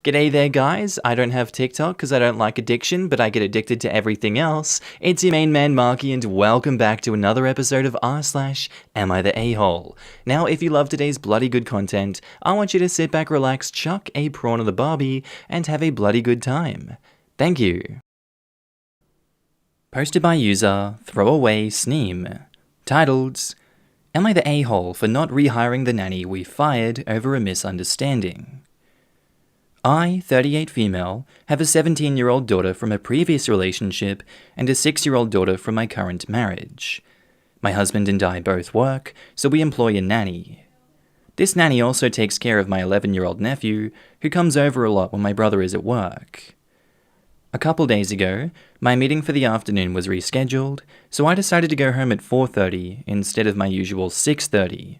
G'day there guys, I don't have TikTok because I don't like addiction, but I get addicted to everything else. It's your main man Markee and welcome back to another episode of r/Am I the A-hole? Now if you love today's bloody good content, I want you to sit back, relax, chuck a prawn on the barbie, and have a bloody good time. Thank you. Posted by user Throwaway Sneem. Titled, Am I the A-hole for not rehiring the nanny we fired over a misunderstanding? I, 38 female, have a 17-year-old daughter from a previous relationship and a 6-year-old daughter from my current marriage. My husband and I both work, so we employ a nanny. This nanny also takes care of my 11-year-old nephew, who comes over a lot when my brother is at work. A couple days ago, my meeting for the afternoon was rescheduled, so I decided to go home at 4:30 instead of my usual 6:30.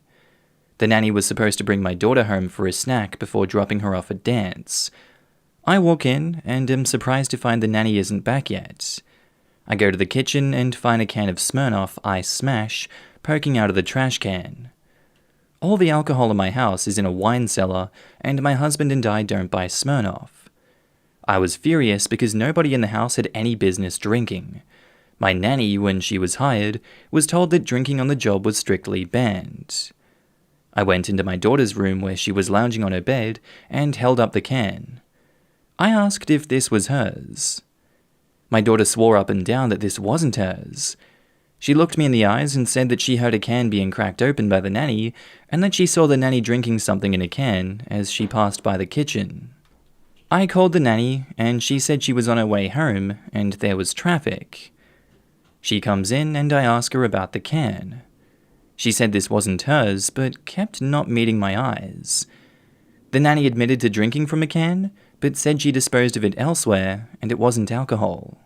The nanny was supposed to bring my daughter home for a snack before dropping her off at dance. I walk in and am surprised to find the nanny isn't back yet. I go to the kitchen and find a can of Smirnoff Ice Smash poking out of the trash can. All the alcohol in my house is in a wine cellar, and my husband and I don't buy Smirnoff. I was furious because nobody in the house had any business drinking. My nanny, when she was hired, was told that drinking on the job was strictly banned. I went into my daughter's room where she was lounging on her bed and held up the can. I asked if this was hers. My daughter swore up and down that this wasn't hers. She looked me in the eyes and said that she heard a can being cracked open by the nanny and that she saw the nanny drinking something in a can as she passed by the kitchen. I called the nanny and she said she was on her way home and there was traffic. She comes in and I ask her about the can. She said this wasn't hers, but kept not meeting my eyes. The nanny admitted to drinking from a can, but said she disposed of it elsewhere, and it wasn't alcohol.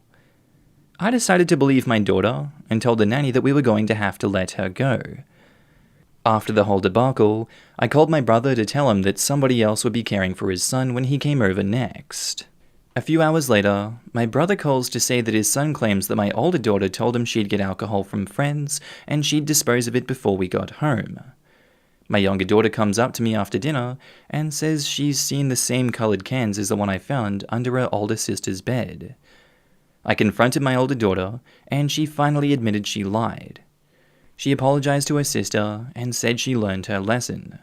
I decided to believe my daughter, and told the nanny that we were going to have to let her go. After the whole debacle, I called my brother to tell him that somebody else would be caring for his son when he came over next. A few hours later, my brother calls to say that his son claims that my older daughter told him she'd get alcohol from friends and she'd dispose of it before we got home. My younger daughter comes up to me after dinner and says she's seen the same colored cans as the one I found under her older sister's bed. I confronted my older daughter and she finally admitted she lied. She apologized to her sister and said she learned her lesson.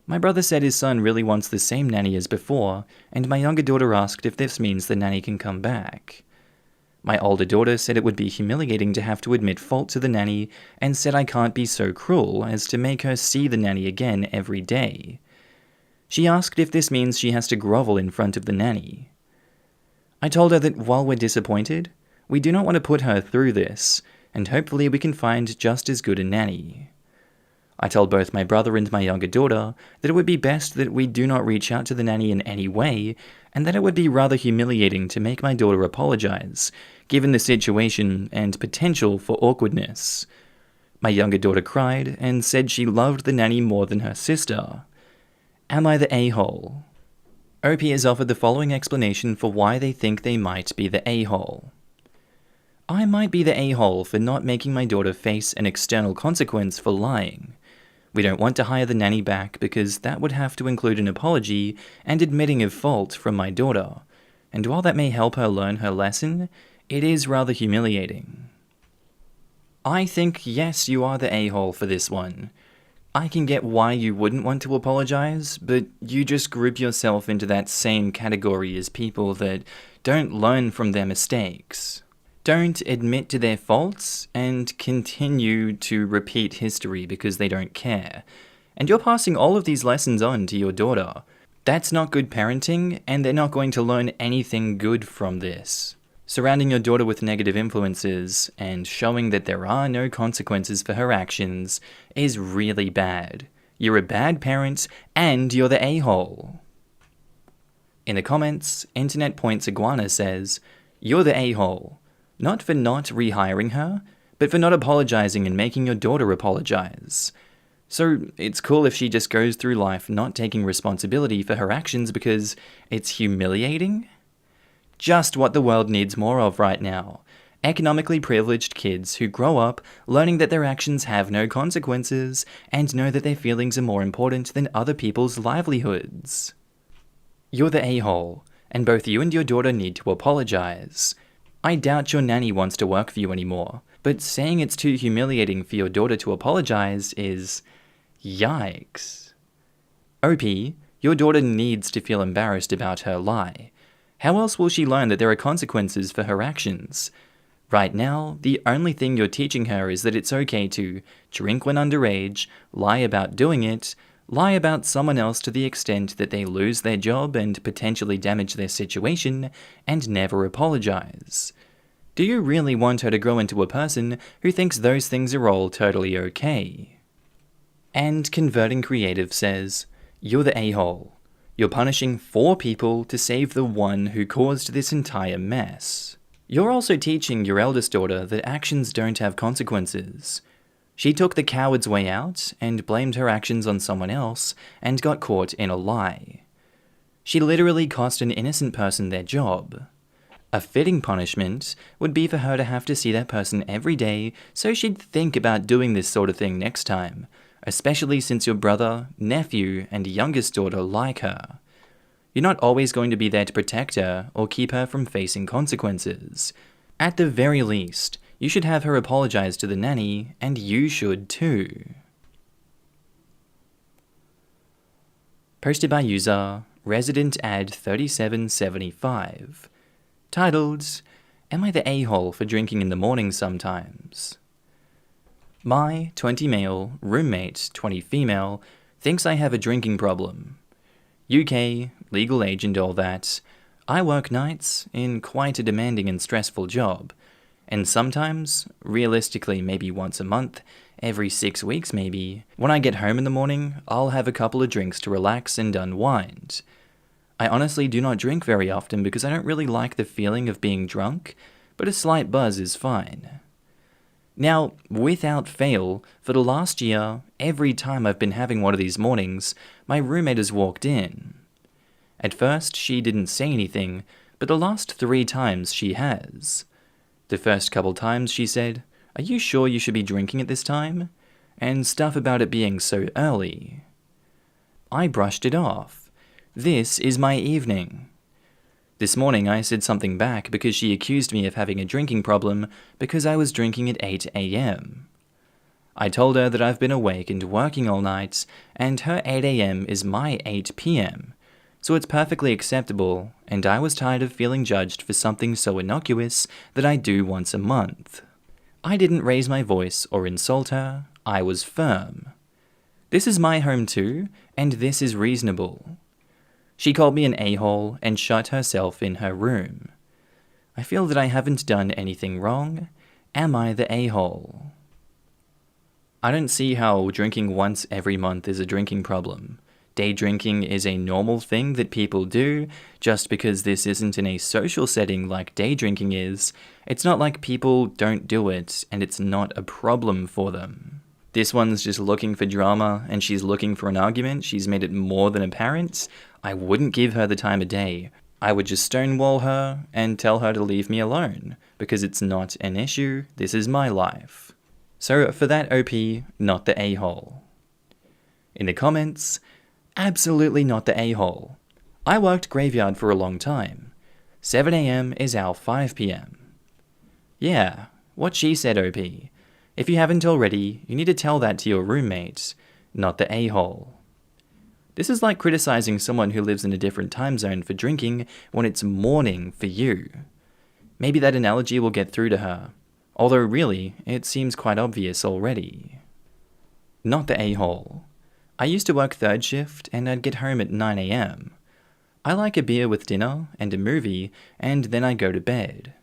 My brother said his son really wants the same nanny as before, and my younger daughter asked if this means the nanny can come back. My older daughter said it would be humiliating to have to admit fault to the nanny, and said I can't be so cruel as to make her see the nanny again every day. She asked if this means she has to grovel in front of the nanny. I told her that while we're disappointed, we do not want to put her through this, and hopefully we can find just as good a nanny. I told both my brother and my younger daughter that it would be best that we do not reach out to the nanny in any way, and that it would be rather humiliating to make my daughter apologize, given the situation and potential for awkwardness. My younger daughter cried and said she loved the nanny more than her sister. Am I the a-hole? OP has offered the following explanation for why they think they might be the a-hole. I might be the a-hole for not making my daughter face an external consequence for lying. We don't want to hire the nanny back because that would have to include an apology and admitting of fault from my daughter, and while that may help her learn her lesson, it is rather humiliating. I think yes, you are the a-hole for this one. I can get why you wouldn't want to apologize, but you just group yourself into that same category as people that don't learn from their mistakes, don't admit to their faults, and continue to repeat history because they don't care. And you're passing all of these lessons on to your daughter. That's not good parenting, and they're not going to learn anything good from this. Surrounding your daughter with negative influences and showing that there are no consequences for her actions is really bad. You're a bad parent, and you're the a-hole. In the comments, Internet Points Iguana says, "You're the a-hole. Not for not rehiring her, but for not apologizing and making your daughter apologize. So it's cool if she just goes through life not taking responsibility for her actions because it's humiliating? Just what the world needs more of right now. Economically privileged kids who grow up learning that their actions have no consequences and know that their feelings are more important than other people's livelihoods." You're the a-hole, and both you and your daughter need to apologize. I doubt your nanny wants to work for you anymore, but saying it's too humiliating for your daughter to apologize is... yikes. OP, your daughter needs to feel embarrassed about her lie. How else will she learn that there are consequences for her actions? Right now, the only thing you're teaching her is that it's okay to drink when underage, lie about doing it, lie about someone else to the extent that they lose their job and potentially damage their situation, and never apologize. Do you really want her to grow into a person who thinks those things are all totally okay? And Converting Creative says, you're the a-hole. You're punishing 4 people to save the one who caused this entire mess. You're also teaching your eldest daughter that actions don't have consequences. She took the coward's way out and blamed her actions on someone else and got caught in a lie. She literally cost an innocent person their job. A fitting punishment would be for her to have to see that person every day so she'd think about doing this sort of thing next time, especially since your brother, nephew, and youngest daughter like her. You're not always going to be there to protect her or keep her from facing consequences. At the very least, you should have her apologize to the nanny, and you should too. Posted by user ResidentAd3775. Titled, Am I the a-hole for drinking in the morning sometimes? My 20 male, roommate 20 female, thinks I have a drinking problem. UK, legal age and all that. I work nights in quite a demanding and stressful job, and sometimes, realistically maybe once a month, every 6 weeks maybe, when I get home in the morning, I'll have a couple of drinks to relax and unwind. I honestly do not drink very often because I don't really like the feeling of being drunk, but a slight buzz is fine. Now, without fail, for the last year, every time I've been having one of these mornings, my roommate has walked in. At first, she didn't say anything, but the last 3 times she has. The first couple times she said, "Are you sure you should be drinking at this time?" and stuff about it being so early. I brushed it off. This is my evening. This morning I said something back because she accused me of having a drinking problem because I was drinking at 8 a.m. I told her that I've been awake and working all night, and her 8 a.m. is my 8 p.m., so it's perfectly acceptable, and I was tired of feeling judged for something so innocuous that I do once a month. I didn't raise my voice or insult her, I was firm. This is my home too, and this is reasonable. She called me an a-hole and shut herself in her room. I feel that I haven't done anything wrong. Am I the a-hole? I don't see how drinking once every month is a drinking problem. Day drinking is a normal thing that people do. Just because this isn't in a social setting like day drinking is, it's not like people don't do it and it's not a problem for them. This one's just looking for drama and she's looking for an argument. She's made it more than apparent. I wouldn't give her the time of day. I would just stonewall her and tell her to leave me alone, because it's not an issue, this is my life. So for that OP, not the a-hole. In the comments, absolutely not the a-hole. I worked graveyard for a long time. 7 a.m. is our 5 p.m. Yeah, what she said, OP. If you haven't already, you need to tell that to your roommate, not the a-hole. This is like criticizing someone who lives in a different time zone for drinking when it's morning for you. Maybe that analogy will get through to her, although really, it seems quite obvious already. Not the a-hole. I used to work 3rd shift and I'd get home at 9 a.m. I like a beer with dinner and a movie, and then I go to bed.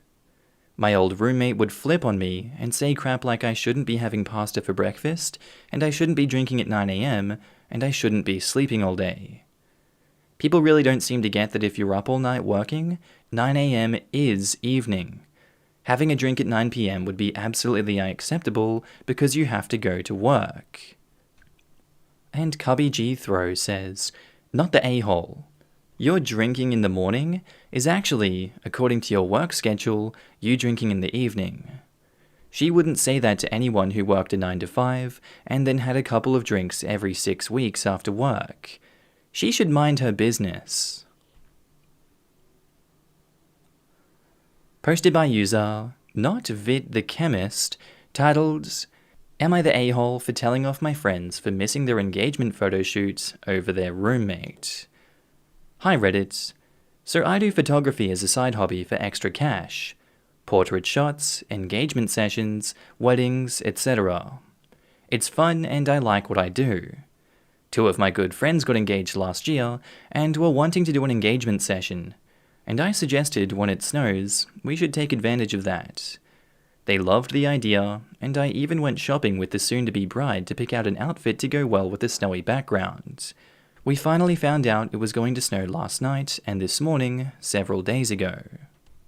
My old roommate would flip on me and say crap like I shouldn't be having pasta for breakfast, and I shouldn't be drinking at 9 a.m., and I shouldn't be sleeping all day. People really don't seem to get that if you're up all night working, 9 a.m. is evening. Having a drink at 9 p.m. would be absolutely unacceptable because you have to go to work. And Cubby G Throw says, not the a-hole. Your drinking in the morning is actually, according to your work schedule, you drinking in the evening. She wouldn't say that to anyone who worked a 9 to 5 and then had a couple of drinks every 6 weeks after work. She should mind her business. Posted by user NotVitTheChemist, titled, "Am I the a-hole for telling off my friends for missing their engagement photo shoot over their roommate?" Hi Reddit. So I do photography as a side hobby for extra cash. Portrait shots, engagement sessions, weddings, etc. It's fun and I like what I do. 2 of my good friends got engaged last year and were wanting to do an engagement session, and I suggested when it snows, we should take advantage of that. They loved the idea, and I even went shopping with the soon-to-be bride to pick out an outfit to go well with the snowy background. We finally found out it was going to snow last night and this morning, several days ago.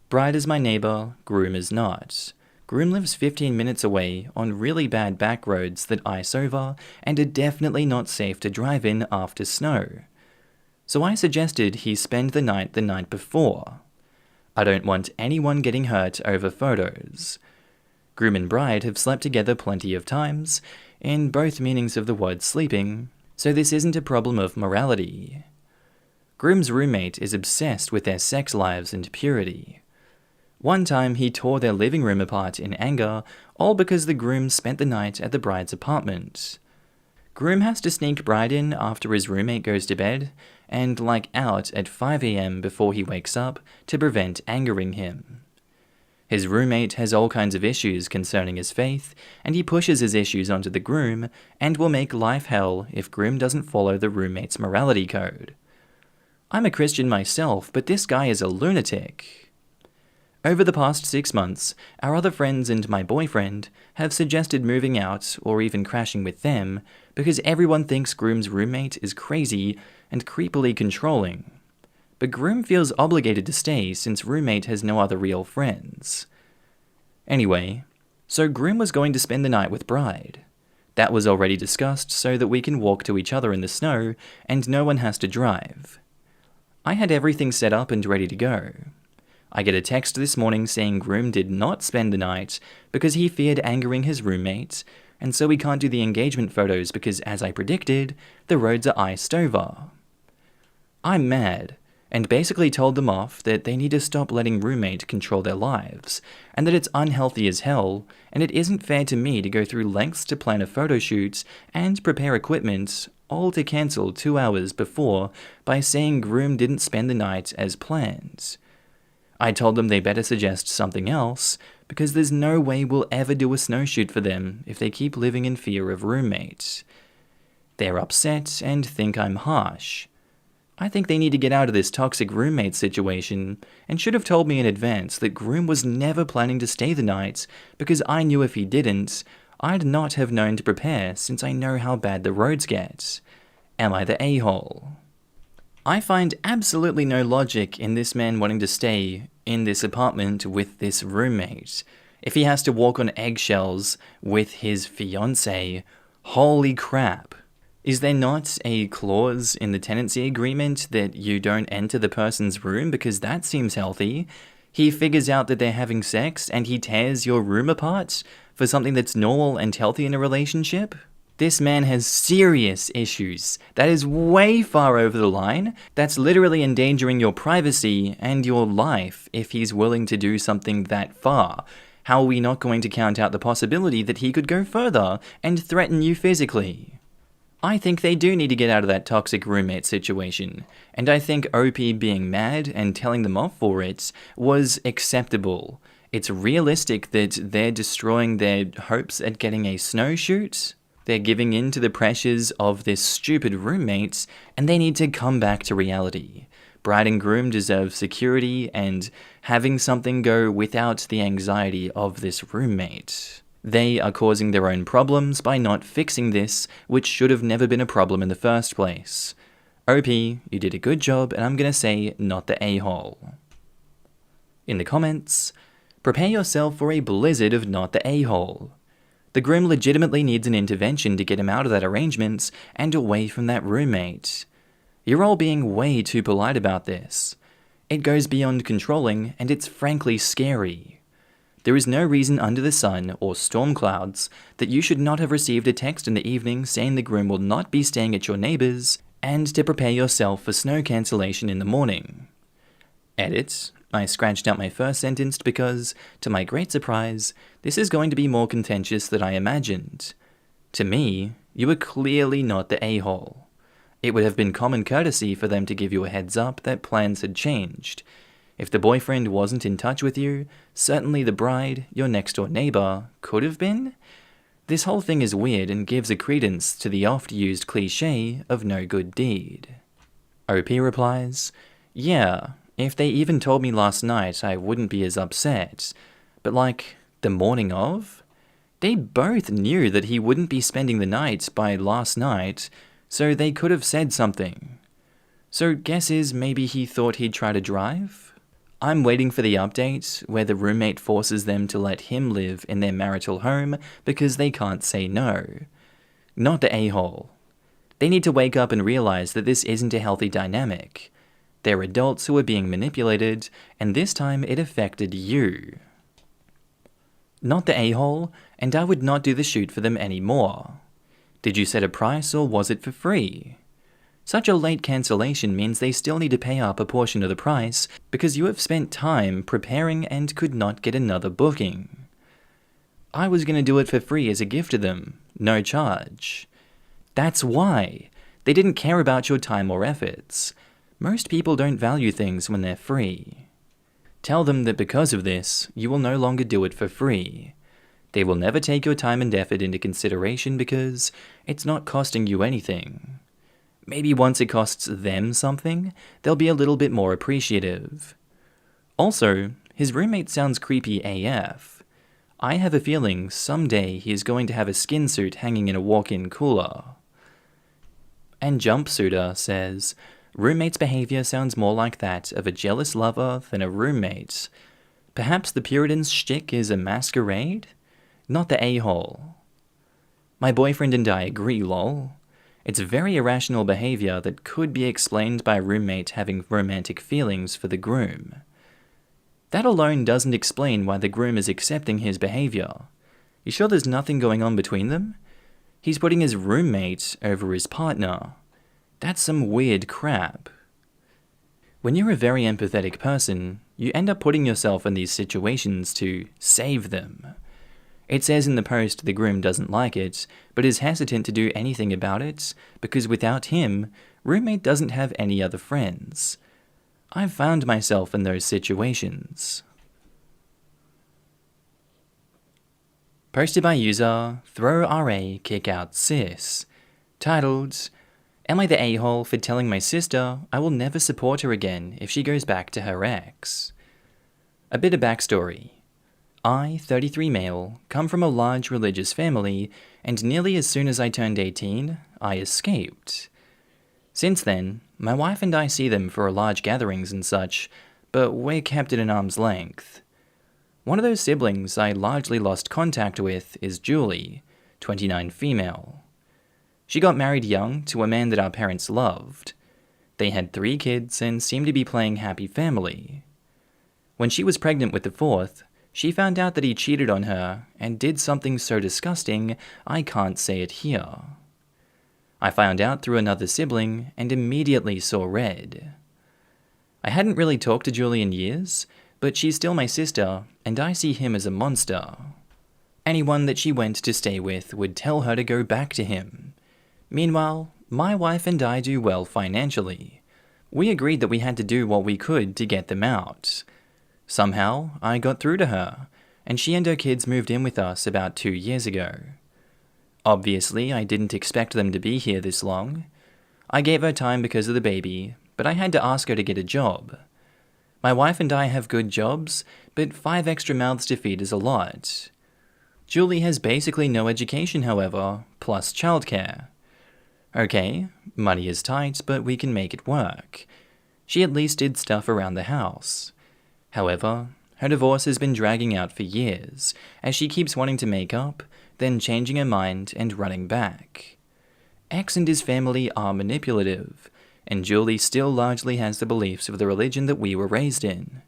Bride is my neighbor, groom is not. Groom lives 15 minutes away on really bad back roads that ice over and are definitely not safe to drive in after snow. So I suggested he spend the night before. I don't want anyone getting hurt over photos. Groom and bride have slept together plenty of times, in both meanings of the word sleeping, so this isn't a problem of morality. Groom's roommate is obsessed with their sex lives and purity. One time he tore their living room apart in anger, all because the groom spent the night at the bride's apartment. Groom has to sneak bride in after his roommate goes to bed, and out at 5 AM before he wakes up to prevent angering him. His roommate has all kinds of issues concerning his faith, and he pushes his issues onto the groom, and will make life hell if groom doesn't follow the roommate's morality code. I'm a Christian myself, but this guy is a lunatic. Over the past 6 months, our other friends and my boyfriend have suggested moving out or even crashing with them because everyone thinks groom's roommate is crazy and creepily controlling. But groom feels obligated to stay since roommate has no other real friends. Anyway, so groom was going to spend the night with bride. That was already discussed so that we can walk to each other in the snow and no one has to drive. I had everything set up and ready to go. I get a text this morning saying groom did not spend the night because he feared angering his roommate, and so we can't do the engagement photos because, as I predicted, the roads are iced over. I'm mad, and basically told them off that they need to stop letting roommate control their lives, and that it's unhealthy as hell, and it isn't fair to me to go through lengths to plan a photo shoot and prepare equipment, all to cancel 2 hours before by saying groom didn't spend the night as planned. I told them they better suggest something else, because there's no way we'll ever do a snow shoot for them if they keep living in fear of roommate. They're upset and think I'm harsh. I think they need to get out of this toxic roommate situation and should have told me in advance that groom was never planning to stay the night because I knew if he didn't, I'd not have known to prepare since I know how bad the roads get. Am I the a-hole? I find absolutely no logic in this man wanting to stay in this apartment with this roommate. If he has to walk on eggshells with his fiancée, holy crap. Is there not a clause in the tenancy agreement that you don't enter the person's room because that seems healthy? He figures out that they're having sex and he tears your room apart for something that's normal and healthy in a relationship? This man has serious issues. That is way far over the line. That's literally endangering your privacy and your life if he's willing to do something that far. How are we not going to count out the possibility that he could go further and threaten you physically? I think they do need to get out of that toxic roommate situation, and I think OP being mad and telling them off for it was acceptable. It's realistic that they're destroying their hopes at getting a snow shoot. They're giving in to the pressures of this stupid roommate, and they need to come back to reality. Bride and groom deserve security and having something go without the anxiety of this roommate. They are causing their own problems by not fixing this, which should have never been a problem in the first place. OP, you did a good job, and I'm gonna say not the a-hole. In the comments, prepare yourself for a blizzard of not the a-hole. The groom legitimately needs an intervention to get him out of that arrangement and away from that roommate. You're all being way too polite about this. It goes beyond controlling, and it's frankly scary. There is no reason under the sun or storm clouds that you should not have received a text in the evening saying the groom will not be staying at your neighbor's and to prepare yourself for snow cancellation in the morning. Edit. I scratched out my first sentence because, to my great surprise, this is going to be more contentious than I imagined. To me, you were clearly not the a-hole. It would have been common courtesy for them to give you a heads up that plans had changed. If the boyfriend wasn't in touch with you, certainly the bride, your next-door neighbor, could have been. This whole thing is weird and gives a credence to the oft-used cliché of no good deed. OP replies, "Yeah, if they even told me last night, I wouldn't be as upset. But like, the morning of? They both knew that he wouldn't be spending the night by last night, so they could have said something. So guess is maybe he thought he'd try to drive? I'm waiting for the update where the roommate forces them to let him live in their marital home because they can't say no. Not the a-hole. They need to wake up and realize that this isn't a healthy dynamic. They're adults who are being manipulated, and this time it affected you. Not the a-hole, and I would not do the shoot for them anymore. Did you set a price or was it for free? Such a late cancellation means they still need to pay up a portion of the price because you have spent time preparing and could not get another booking. I was going to do it for free as a gift to them, no charge. That's why. They didn't care about your time or efforts. Most people don't value things when they're free. Tell them that because of this, you will no longer do it for free. They will never take your time and effort into consideration because it's not costing you anything. Maybe once it costs them something, they'll be a little bit more appreciative. Also, his roommate sounds creepy AF. I have a feeling someday he is going to have a skin suit hanging in a walk-in cooler. And Jumpsuiter says, roommate's behavior sounds more like that of a jealous lover than a roommate. Perhaps the Puritan's shtick is a masquerade? Not the a-hole. My boyfriend and I agree, lol. It's very irrational behavior that could be explained by a roommate having romantic feelings for the groom. That alone doesn't explain why the groom is accepting his behavior. You sure there's nothing going on between them? He's putting his roommate over his partner. That's some weird crap. When you're a very empathetic person, you end up putting yourself in these situations to save them. It says in the post the groom doesn't like it, but is hesitant to do anything about it because without him, roommate doesn't have any other friends. I've found myself in those situations. Posted by user ThrowRA Kickout Sis, titled, "Am I the a-hole for telling my sister I will never support her again if she goes back to her ex?" A bit of backstory. I, 33 male, come from a large religious family, and nearly as soon as I turned 18, I escaped. Since then, my wife and I see them for large gatherings and such, but we're kept at an arm's length. One of those siblings I largely lost contact with is Julie, 29 female. She got married young to a man that our parents loved. They had 3 kids and seemed to be playing happy family. When she was pregnant with the 4th, she found out that he cheated on her and did something so disgusting I can't say it here. I found out through another sibling and immediately saw red. I hadn't really talked to Julie in years, but she's still my sister and I see him as a monster. Anyone that she went to stay with would tell her to go back to him. Meanwhile, my wife and I do well financially. We agreed that we had to do what we could to get them out. Somehow, I got through to her, and she and her kids moved in with us about 2 years ago. Obviously, I didn't expect them to be here this long. I gave her time because of the baby, but I had to ask her to get a job. My wife and I have good jobs, but 5 extra mouths to feed is a lot. Julie has basically no education, however, plus childcare. Okay, money is tight, but we can make it work. She at least did stuff around the house. However, her divorce has been dragging out for years, as she keeps wanting to make up, then changing her mind and running back. X and his family are manipulative, and Julie still largely has the beliefs of the religion that we were raised in.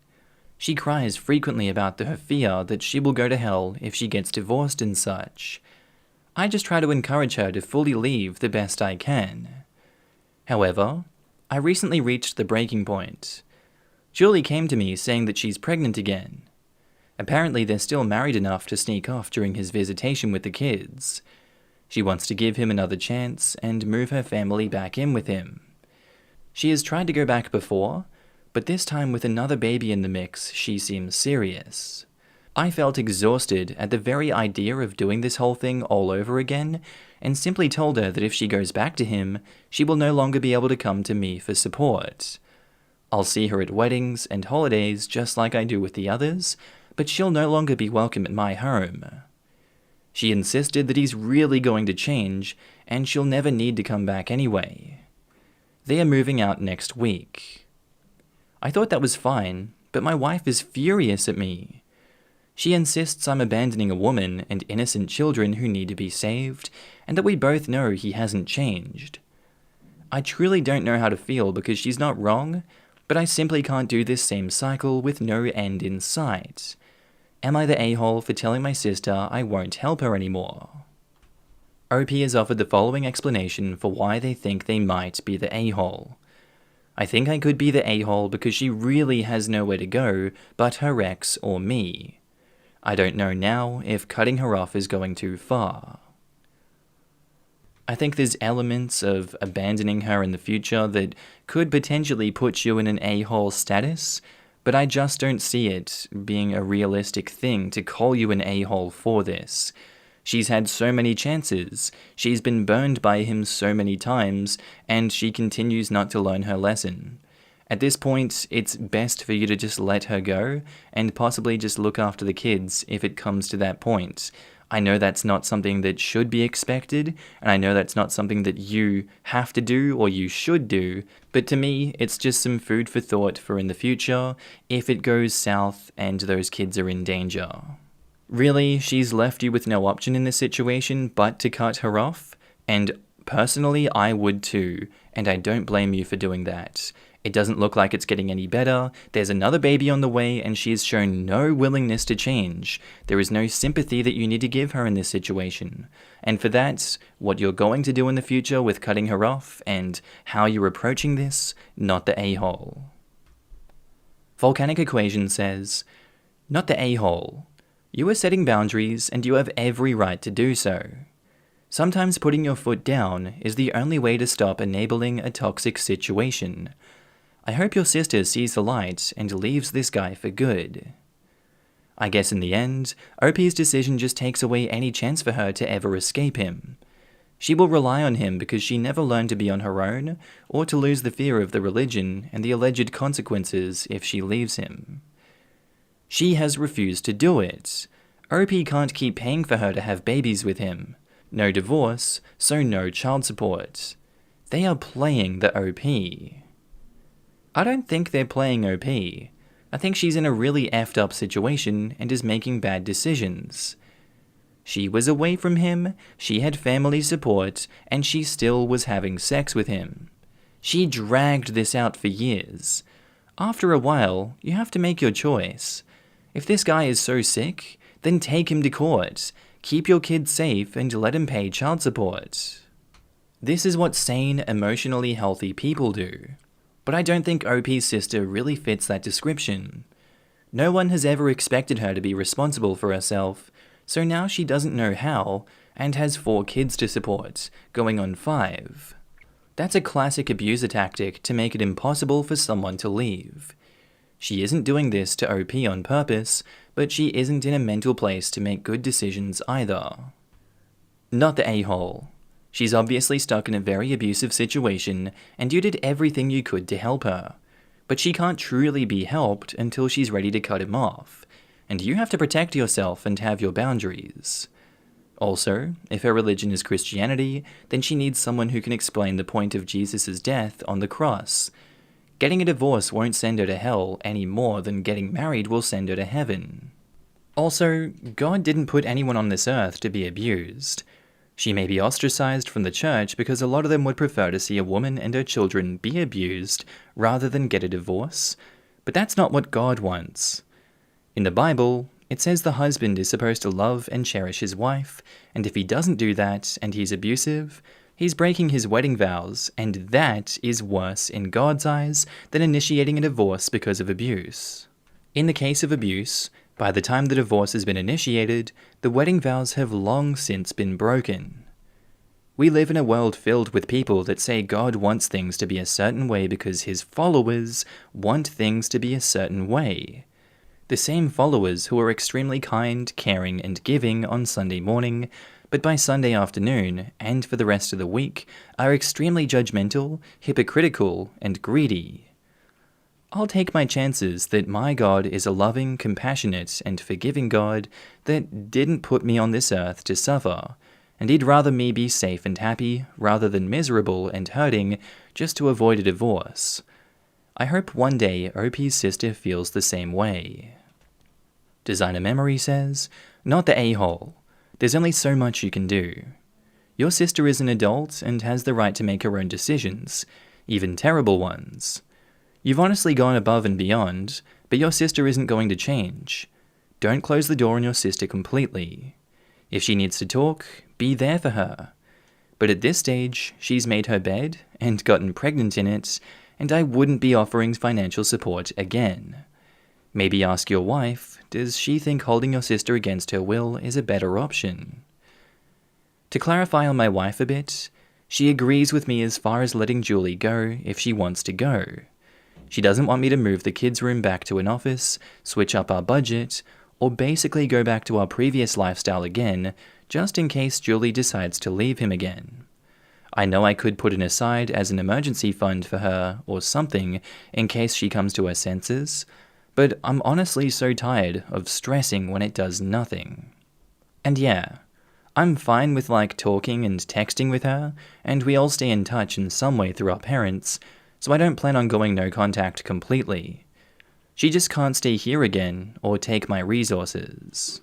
She cries frequently about her fear that she will go to hell if she gets divorced and such. I just try to encourage her to fully leave the best I can. However, I recently reached the breaking point. Julie came to me saying that she's pregnant again. Apparently they're still married enough to sneak off during his visitation with the kids. She wants to give him another chance and move her family back in with him. She has tried to go back before, but this time with another baby in the mix, she seems serious. I felt exhausted at the very idea of doing this whole thing all over again, and simply told her that if she goes back to him, she will no longer be able to come to me for support. I'll see her at weddings and holidays just like I do with the others, but she'll no longer be welcome at my home. She insisted that he's really going to change, and she'll never need to come back anyway. They are moving out next week. I thought that was fine, but my wife is furious at me. She insists I'm abandoning a woman and innocent children who need to be saved, and that we both know he hasn't changed. I truly don't know how to feel because she's not wrong, but I simply can't do this same cycle with no end in sight. Am I the a-hole for telling my sister I won't help her anymore? OP has offered the following explanation for why they think they might be the a-hole. I think I could be the a-hole because she really has nowhere to go but her ex or me. I don't know now if cutting her off is going too far. I think there's elements of abandoning her in the future that could potentially put you in an a-hole status, but I just don't see it being a realistic thing to call you an a-hole for this. She's had so many chances, she's been burned by him so many times, and she continues not to learn her lesson. At this point, it's best for you to just let her go, and possibly just look after the kids if it comes to that point. I know that's not something that should be expected, and I know that's not something that you have to do or you should do, but to me, it's just some food for thought for in the future, if it goes south and those kids are in danger. Really, she's left you with no option in this situation but to cut her off, and personally, I would too, and I don't blame you for doing that. It doesn't look like it's getting any better, there's another baby on the way, and she has shown no willingness to change. There is no sympathy that you need to give her in this situation. And for that, what you're going to do in the future with cutting her off, and how you're approaching this, not the a-hole. Volcanic Equation says, not the a-hole. You are setting boundaries, and you have every right to do so. Sometimes putting your foot down is the only way to stop enabling a toxic situation. I hope your sister sees the light and leaves this guy for good. I guess in the end, OP's decision just takes away any chance for her to ever escape him. She will rely on him because she never learned to be on her own, or to lose the fear of the religion and the alleged consequences if she leaves him. She has refused to do it. OP can't keep paying for her to have babies with him. No divorce, so no child support. They are playing the OP. I don't think they're playing OP. I think she's in a really effed up situation and is making bad decisions. She was away from him, she had family support, and she still was having sex with him. She dragged this out for years. After a while, you have to make your choice. If this guy is so sick, then take him to court. Keep your kid safe and let him pay child support. This is what sane, emotionally healthy people do. But I don't think OP's sister really fits that description. No one has ever expected her to be responsible for herself, so now she doesn't know how, and has 4 kids to support, going on 5. That's a classic abuser tactic to make it impossible for someone to leave. She isn't doing this to OP on purpose, but she isn't in a mental place to make good decisions either. Not the a-hole. She's obviously stuck in a very abusive situation, and you did everything you could to help her. But she can't truly be helped until she's ready to cut him off, and you have to protect yourself and have your boundaries. Also, if her religion is Christianity, then she needs someone who can explain the point of Jesus' death on the cross. Getting a divorce won't send her to hell any more than getting married will send her to heaven. Also, God didn't put anyone on this earth to be abused. She may be ostracized from the church because a lot of them would prefer to see a woman and her children be abused rather than get a divorce, but that's not what God wants. In the Bible, it says the husband is supposed to love and cherish his wife, and if he doesn't do that and he's abusive, He's breaking his wedding vows, and that is worse in God's eyes than initiating a divorce because of abuse. In the case of abuse, by the time the divorce has been initiated, the wedding vows have long since been broken. We live in a world filled with people that say God wants things to be a certain way because his followers want things to be a certain way. The same followers who are extremely kind, caring, and giving on Sunday morning, but by Sunday afternoon, and for the rest of the week, are extremely judgmental, hypocritical, and greedy. I'll take my chances that my God is a loving, compassionate, and forgiving God that didn't put me on this earth to suffer, and he'd rather me be safe and happy rather than miserable and hurting just to avoid a divorce. I hope one day OP's sister feels the same way. Designer Memory says, not the a-hole. There's only so much you can do. Your sister is an adult and has the right to make her own decisions, even terrible ones. You've honestly gone above and beyond, but your sister isn't going to change. Don't close the door on your sister completely. If she needs to talk, be there for her. But at this stage, she's made her bed and gotten pregnant in it, and I wouldn't be offering financial support again. Maybe ask your wife, does she think holding your sister against her will is a better option? To clarify on my wife a bit, she agrees with me as far as letting Julie go if she wants to go. She doesn't want me to move the kids' room back to an office, switch up our budget, or basically go back to our previous lifestyle again, just in case Julie decides to leave him again. I know I could put it aside as an emergency fund for her or something in case she comes to her senses, but I'm honestly so tired of stressing when it does nothing. And yeah, I'm fine with talking and texting with her, and we all stay in touch in some way through our parents, so I don't plan on going no contact completely. She just can't stay here again or take my resources.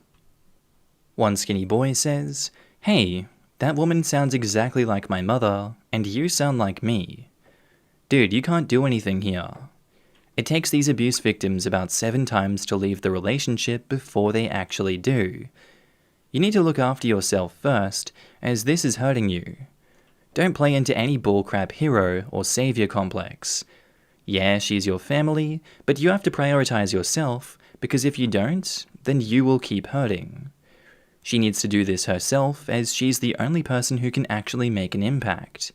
One skinny boy says, hey, that woman sounds exactly like my mother, and you sound like me. Dude, you can't do anything here. It takes these abuse victims about 7 times to leave the relationship before they actually do. You need to look after yourself first, as this is hurting you. Don't play into any bullcrap hero or savior complex. Yeah, she's your family, but you have to prioritize yourself, because if you don't, then you will keep hurting. She needs to do this herself, as she's the only person who can actually make an impact.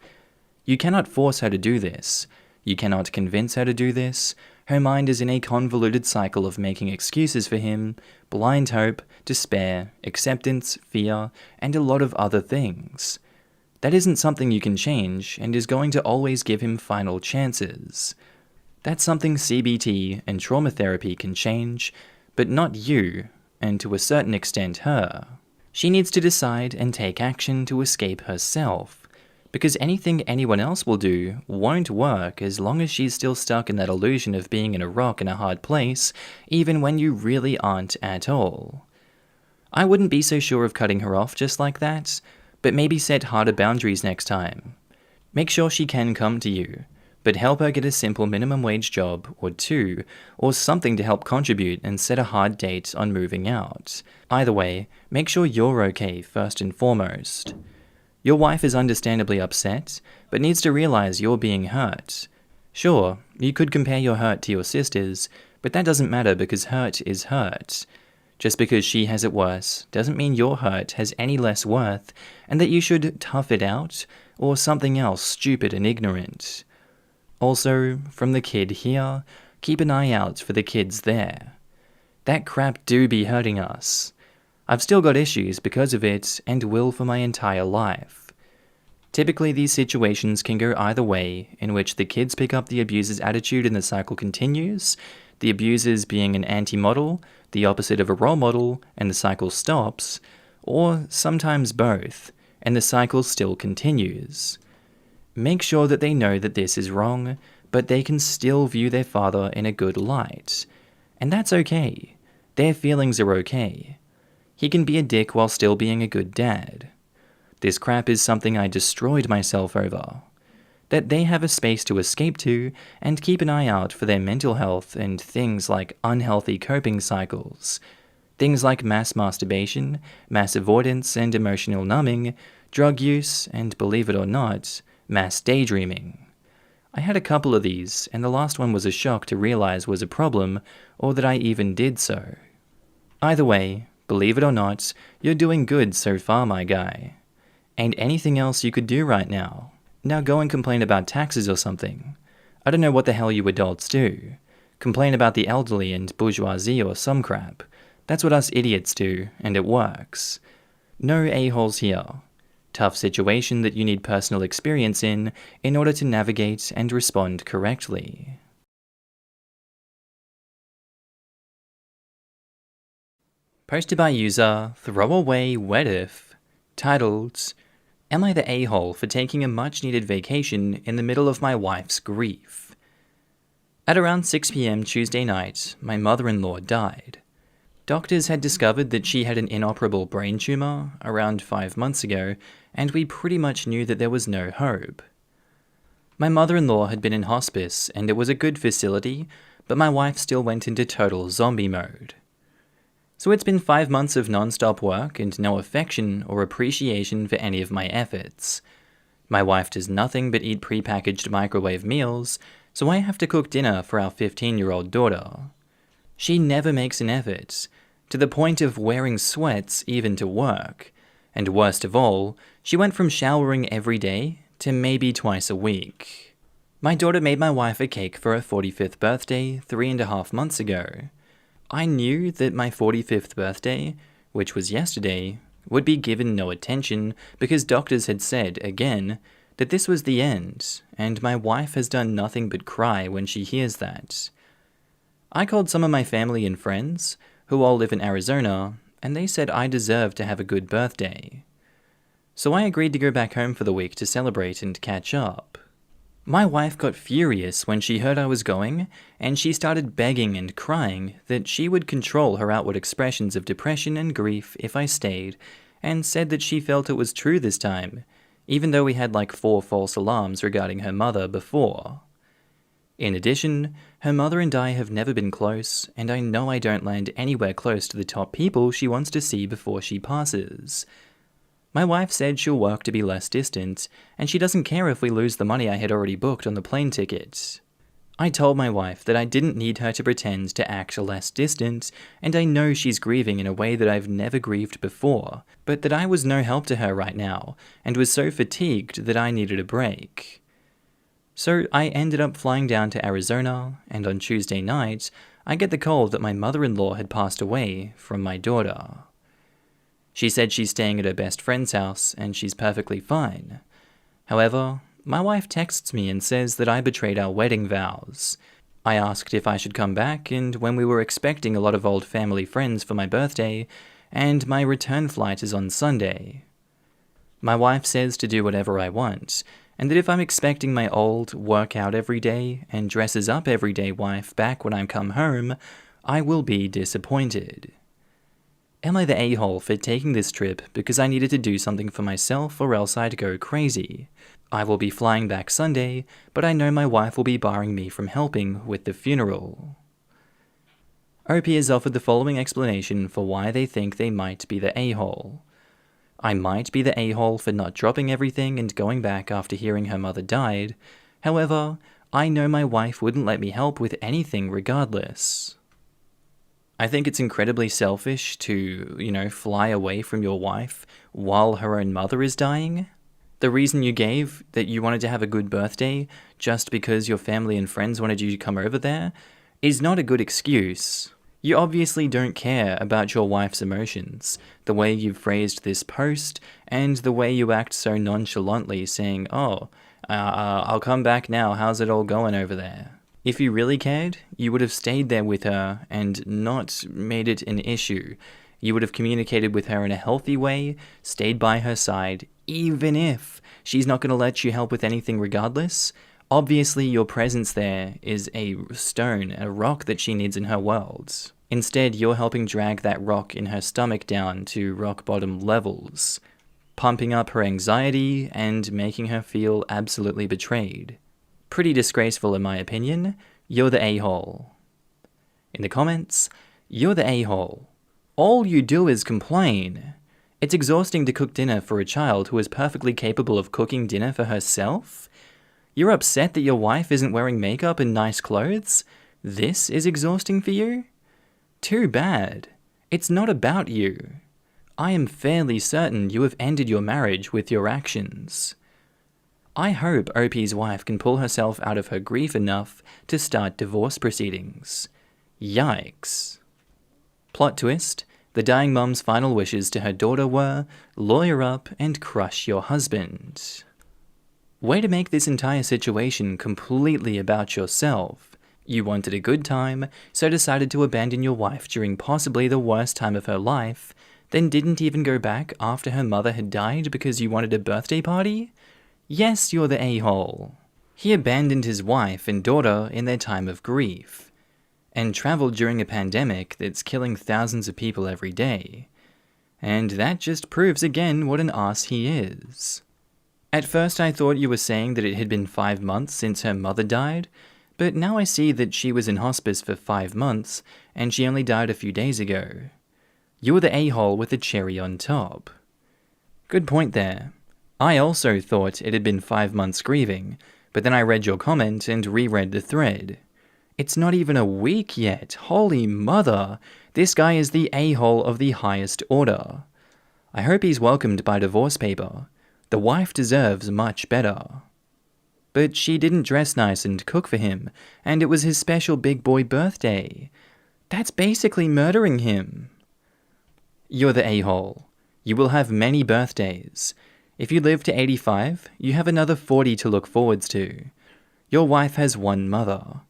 You cannot force her to do this. You cannot convince her to do this. Her mind is in a convoluted cycle of making excuses for him, blind hope, despair, acceptance, fear, and a lot of other things. That isn't something you can change, and is going to always give him final chances. That's something CBT and trauma therapy can change, but not you, and to a certain extent her. She needs to decide and take action to escape herself, because anything anyone else will do won't work as long as she's still stuck in that illusion of being in a rock in a hard place, even when you really aren't at all. I wouldn't be so sure of cutting her off just like that, but maybe set harder boundaries next time. Make sure she can come to you, but help her get a simple minimum wage job or 2, or something to help contribute and set a hard date on moving out. Either way, make sure you're okay first and foremost. Your wife is understandably upset, but needs to realize you're being hurt. Sure, you could compare your hurt to your sister's, but that doesn't matter because hurt is hurt. Just because she has it worse doesn't mean your hurt has any less worth, and that you should tough it out, or something else stupid and ignorant. Also, from the kid here, keep an eye out for the kids there. That crap do be hurting us. I've still got issues because of it, and will for my entire life. Typically these situations can go either way, in which the kids pick up the abuser's attitude and the cycle continues, the abuser's being an anti-model, the opposite of a role model, and the cycle stops, or sometimes both, and the cycle still continues. Make sure that they know that this is wrong, but they can still view their father in a good light. And that's okay. Their feelings are okay. He can be a dick while still being a good dad. This crap is something I destroyed myself over. That they have a space to escape to, and keep an eye out for their mental health and things like unhealthy coping cycles. Things like mass masturbation, mass avoidance and emotional numbing, drug use, and believe it or not, mass daydreaming. I had a couple of these, and the last one was a shock to realize was a problem, or that I even did so. Either way, believe it or not, you're doing good so far, my guy. Ain't anything else you could do right now. Now go and complain about taxes or something. I don't know what the hell you adults do. Complain about the elderly and bourgeoisie or some crap. That's what us idiots do, and it works. No a-holes here. Tough situation that you need personal experience in order to navigate and respond correctly. Posted by user Throwaway Weddif, titled, Am I the a-hole for taking a much-needed vacation in the middle of my wife's grief? At around 6 p.m. Tuesday night, my mother-in-law died. Doctors had discovered that she had an inoperable brain tumor around 5 months ago, and we pretty much knew that there was no hope. My mother-in-law had been in hospice, and it was a good facility, but my wife still went into total zombie mode. So it's been 5 months of non-stop work and no affection or appreciation for any of my efforts. My wife does nothing but eat pre-packaged microwave meals, so I have to cook dinner for our 15-year-old daughter. She never makes an effort, to the point of wearing sweats even to work. And worst of all, she went from showering every day to maybe twice a week. My daughter made my wife a cake for her 45th birthday 3.5 months ago. I knew that my 45th birthday, which was yesterday, would be given no attention because doctors had said, again, that this was the end, and my wife has done nothing but cry when she hears that. I called some of my family and friends, who all live in Arizona, and they said I deserved to have a good birthday. So I agreed to go back home for the week to celebrate and catch up. My wife got furious when she heard I was going, and she started begging and crying that she would control her outward expressions of depression and grief if I stayed, and said that she felt it was true this time, even though we had like 4 false alarms regarding her mother before. In addition, her mother and I have never been close, and I know I don't land anywhere close to the top people she wants to see before she passes. My wife said she'll work to be less distant, and she doesn't care if we lose the money I had already booked on the plane ticket. I told my wife that I didn't need her to pretend to act less distant, and I know she's grieving in a way that I've never grieved before, but that I was no help to her right now, and was so fatigued that I needed a break. So I ended up flying down to Arizona, and on Tuesday night, I get the call that my mother-in-law had passed away from my daughter. She said she's staying at her best friend's house, and she's perfectly fine. However, my wife texts me and says that I betrayed our wedding vows. I asked if I should come back, and when we were expecting a lot of old family friends for my birthday, and my return flight is on Sunday. My wife says to do whatever I want, and that if I'm expecting my old, work out every day, and dresses up every day wife back when I come home, I will be disappointed. Am I the a-hole for taking this trip because I needed to do something for myself or else I'd go crazy? I will be flying back Sunday, but I know my wife will be barring me from helping with the funeral. OP has offered the following explanation for why they think they might be the a-hole. I might be the a-hole for not dropping everything and going back after hearing her mother died. However, I know my wife wouldn't let me help with anything regardless. I think it's incredibly selfish to, fly away from your wife while her own mother is dying. The reason you gave, that you wanted to have a good birthday just because your family and friends wanted you to come over there, is not a good excuse. You obviously don't care about your wife's emotions, the way you've phrased this post, and the way you act so nonchalantly saying, I'll come back now, how's it all going over there? If you really cared, you would have stayed there with her and not made it an issue. You would have communicated with her in a healthy way, stayed by her side, even if she's not going to let you help with anything regardless. Obviously, your presence there is a stone, a rock that she needs in her world. Instead, you're helping drag that rock in her stomach down to rock bottom levels, pumping up her anxiety and making her feel absolutely betrayed. Pretty disgraceful in my opinion. You're the a-hole. In the comments, you're the a-hole. All you do is complain. It's exhausting to cook dinner for a child who is perfectly capable of cooking dinner for herself. You're upset that your wife isn't wearing makeup and nice clothes? This is exhausting for you? Too bad. It's not about you. I am fairly certain you have ended your marriage with your actions. I hope OP's wife can pull herself out of her grief enough to start divorce proceedings. Yikes. Plot twist, the dying mum's final wishes to her daughter were, lawyer up and crush your husband. Way to make this entire situation completely about yourself. You wanted a good time, so decided to abandon your wife during possibly the worst time of her life, then didn't even go back after her mother had died because you wanted a birthday party? Yes, you're the a-hole. He abandoned his wife and daughter in their time of grief, and traveled during a pandemic that's killing thousands of people every day. And that just proves again what an ass he is. At first I thought you were saying that it had been 5 months since her mother died, but now I see that she was in hospice for 5 months, and she only died a few days ago. You were the a-hole with the cherry on top. Good point there. I also thought it had been 5 months grieving, but then I read your comment and reread the thread. It's not even a week yet. Holy mother! This guy is the a-hole of the highest order. I hope he's welcomed by divorce paper. The wife deserves much better. But she didn't dress nice and cook for him, and it was his special big boy birthday. That's basically murdering him. You're the a-hole. You will have many birthdays. If you live to 85, you have another 40 to look forwards to. Your wife has one mother.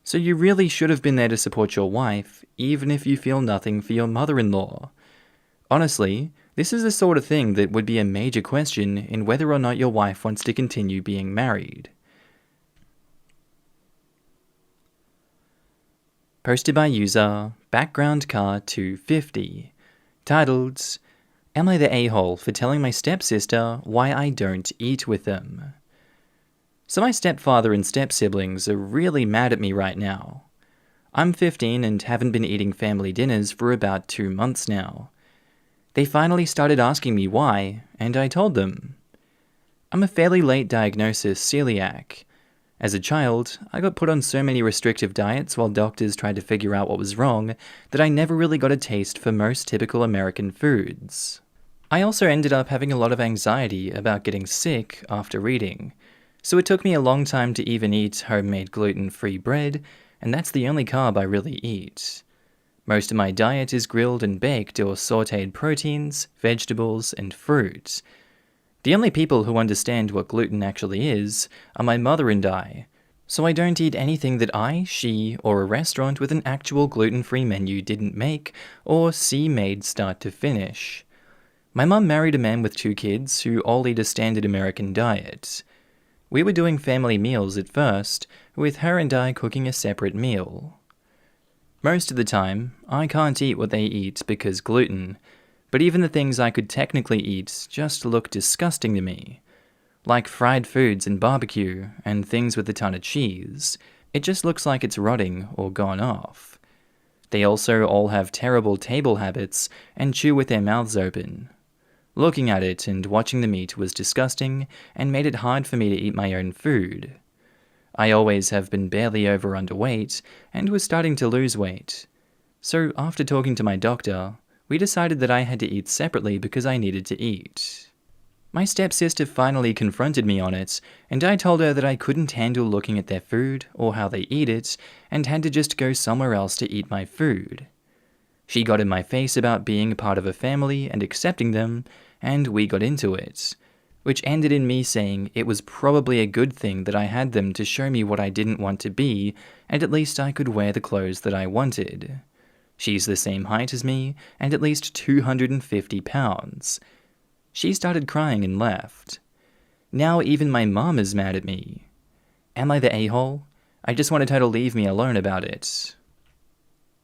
So you really should have been there to support your wife, even if you feel nothing for your mother-in-law. Honestly, this is the sort of thing that would be a major question in whether or not your wife wants to continue being married. . Posted by user backgroundcar250. Titled, Am I the a-hole for telling my stepsister why I don't eat with them? So my stepfather and step-siblings are really mad at me right now. I'm 15 and haven't been eating family dinners for about 2 months now. They finally started asking me why, and I told them. I'm a fairly late diagnosis celiac. As a child, I got put on so many restrictive diets while doctors tried to figure out what was wrong that I never really got a taste for most typical American foods. I also ended up having a lot of anxiety about getting sick after eating, so it took me a long time to even eat homemade gluten-free bread, and that's the only carb I really eat. Most of my diet is grilled and baked or sautéed proteins, vegetables, and fruit. The only people who understand what gluten actually is are my mother and I, so I don't eat anything that I, she, or a restaurant with an actual gluten-free menu didn't make or see made start to finish. My mum married a man with 2 kids who all eat a standard American diet. We were doing family meals at first, with her and I cooking a separate meal. Most of the time, I can't eat what they eat because gluten, but even the things I could technically eat just look disgusting to me. Like fried foods and barbecue, and things with a ton of cheese. It just looks like it's rotting or gone off. They also all have terrible table habits and chew with their mouths open. Looking at it and watching the meat was disgusting and made it hard for me to eat my own food. I always have been barely over underweight and was starting to lose weight. So after talking to my doctor, we decided that I had to eat separately because I needed to eat. My stepsister finally confronted me on it, and I told her that I couldn't handle looking at their food or how they eat it and had to just go somewhere else to eat my food. She got in my face about being a part of a family and accepting them, and we got into it, which ended in me saying it was probably a good thing that I had them to show me what I didn't want to be, and at least I could wear the clothes that I wanted. She's the same height as me, and at least 250 pounds. She started crying and left. Now even my mom is mad at me. Am I the a-hole? I just wanted her to leave me alone about it.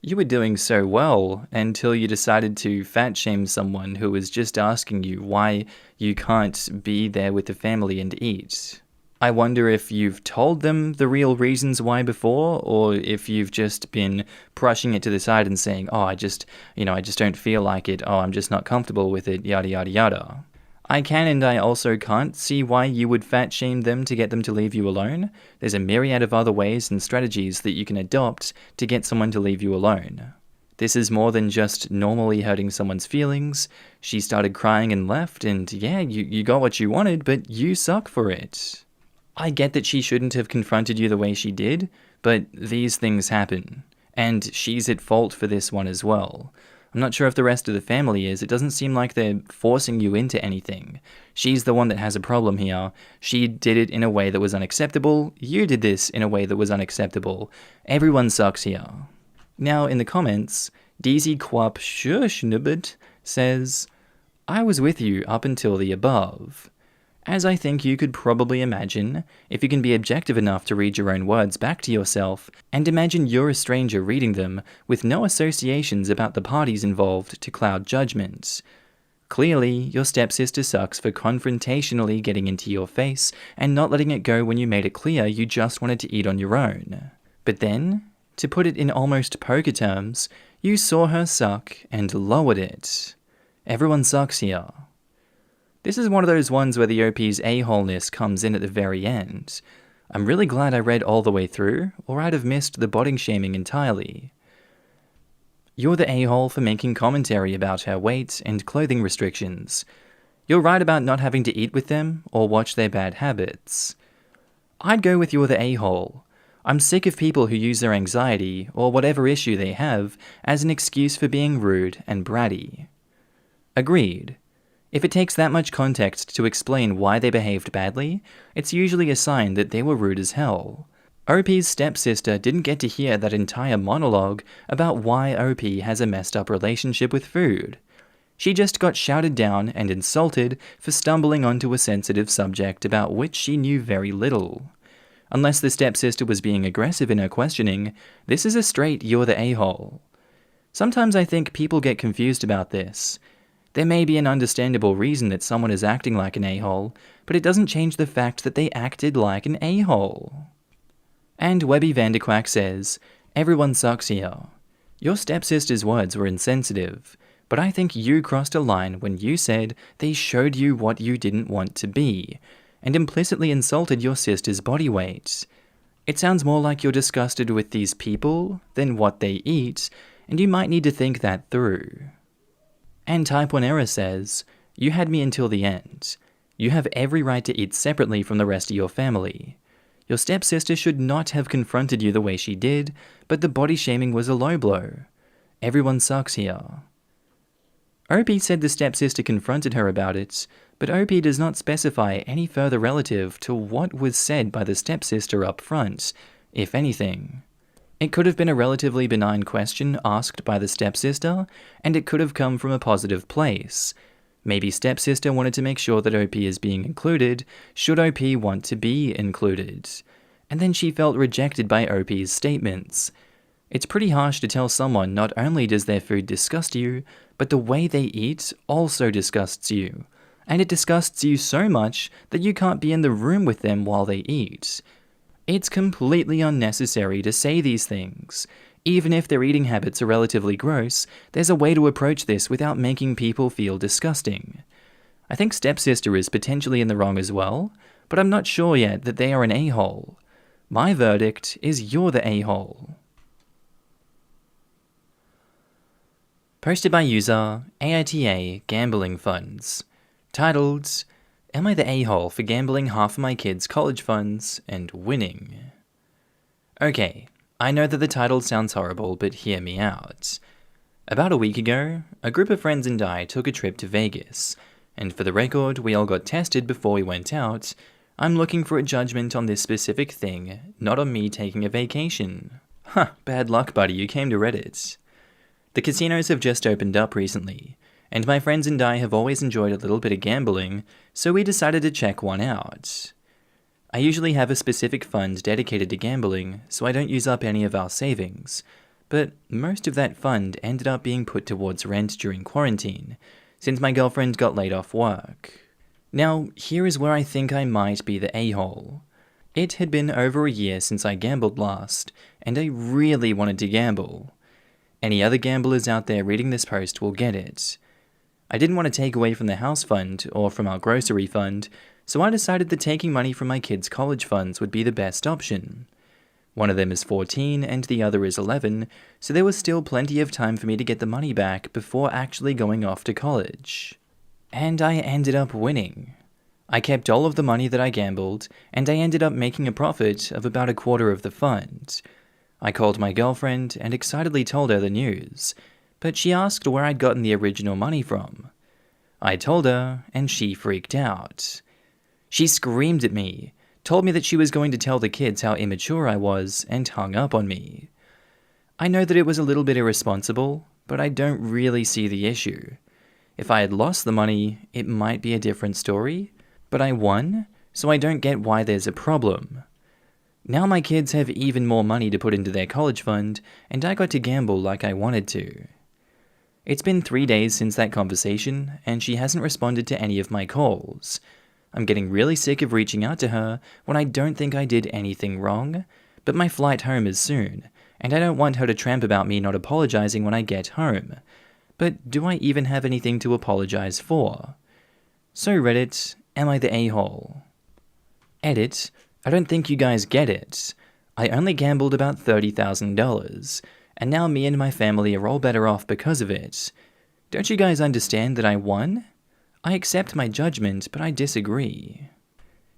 You were doing so well until you decided to fat-shame someone who was just asking you why you can't be there with the family and eat. I wonder if you've told them the real reasons why before, or if you've just been brushing it to the side and saying, oh, I just don't feel like it, oh, I'm just not comfortable with it, yada yada yada. I can and I also can't see why you would fat shame them to get them to leave you alone. There's a myriad of other ways and strategies that you can adopt to get someone to leave you alone. This is more than just normally hurting someone's feelings. She started crying and left, and yeah, you got what you wanted, but you suck for it. I get that she shouldn't have confronted you the way she did, but these things happen, and she's at fault for this one as well. I'm not sure if the rest of the family is. It doesn't seem like they're forcing you into anything. She's the one that has a problem here. She did it in a way that was unacceptable. You did this in a way that was unacceptable. Everyone sucks here. Now, in the comments, DZ Quap Shurshnubit says, I was with you up until the above. As I think you could probably imagine, if you can be objective enough to read your own words back to yourself, and imagine you're a stranger reading them with no associations about the parties involved to cloud judgment. Clearly, your stepsister sucks for confrontationally getting into your face and not letting it go when you made it clear you just wanted to eat on your own. But then, to put it in almost poker terms, you saw her suck and lowered it. Everyone sucks here. This is one of those ones where the OP's a-holeness comes in at the very end. I'm really glad I read all the way through, or I'd have missed the body shaming entirely. You're the a-hole for making commentary about her weight and clothing restrictions. You're right about not having to eat with them or watch their bad habits. I'd go with you're the a-hole. I'm sick of people who use their anxiety, or whatever issue they have, as an excuse for being rude and bratty. Agreed. If it takes that much context to explain why they behaved badly, it's usually a sign that they were rude as hell. OP's stepsister didn't get to hear that entire monologue about why OP has a messed up relationship with food. She just got shouted down and insulted for stumbling onto a sensitive subject about which she knew very little. Unless the stepsister was being aggressive in her questioning, this is a straight you're the a-hole. Sometimes I think people get confused about this. There may be an understandable reason that someone is acting like an a-hole, but it doesn't change the fact that they acted like an a-hole. And Webby Vanderquack says, everyone sucks here. Your stepsister's words were insensitive, but I think you crossed a line when you said they showed you what you didn't want to be, and implicitly insulted your sister's body weight. It sounds more like you're disgusted with these people than what they eat, and you might need to think that through. And Type 1 Error says, you had me until the end. You have every right to eat separately from the rest of your family. Your stepsister should not have confronted you the way she did, but the body shaming was a low blow. Everyone sucks here. OP said the stepsister confronted her about it, but OP does not specify any further relative to what was said by the stepsister up front, if anything. It could have been a relatively benign question asked by the stepsister, and it could have come from a positive place. Maybe stepsister wanted to make sure that OP is being included, should OP want to be included. And then she felt rejected by OP's statements. It's pretty harsh to tell someone not only does their food disgust you, but the way they eat also disgusts you. And it disgusts you so much that you can't be in the room with them while they eat. It's completely unnecessary to say these things. Even if their eating habits are relatively gross, there's a way to approach this without making people feel disgusting. I think stepsister is potentially in the wrong as well, but I'm not sure yet that they are an a-hole. My verdict is you're the a-hole. Posted by user AITA Gambling Funds. Titled, Am I the a-hole for gambling half of my kids' college funds and winning? Okay, I know that the title sounds horrible, but hear me out. About a week ago, a group of friends and I took a trip to Vegas, and for the record, we all got tested before we went out. I'm looking for a judgment on this specific thing, not on me taking a vacation. Bad luck, buddy, you came to Reddit. The casinos have just opened up recently, and my friends and I have always enjoyed a little bit of gambling, so we decided to check one out. I usually have a specific fund dedicated to gambling, so I don't use up any of our savings, but most of that fund ended up being put towards rent during quarantine, since my girlfriend got laid off work. Now, here is where I think I might be the a-hole. It had been over a year since I gambled last, and I really wanted to gamble. Any other gamblers out there reading this post will get it. I didn't want to take away from the house fund or from our grocery fund, so I decided that taking money from my kids' college funds would be the best option. One of them is 14 and the other is 11, so there was still plenty of time for me to get the money back before actually going off to college. And I ended up winning. I kept all of the money that I gambled, and I ended up making a profit of about a quarter of the fund. I called my girlfriend and excitedly told her the news, but she asked where I'd gotten the original money from. I told her, and she freaked out. She screamed at me, told me that she was going to tell the kids how immature I was, and hung up on me. I know that it was a little bit irresponsible, but I don't really see the issue. If I had lost the money, it might be a different story, but I won, so I don't get why there's a problem. Now my kids have even more money to put into their college fund, and I got to gamble like I wanted to. It's been 3 days since that conversation, and she hasn't responded to any of my calls. I'm getting really sick of reaching out to her when I don't think I did anything wrong, but my flight home is soon, and I don't want her to tramp about me not apologizing when I get home. But do I even have anything to apologize for? So Reddit, am I the a-hole? Edit, I don't think you guys get it. I only gambled about $30,000, and now me and my family are all better off because of it. Don't you guys understand that I won? I accept my judgment, but I disagree.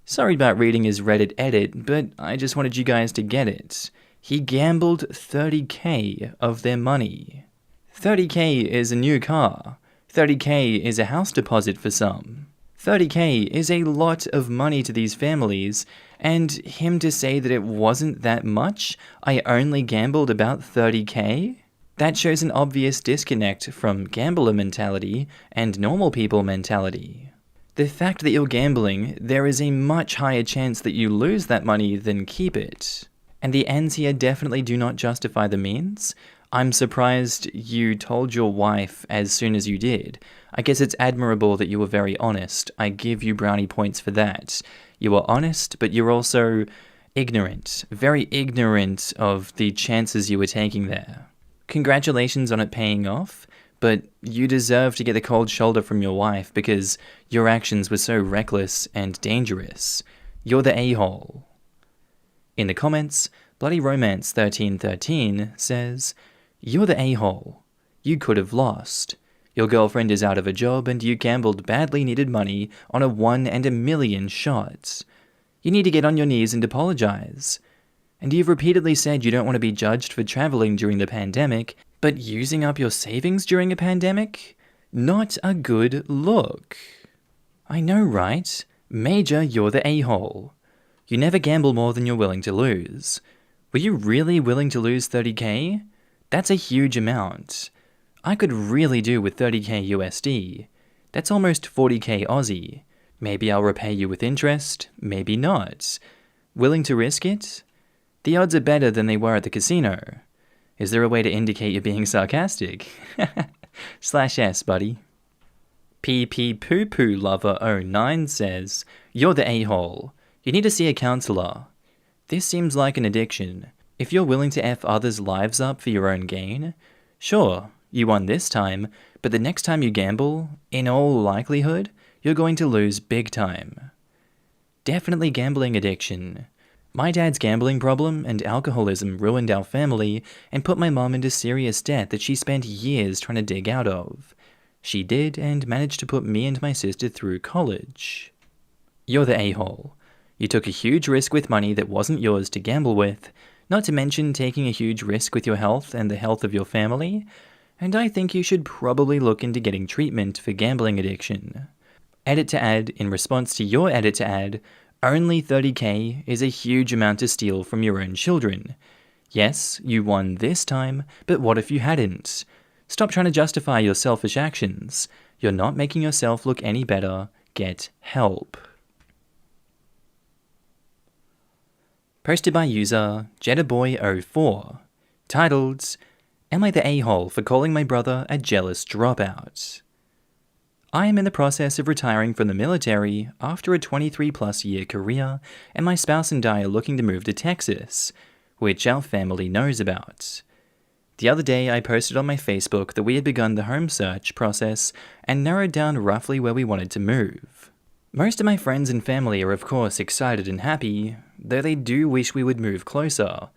Sorry about reading his Reddit edit, but I just wanted you guys to get it. He gambled $30K of their money. $30K is a new car. $30K is a house deposit for some. $30K is a lot of money to these families, and him to say that it wasn't that much, I only gambled about $30K? That shows an obvious disconnect from gambler mentality and normal people mentality. The fact that you're gambling, there is a much higher chance that you lose that money than keep it. And the ends here definitely do not justify the means. I'm surprised you told your wife as soon as you did. I guess it's admirable that you were very honest. I give you brownie points for that. You were honest, but you're also ignorant. Very ignorant of the chances you were taking there. Congratulations on it paying off, but you deserve to get the cold shoulder from your wife because your actions were so reckless and dangerous. You're the a-hole. In the comments, Bloody Romance 1313 says, "You're the a-hole. You could have lost. Your girlfriend is out of a job and you gambled badly needed money on a 1 in a million shot. You need to get on your knees and apologize. And you've repeatedly said you don't want to be judged for traveling during the pandemic, but using up your savings during a pandemic? Not a good look." I know, right? Major, you're the a-hole. You never gamble more than you're willing to lose. Were you really willing to lose $30K? That's a huge amount. I could really do with $30K USD. That's almost $40K Aussie. Maybe I'll repay you with interest, maybe not. Willing to risk it? The odds are better than they were at the casino. Is there a way to indicate you're being sarcastic? /S, buddy. PP Poo Poo Lover 09 says, "You're the a-hole. You need to see a counselor. This seems like an addiction. If you're willing to F others' lives up for your own gain, sure, you won this time, but the next time you gamble, in all likelihood, you're going to lose big time." Definitely gambling addiction. My dad's gambling problem and alcoholism ruined our family and put my mom into serious debt that she spent years trying to dig out of. She did and managed to put me and my sister through college. You're the a-hole. You took a huge risk with money that wasn't yours to gamble with, not to mention taking a huge risk with your health and the health of your family, and I think you should probably look into getting treatment for gambling addiction. Edit to add, in response to your edit to add, only $30K is a huge amount to steal from your own children. Yes, you won this time, but what if you hadn't? Stop trying to justify your selfish actions. You're not making yourself look any better. Get help. Posted by user JettaBoy04. Titled, "Am I the a-hole for calling my brother a jealous dropout?" I am in the process of retiring from the military after a 23-plus year career, and my spouse and I are looking to move to Texas, which our family knows about. The other day, I posted on my Facebook that we had begun the home search process and narrowed down roughly where we wanted to move. Most of my friends and family are of course excited and happy, though they do wish we would move closer.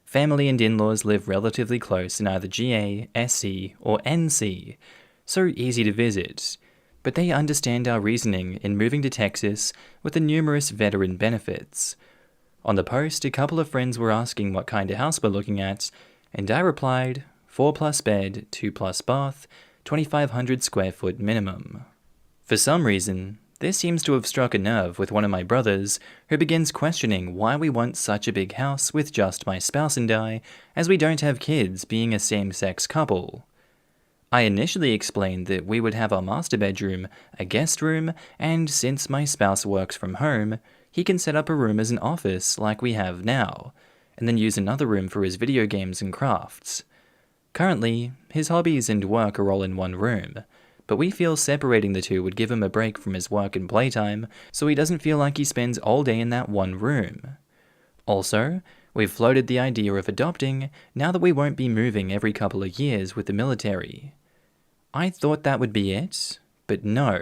Family and in-laws live relatively close in either GA, SC, or NC, so easy to visit. But they understand our reasoning in moving to Texas with the numerous veteran benefits. On the post, a couple of friends were asking what kind of house we're looking at, and I replied, 4+ bed, 2+ bath, 2,500 square foot minimum. For some reason, this seems to have struck a nerve with one of my brothers, who begins questioning why we want such a big house with just my spouse and I, as we don't have kids, being a same-sex couple. I initially explained that we would have our master bedroom, a guest room, and since my spouse works from home, he can set up a room as an office like we have now, and then use another room for his video games and crafts. Currently, his hobbies and work are all in one room, but we feel separating the two would give him a break from his work and playtime, so he doesn't feel like he spends all day in that one room. Also, we've floated the idea of adopting now that we won't be moving every couple of years with the military. I thought that would be it, but no.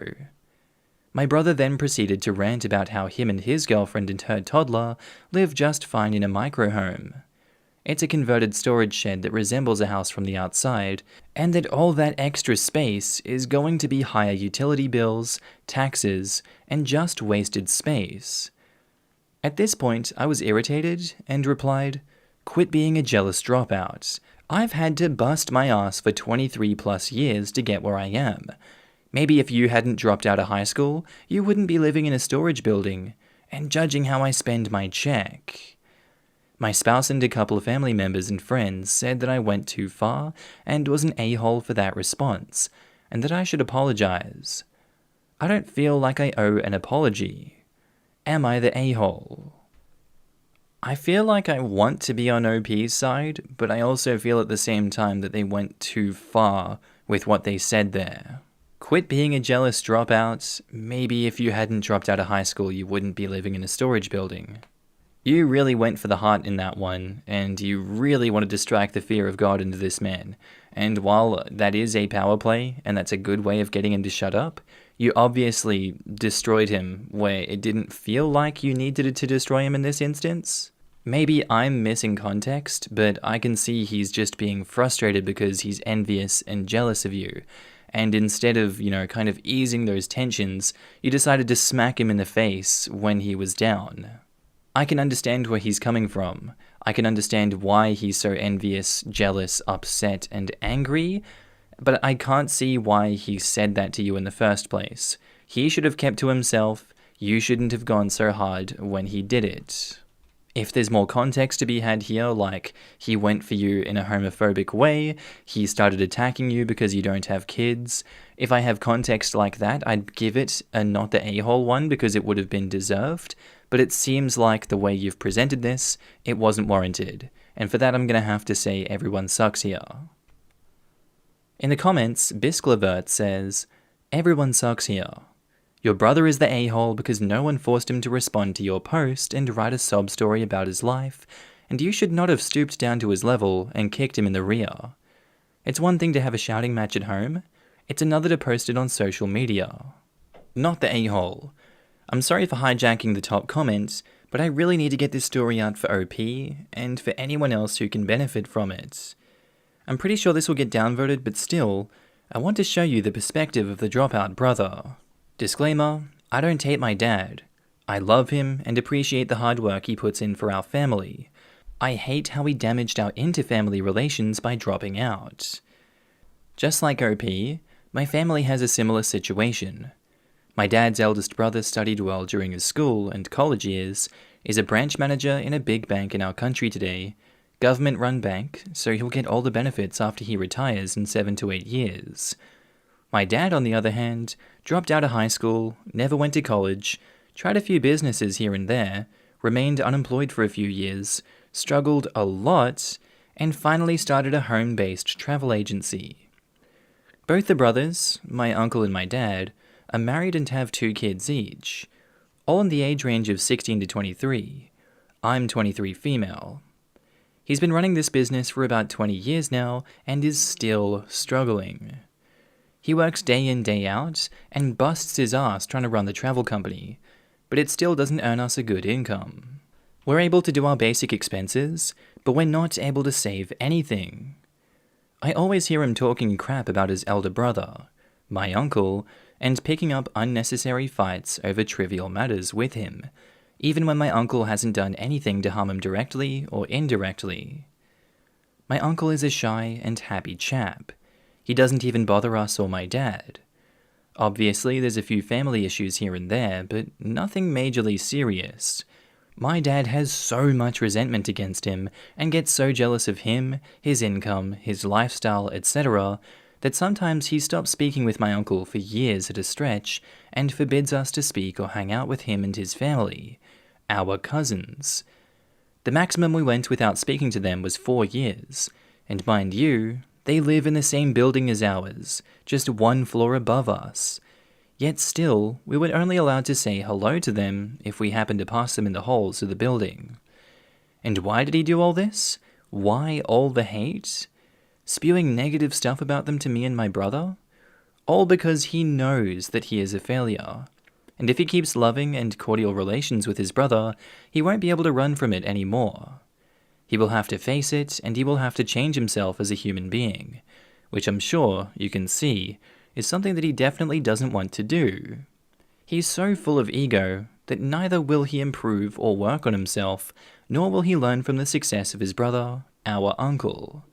My brother then proceeded to rant about how him and his girlfriend and her toddler live just fine in a microhome. It's a converted storage shed that resembles a house from the outside, and that all that extra space is going to be higher utility bills, taxes, and just wasted space. At this point, I was irritated and replied, "Quit being a jealous dropout. I've had to bust my ass for 23+ years to get where I am. Maybe if you hadn't dropped out of high school, you wouldn't be living in a storage building, and judging how I spend my check." My spouse and a couple of family members and friends said that I went too far and was an a-hole for that response, and that I should apologize. I don't feel like I owe an apology. Am I the a-hole? I feel like I want to be on OP's side, but I also feel at the same time that they went too far with what they said there. Quit being a jealous dropout. Maybe if you hadn't dropped out of high school, you wouldn't be living in a storage building. You really went for the heart in that one, and you really wanted to strike the fear of God into this man. And while that is a power play, and that's a good way of getting him to shut up, you obviously destroyed him where it didn't feel like you needed to destroy him in this instance. Maybe I'm missing context, but I can see he's just being frustrated because he's envious and jealous of you. And instead of, kind of easing those tensions, you decided to smack him in the face when he was down. I can understand where he's coming from. I can understand why he's so envious, jealous, upset, and angry, but I can't see why he said that to you in the first place. He should have kept to himself. You shouldn't have gone so hard when he did it. If there's more context to be had here, like he went for you in a homophobic way, he started attacking you because you don't have kids, if I have context like that, I'd give it a not the a-hole one because it would have been deserved, but it seems like the way you've presented this, it wasn't warranted, and for that I'm going to have to say everyone sucks here. In the comments, Bisklavert says, "Everyone sucks here. Your brother is the a-hole because no one forced him to respond to your post and write a sob story about his life, and you should not have stooped down to his level and kicked him in the rear. It's one thing to have a shouting match at home, it's another to post it on social media. Not the a-hole. I'm sorry for hijacking the top comments, but I really need to get this story out for OP, and for anyone else who can benefit from it. I'm pretty sure this will get downvoted, but still, I want to show you the perspective of the dropout brother. Disclaimer, I don't hate my dad. I love him and appreciate the hard work he puts in for our family. I hate how he damaged our inter-family relations by dropping out. Just like OP, my family has a similar situation. My dad's eldest brother studied well during his school and college years, is a branch manager in a big bank in our country today, government-run bank, so he'll get all the benefits after he retires in 7 to 8 years. My dad, on the other hand, dropped out of high school, never went to college, tried a few businesses here and there, remained unemployed for a few years, struggled a lot, and finally started a home-based travel agency. Both the brothers, my uncle and my dad, are married and have 2 kids each, all in the age range of 16 to 23. I'm 23 female. He's been running this business for about 20 years now and is still struggling. He works day in, day out, and busts his ass trying to run the travel company, but it still doesn't earn us a good income. We're able to do our basic expenses, but we're not able to save anything. I always hear him talking crap about his elder brother, my uncle, and picking up unnecessary fights over trivial matters with him, even when my uncle hasn't done anything to harm him directly or indirectly. My uncle is a shy and happy chap. He doesn't even bother us or my dad. Obviously, there's a few family issues here and there, but nothing majorly serious. My dad has so much resentment against him and gets so jealous of him, his income, his lifestyle, etc., that sometimes he stops speaking with my uncle for years at a stretch and forbids us to speak or hang out with him and his family, our cousins. The maximum we went without speaking to them was 4 years, and mind you, they live in the same building as ours, just 1 floor above us. Yet still, we were only allowed to say hello to them if we happened to pass them in the halls of the building. And why did he do all this? Why all the hate? Spewing negative stuff about them to me and my brother? All because he knows that he is a failure. And if he keeps loving and cordial relations with his brother, he won't be able to run from it anymore. He will have to face it, and he will have to change himself as a human being, which I'm sure you can see is something that he definitely doesn't want to do. He's so full of ego that neither will he improve or work on himself, nor will he learn from the success of his brother, our uncle.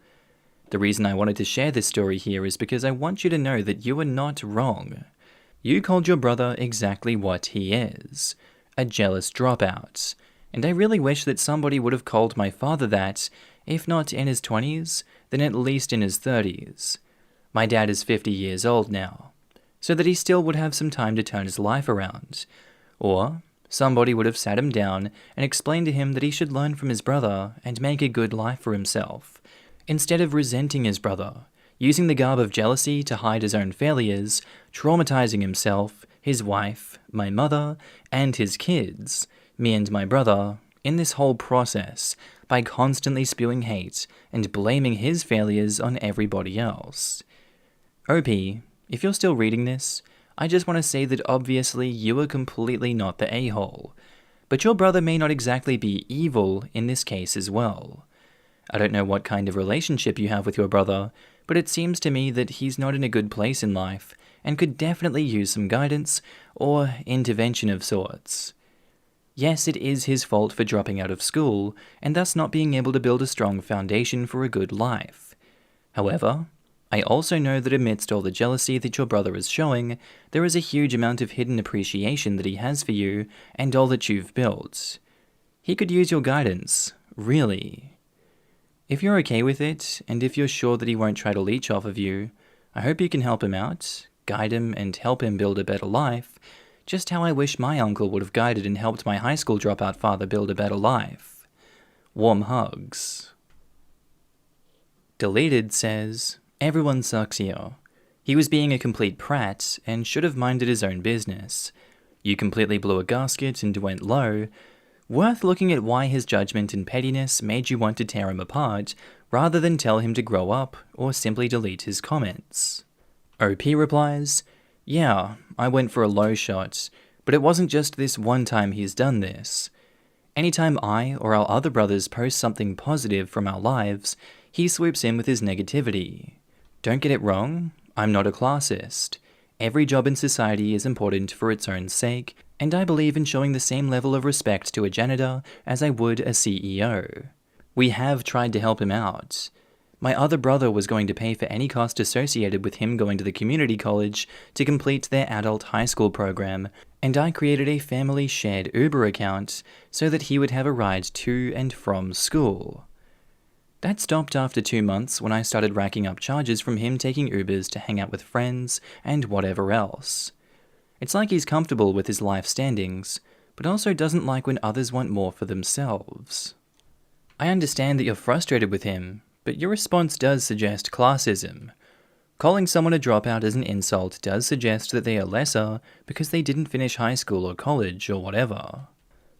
The reason I wanted to share this story here is because I want you to know that you are not wrong. You called your brother exactly what he is, a jealous dropout. And I really wish that somebody would have called my father that, if not in his 20s, then at least in his 30s. My dad is 50 years old now, so that he still would have some time to turn his life around. Or somebody would have sat him down and explained to him that he should learn from his brother and make a good life for himself, instead of resenting his brother, using the garb of jealousy to hide his own failures, traumatizing himself, his wife, my mother, and his kids, me and my brother, in this whole process by constantly spewing hate and blaming his failures on everybody else. OP, if you're still reading this, I just want to say that obviously you are completely not the a-hole, but your brother may not exactly be evil in this case as well. I don't know what kind of relationship you have with your brother, but it seems to me that he's not in a good place in life and could definitely use some guidance or intervention of sorts. Yes, it is his fault for dropping out of school, and thus not being able to build a strong foundation for a good life. However, I also know that amidst all the jealousy that your brother is showing, there is a huge amount of hidden appreciation that he has for you and all that you've built. He could use your guidance, really. If you're okay with it, and if you're sure that he won't try to leech off of you, I hope you can help him out, guide him, and help him build a better life, just how I wish my uncle would have guided and helped my high school dropout father build a better life. Warm hugs. Deleted says, everyone sucks here. He was being a complete prat and should have minded his own business. You completely blew a gasket and went low. Worth looking at why his judgment and pettiness made you want to tear him apart, rather than tell him to grow up or simply delete his comments. OP replies, yeah, I went for a low shot, but it wasn't just this one time he's done this. Anytime I or our other brothers post something positive from our lives, he swoops in with his negativity. Don't get it wrong, I'm not a classist. Every job in society is important for its own sake, and I believe in showing the same level of respect to a janitor as I would a CEO. We have tried to help him out. My other brother was going to pay for any cost associated with him going to the community college to complete their adult high school program, and I created a family shared Uber account so that he would have a ride to and from school. That stopped after 2 months when I started racking up charges from him taking Ubers to hang out with friends and whatever else. It's like he's comfortable with his life standings, but also doesn't like when others want more for themselves. I understand that you're frustrated with him, but your response does suggest classism. Calling someone a dropout as an insult does suggest that they are lesser because they didn't finish high school or college or whatever.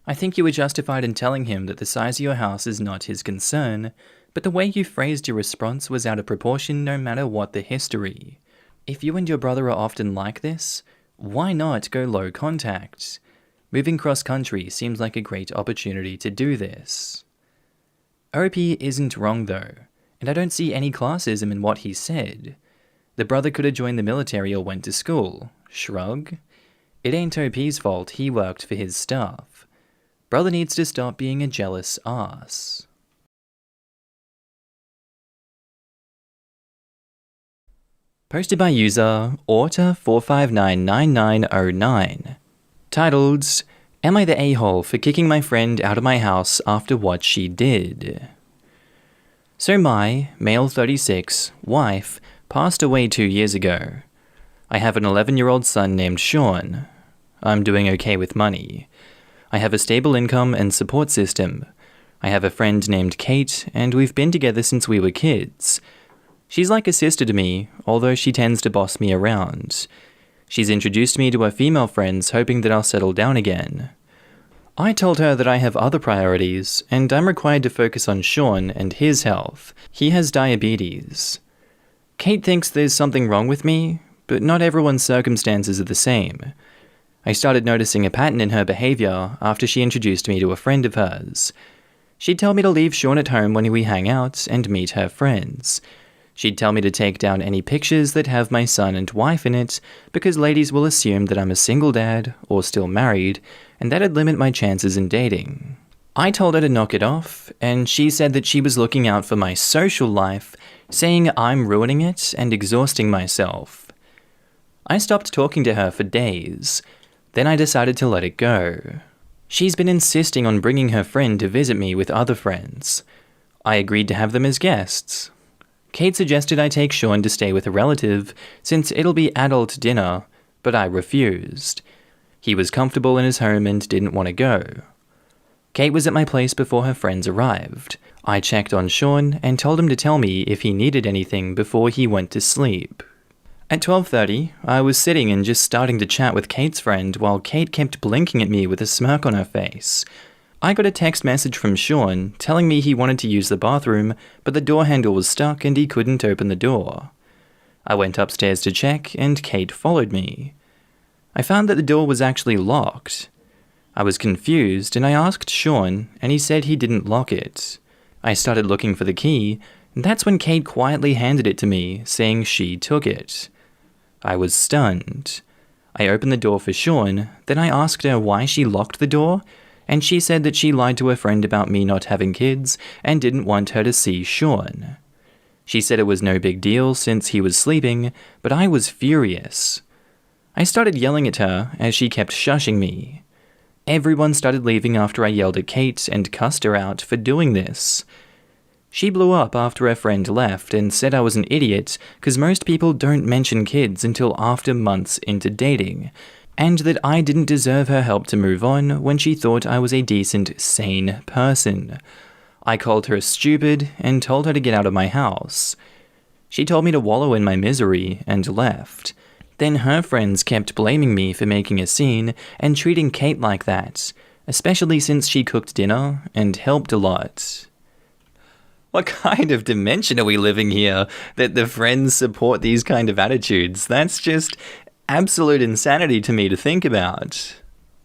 I think you were justified in telling him that the size of your house is not his concern, but the way you phrased your response was out of proportion no matter what the history. If you and your brother are often like this, why not go low contact? Moving cross-country seems like a great opportunity to do this. OP isn't wrong though, and I don't see any classism in what he said. The brother could have joined the military or went to school. Shrug. It ain't OP's fault he worked for his stuff. Brother needs to stop being a jealous ass. Posted by user AITA4599909. Titled, Am I the a-hole for kicking my friend out of my house after what she did? So my, male 36, wife, passed away 2 years ago. I have an 11-year-old son named Sean. I'm doing okay with money. I have a stable income and support system. I have a friend named Kate, and we've been together since we were kids. She's like a sister to me, although she tends to boss me around. She's introduced me to her female friends, hoping that I'll settle down again. I told her that I have other priorities, and I'm required to focus on Sean and his health. He has diabetes. Kate thinks there's something wrong with me, but not everyone's circumstances are the same. I started noticing a pattern in her behavior after she introduced me to a friend of hers. She'd tell me to leave Sean at home when we hang out and meet her friends. She'd tell me to take down any pictures that have my son and wife in it, because ladies will assume that I'm a single dad or still married, and that'd limit my chances in dating. I told her to knock it off, and she said that she was looking out for my social life, saying I'm ruining it and exhausting myself. I stopped talking to her for days. Then I decided to let it go. She's been insisting on bringing her friend to visit me with other friends. I agreed to have them as guests. Kate suggested I take Sean to stay with a relative, since it'll be adult dinner, but I refused. He was comfortable in his home and didn't want to go. Kate was at my place before her friends arrived. I checked on Sean and told him to tell me if he needed anything before he went to sleep. At 12:30, I was sitting and just starting to chat with Kate's friend while Kate kept blinking at me with a smirk on her face. I got a text message from Sean telling me he wanted to use the bathroom, but the door handle was stuck and he couldn't open the door. I went upstairs to check, and Kate followed me. I found that the door was actually locked. I was confused, and I asked Sean, and he said he didn't lock it. I started looking for the key, and that's when Kate quietly handed it to me, saying she took it. I was stunned. I opened the door for Sean, then I asked her why she locked the door, and she said that she lied to her friend about me not having kids and didn't want her to see Sean. She said it was no big deal since he was sleeping, but I was furious. I started yelling at her as she kept shushing me. Everyone started leaving after I yelled at Kate and cussed her out for doing this. She blew up after her friend left and said I was an idiot because most people don't mention kids until after months into dating, and that I didn't deserve her help to move on when she thought I was a decent, sane person. I called her stupid and told her to get out of my house. She told me to wallow in my misery and left. Then her friends kept blaming me for making a scene and treating Kate like that, especially since she cooked dinner and helped a lot. What kind of dimension are we living here that the friends support these kind of attitudes? That's just absolute insanity to me to think about.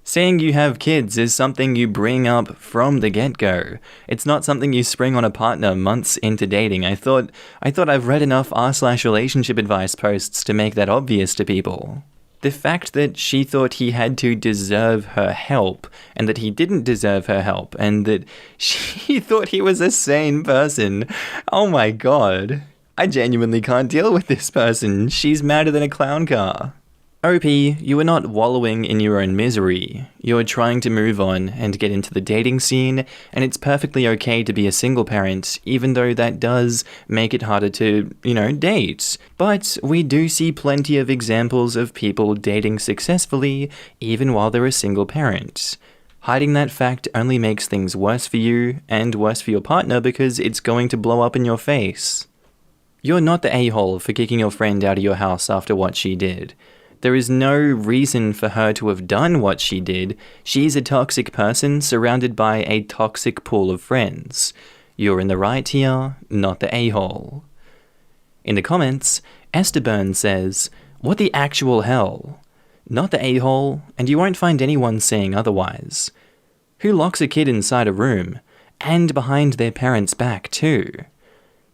Saying you have kids is something you bring up from the get-go. It's not something you spring on a partner months into dating. I thought I've read enough r/relationship advice posts to make that obvious to people. The fact that she thought he had to deserve her help, and that he didn't deserve her help, and that she thought he was a sane person. Oh my god. I genuinely can't deal with this person. She's madder than a clown car. OP, you are not wallowing in your own misery. You're trying to move on and get into the dating scene, and it's perfectly okay to be a single parent, even though that does make it harder to, date. But we do see plenty of examples of people dating successfully, even while they're a single parent. Hiding that fact only makes things worse for you, and worse for your partner because it's going to blow up in your face. You're not the a-hole for kicking your friend out of your house after what she did. There is no reason for her to have done what she did. She's a toxic person surrounded by a toxic pool of friends. You're in the right here, not the a-hole. In the comments, Esther Burns says, "What the actual hell? Not the a-hole, and you won't find anyone saying otherwise. Who locks a kid inside a room, and behind their parents' back too?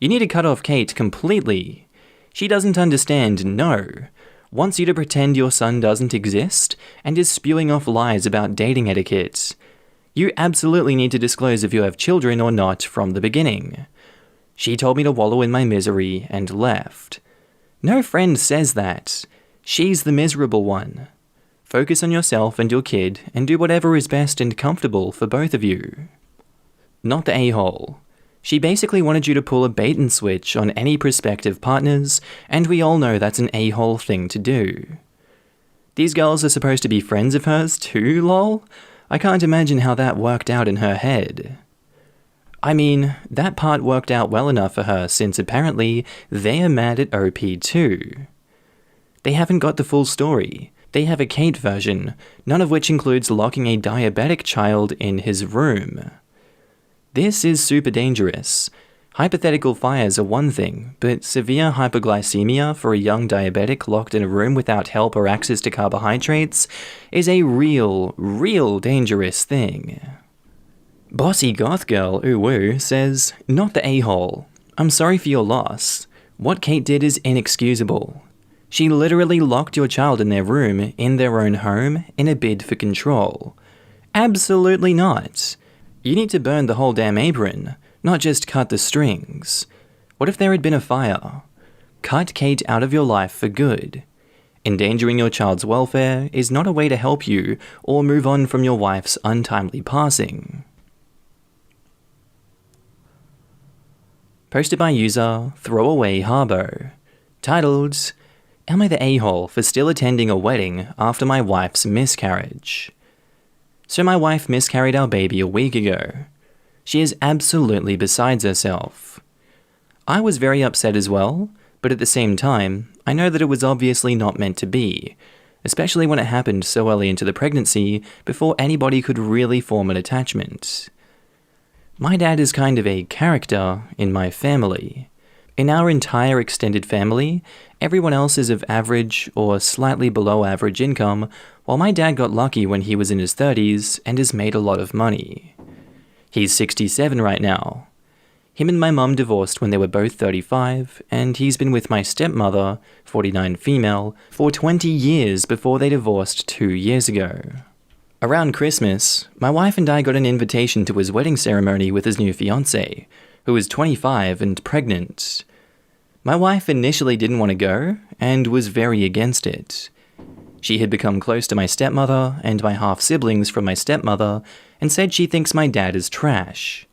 You need to cut off Kate completely. She doesn't understand, no. Wants you to pretend your son doesn't exist, and is spewing off lies about dating etiquette. You absolutely need to disclose if you have children or not from the beginning. She told me to wallow in my misery and left. No friend says that. She's the miserable one. Focus on yourself and your kid and do whatever is best and comfortable for both of you." Not the a-hole. She basically wanted you to pull a bait and switch on any prospective partners, and we all know that's an a-hole thing to do. These girls are supposed to be friends of hers too, lol? I can't imagine how that worked out in her head. I mean, that part worked out well enough for her since apparently they are mad at OP too. They haven't got the full story. They have a Kate version, none of which includes locking a diabetic child in his room. This is super dangerous. Hypothetical fires are one thing, but severe hypoglycemia for a young diabetic locked in a room without help or access to carbohydrates is a real dangerous thing. Bossy goth girl ooh says, "Not the a-hole. I'm sorry for your loss. What Kate did is inexcusable. She literally locked your child in their room, in their own home, in a bid for control. Absolutely not. You need to burn the whole damn apron, not just cut the strings. What if there had been a fire? Cut Kate out of your life for good. Endangering your child's welfare is not a way to help you or move on from your wife's untimely passing." Posted by user Throwaway Harbo. Titled, "Am I the a-hole for still attending a wedding after my wife's miscarriage?" So my wife miscarried our baby a week ago. She is absolutely besides herself. I was very upset as well, but at the same time, I know that it was obviously not meant to be, especially when it happened so early into the pregnancy before anybody could really form an attachment. My dad is kind of a character in my family. In our entire extended family, everyone else is of average or slightly below average income, while my dad got lucky when he was in his 30s and has made a lot of money. He's 67 right now. Him and my mum divorced when they were both 35, and he's been with my stepmother, 49 female, for 20 years before they divorced 2 years ago. Around Christmas, my wife and I got an invitation to his wedding ceremony with his new fiancée, who is 25 and pregnant. My wife initially didn't want to go, and was very against it. She had become close to my stepmother and my half-siblings from my stepmother, and said she thinks my dad is trash.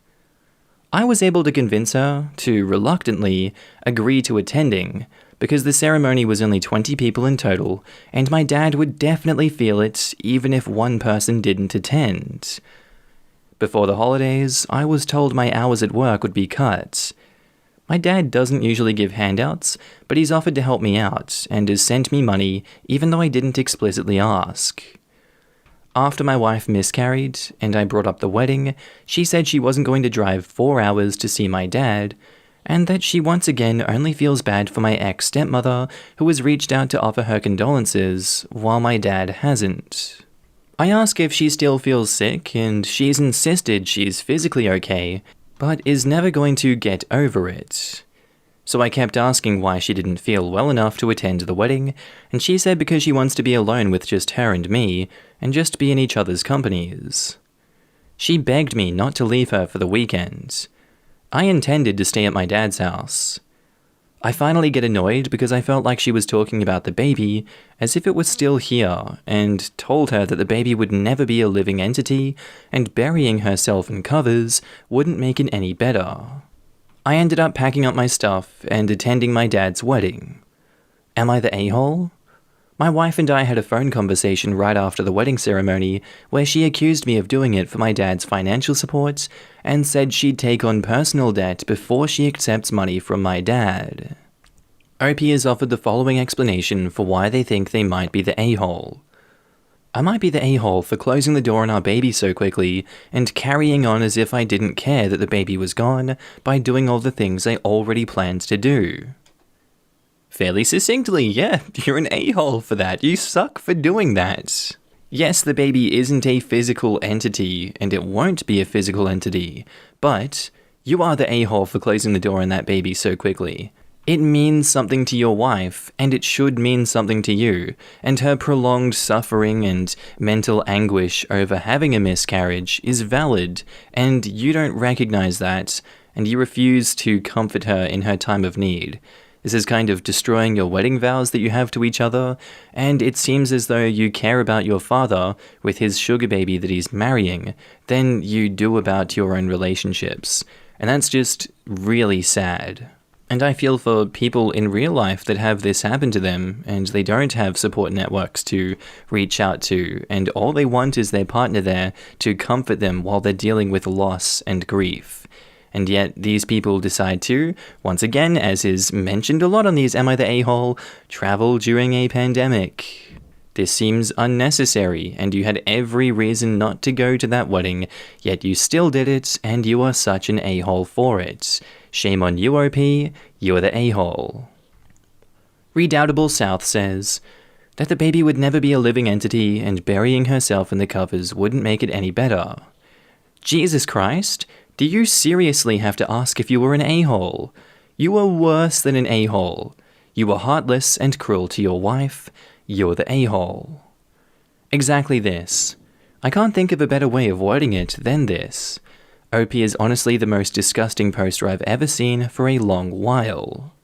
I was able to convince her to, reluctantly, agree to attending, because the ceremony was only 20 people in total, and my dad would definitely feel it even if one person didn't attend. Before the holidays, I was told my hours at work would be cut. My dad doesn't usually give handouts, but he's offered to help me out, and has sent me money even though I didn't explicitly ask. After my wife miscarried, and I brought up the wedding, she said she wasn't going to drive 4 hours to see my dad, and that she once again only feels bad for my ex-stepmother, who has reached out to offer her condolences, while my dad hasn't. I ask if she still feels sick, and she's insisted she's physically okay, but is never going to get over it. So I kept asking why she didn't feel well enough to attend the wedding, and she said because she wants to be alone with just her and me, and just be in each other's companies. She begged me not to leave her for the weekend. I intended to stay at my dad's house. I finally get annoyed because I felt like she was talking about the baby as if it was still here, and told her that the baby would never be a living entity, and burying herself in covers wouldn't make it any better. I ended up packing up my stuff and attending my dad's wedding. Am I the a-hole? My wife and I had a phone conversation right after the wedding ceremony where she accused me of doing it for my dad's financial support and said she'd take on personal debt before she accepts money from my dad. OP has offered the following explanation for why they think they might be the a-hole. I might be the a-hole for closing the door on our baby so quickly and carrying on as if I didn't care that the baby was gone by doing all the things I already planned to do. Fairly succinctly, yeah, you're an a-hole for that. You suck for doing that. Yes, the baby isn't a physical entity, and it won't be a physical entity, but you are the a-hole for closing the door on that baby so quickly. It means something to your wife, and it should mean something to you, and her prolonged suffering and mental anguish over having a miscarriage is valid, and you don't recognize that, and you refuse to comfort her in her time of need. This is kind of destroying your wedding vows that you have to each other, and it seems as though you care about your father with his sugar baby that he's marrying than you do about your own relationships. And that's just really sad. And I feel for people in real life that have this happen to them, and they don't have support networks to reach out to, and all they want is their partner there to comfort them while they're dealing with loss and grief. And yet these people decide to, once again, as is mentioned a lot on these Am I the A-hole, travel during a pandemic. This seems unnecessary, and you had every reason not to go to that wedding, yet you still did it, and you are such an a-hole for it. Shame on you, OP, you're the a-hole. Redoubtable South says that the baby would never be a living entity, and burying herself in the covers wouldn't make it any better. Jesus Christ, do you seriously have to ask if you were an a-hole? You are worse than an a-hole. You were heartless and cruel to your wife. You're the a-hole. Exactly this. I can't think of a better way of wording it than this. OP is honestly the most disgusting poster I've ever seen for a long while.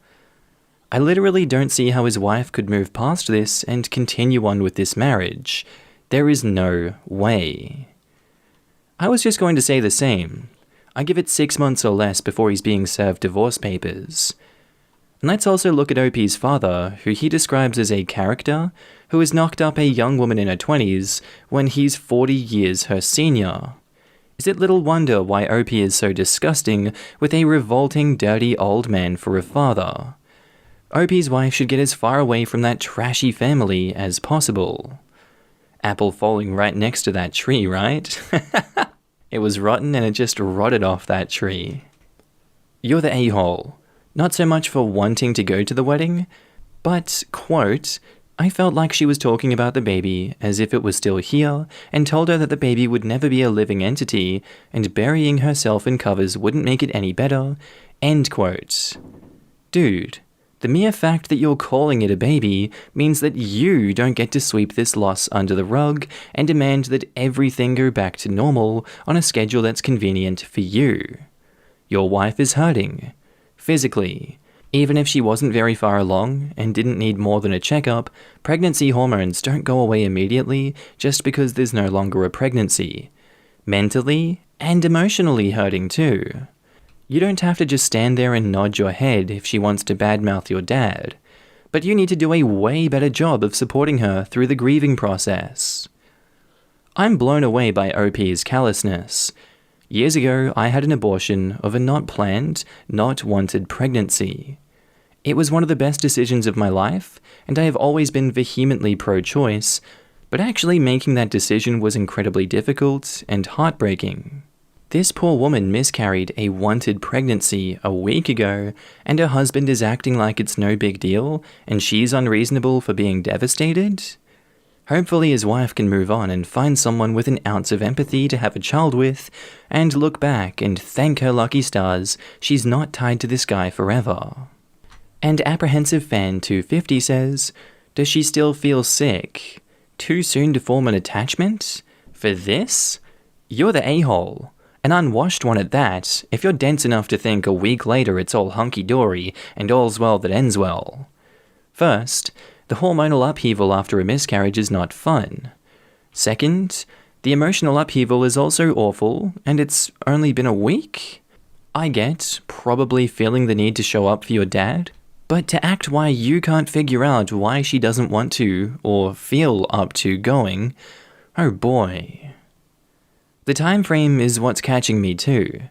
I literally don't see how his wife could move past this and continue on with this marriage. There is no way. I was just going to say the same. I give it 6 months or less before he's being served divorce papers. And let's also look at OP's father, who he describes as a character who has knocked up a young woman in her 20s when he's 40 years her senior. Is it little wonder why OP is so disgusting with a revolting, dirty old man for a father? OP's wife should get as far away from that trashy family as possible. Apple falling right next to that tree, right? It was rotten and it just rotted off that tree. You're the a-hole. Not so much for wanting to go to the wedding, but, quote, I felt like she was talking about the baby as if it was still here and told her that the baby would never be a living entity and burying herself in covers wouldn't make it any better, end quote. Dude, the mere fact that you're calling it a baby means that you don't get to sweep this loss under the rug and demand that everything go back to normal on a schedule that's convenient for you. Your wife is hurting, physically. Even if she wasn't very far along and didn't need more than a checkup, pregnancy hormones don't go away immediately just because there's no longer a pregnancy. Mentally and emotionally hurting too. You don't have to just stand there and nod your head if she wants to badmouth your dad, but you need to do a way better job of supporting her through the grieving process. I'm blown away by OP's callousness. Years ago, I had an abortion of a not planned, not wanted pregnancy. It was one of the best decisions of my life, and I have always been vehemently pro-choice, but actually making that decision was incredibly difficult and heartbreaking. This poor woman miscarried a wanted pregnancy a week ago, and her husband is acting like it's no big deal, and she's unreasonable for being devastated? Hopefully his wife can move on and find someone with an ounce of empathy to have a child with, and look back and thank her lucky stars she's not tied to this guy forever. And Apprehensive Fan 250 says, does she still feel sick? Too soon to form an attachment? For this? You're the a-hole. An unwashed one at that, if you're dense enough to think a week later it's all hunky-dory and all's well that ends well. First, the hormonal upheaval after a miscarriage is not fun. Second, the emotional upheaval is also awful, and it's only been a week? I get probably feeling the need to show up for your dad. But to act why you can't figure out why she doesn't want to or feel up to going, oh boy. The time frame is what's catching me too.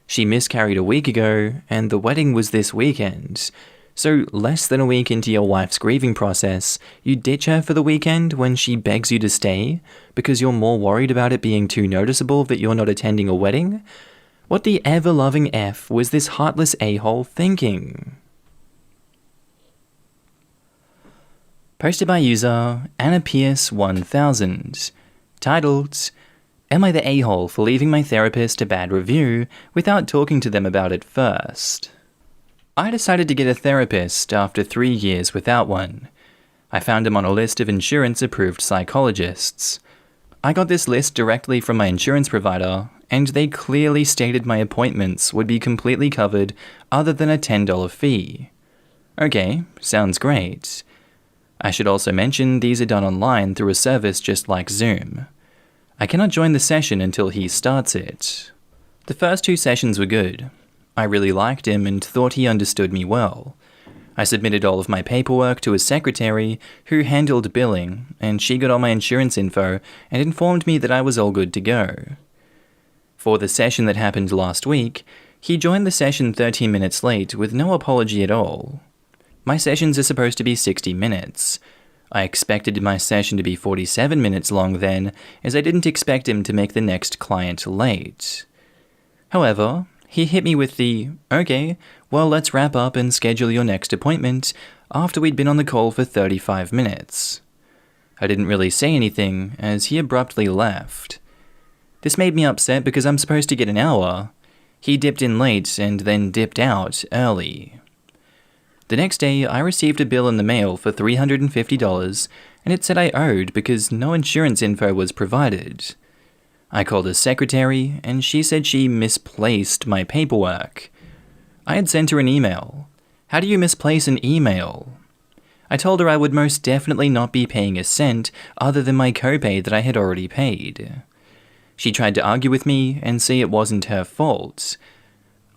She miscarried a week ago, and the wedding was this weekend. So less than a week into your wife's grieving process, you ditch her for the weekend when she begs you to stay because you're more worried about it being too noticeable that you're not attending a wedding? What the ever-loving F was this heartless a-hole thinking? Posted by user AmITheA1000, titled, Am I the a-hole for leaving my therapist a bad review without talking to them about it first? I decided to get a therapist after 3 years without one. I found him on a list of insurance-approved psychologists. I got this list directly from my insurance provider, and they clearly stated my appointments would be completely covered other than a $10 fee. Okay, sounds great. I should also mention these are done online through a service just like Zoom. I cannot join the session until he starts it. The first 2 sessions were good. I really liked him and thought he understood me well. I submitted all of my paperwork to his secretary, who handled billing, and she got all my insurance info and informed me that I was all good to go. For the session that happened last week, he joined the session 13 minutes late with no apology at all. My sessions are supposed to be 60 minutes. I expected my session to be 47 minutes long then, as I didn't expect him to make the next client late. However, he hit me with the, okay, well let's wrap up and schedule your next appointment, after we'd been on the call for 35 minutes. I didn't really say anything, as he abruptly left. This made me upset because I'm supposed to get an hour. He dipped in late and then dipped out early. The next day, I received a bill in the mail for $350, and it said I owed because no insurance info was provided. I called his secretary, and she said she misplaced my paperwork. I had sent her an email. How do you misplace an email? I told her I would most definitely not be paying a cent other than my copay that I had already paid. She tried to argue with me and say it wasn't her fault.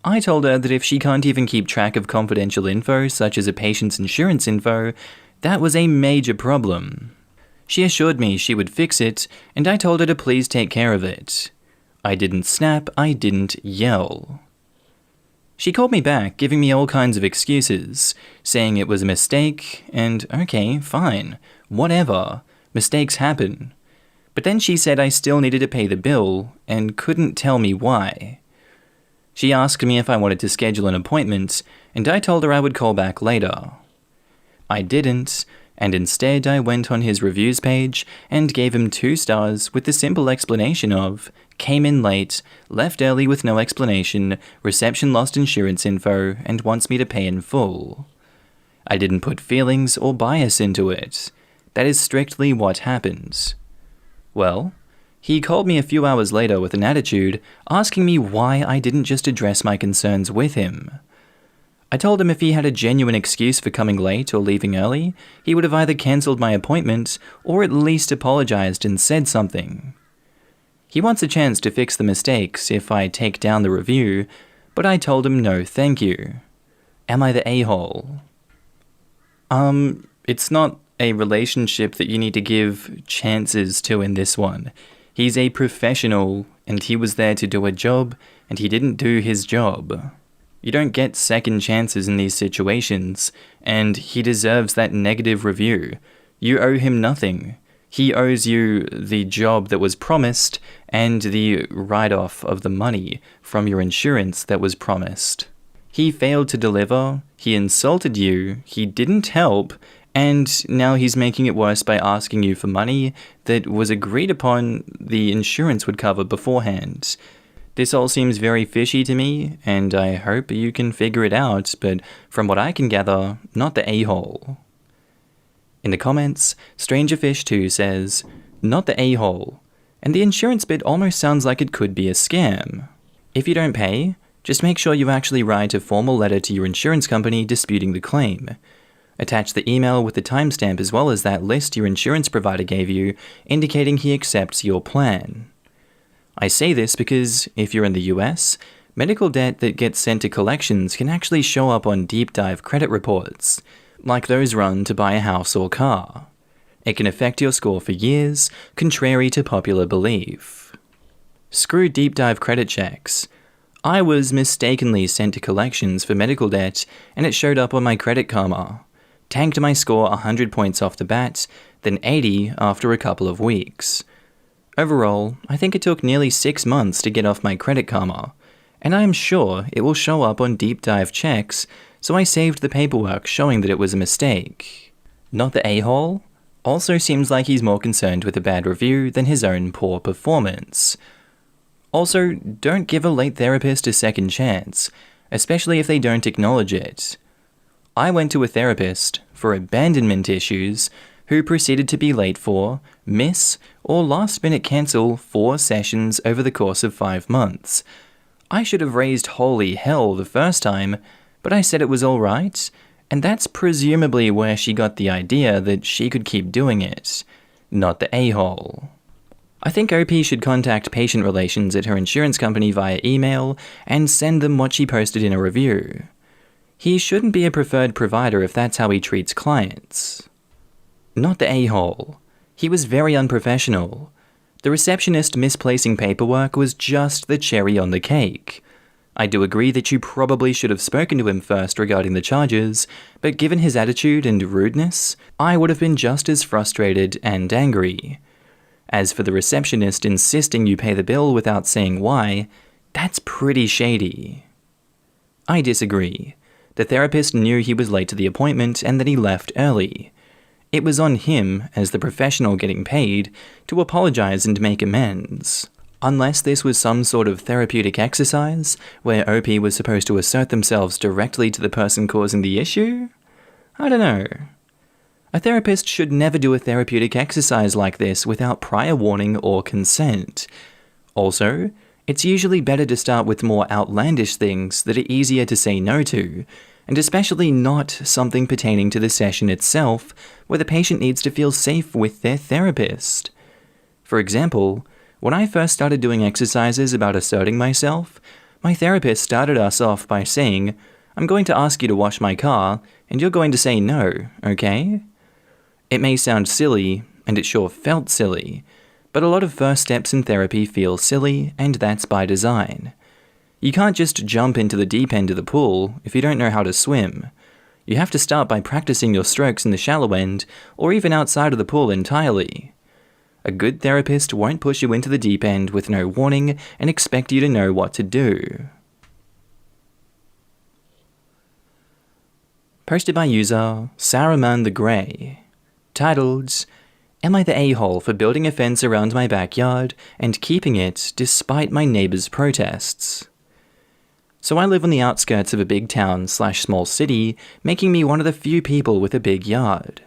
I told her that if she can't even keep track of confidential info, such as a patient's insurance info, that was a major problem. She assured me she would fix it, and I told her to please take care of it. I didn't snap, I didn't yell. She called me back, giving me all kinds of excuses, saying it was a mistake, and okay, fine, whatever, mistakes happen. But then she said I still needed to pay the bill, and couldn't tell me why. She asked me if I wanted to schedule an appointment, and I told her I would call back later. I didn't, and instead I went on his reviews page and gave him 2 stars with the simple explanation of, came in late, left early with no explanation, reception lost insurance info, and wants me to pay in full. I didn't put feelings or bias into it. That is strictly what happened. Well, he called me a few hours later with an attitude, asking me why I didn't just address my concerns with him. I told him if he had a genuine excuse for coming late or leaving early, he would have either cancelled my appointment or at least apologized and said something. He wants a chance to fix the mistakes if I take down the review, but I told him no thank you. Am I the a-hole? It's not a relationship that you need to give chances to in this one. He's a professional, and he was there to do a job, and he didn't do his job. You don't get second chances in these situations, and he deserves that negative review. You owe him nothing. He owes you the job that was promised, and the write-off of the money from your insurance that was promised. He failed to deliver, he insulted you, he didn't help, and now he's making it worse by asking you for money that was agreed upon the insurance would cover beforehand. This all seems very fishy to me, and I hope you can figure it out, but from what I can gather, not the a-hole. In the comments, StrangerFish2 says, not the a-hole, and the insurance bit almost sounds like it could be a scam. If you don't pay, just make sure you actually write a formal letter to your insurance company disputing the claim. Attach the email with the timestamp as well as that list your insurance provider gave you, indicating he accepts your plan. I say this because, if you're in the US, Medical debt that gets sent to collections can actually show up on deep dive credit reports, like those run to buy a house or car. It can affect your score for years, contrary to popular belief. Screw deep dive credit checks. I was mistakenly sent to collections for medical debt, and it showed up on my Credit Karma. Tanked my score 100 points off the bat, then 80 after a couple of weeks. Overall, I think it took nearly 6 months to get off my Credit Karma, and I am sure it will show up on deep dive checks, so I saved the paperwork showing that it was a mistake. Not the a-hole? Also seems like he's more concerned with a bad review than his own poor performance. Also, don't give a late therapist a second chance, especially if they don't acknowledge it. I went to a therapist for abandonment issues who proceeded to be late for, miss, or last-minute cancel 4 sessions over the course of 5 months. I should have raised holy hell the first time, but I said it was alright, and that's presumably where she got the idea that she could keep doing it, not the a-hole. I think OP should contact patient relations at her insurance company via email and send them what she posted in a review. He shouldn't be a preferred provider if that's how he treats clients. Not the a-hole. He was very unprofessional. The receptionist misplacing paperwork was just the cherry on the cake. I do agree that you probably should have spoken to him first regarding the charges, but given his attitude and rudeness, I would have been just as frustrated and angry. As for the receptionist insisting you pay the bill without saying why, that's pretty shady. I disagree. The therapist knew he was late to the appointment and that he left early. It was on him, as the professional getting paid, to apologize and make amends. Unless this was some sort of therapeutic exercise, where OP was supposed to assert themselves directly to the person causing the issue? I don't know. A therapist should never do a therapeutic exercise like this without prior warning or consent. Also, it's usually better to start with more outlandish things that are easier to say no to, and especially not something pertaining to the session itself, where the patient needs to feel safe with their therapist. For example, when I first started doing exercises about asserting myself, my therapist started us off by saying, "I'm going to ask you to wash my car, and you're going to say no, okay?" It may sound silly, and it sure felt silly, but a lot of first steps in therapy feel silly, and that's by design. You can't just jump into the deep end of the pool if you don't know how to swim. You have to start by practicing your strokes in the shallow end, or even outside of the pool entirely. A good therapist won't push you into the deep end with no warning and expect you to know what to do. Posted by user Saruman the Grey. Titled, "Am I the a-hole for building a fence around my backyard and keeping it despite my neighbor's protests?" So I live on the outskirts of a big town/small city, making me one of the few people with a big yard.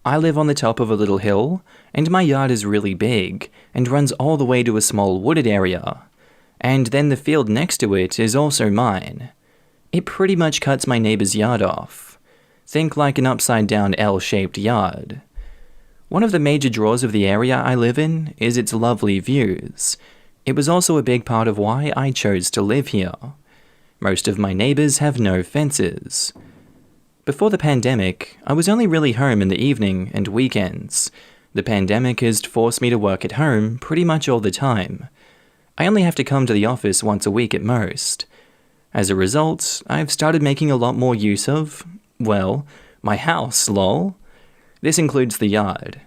I live on the top of a little hill, and my yard is really big, and runs all the way to a small wooded area. And then the field next to it is also mine. It pretty much cuts my neighbor's yard off. Think like an upside-down L-shaped yard. One of the major draws of the area I live in is its lovely views. It was also a big part of why I chose to live here. Most of my neighbors have no fences. Before the pandemic, I was only really home in the evening and weekends. The pandemic has forced me to work at home pretty much all the time. I only have to come to the office once a week at most. As a result, I've started making a lot more use of, well, my house, lol. This includes the yard.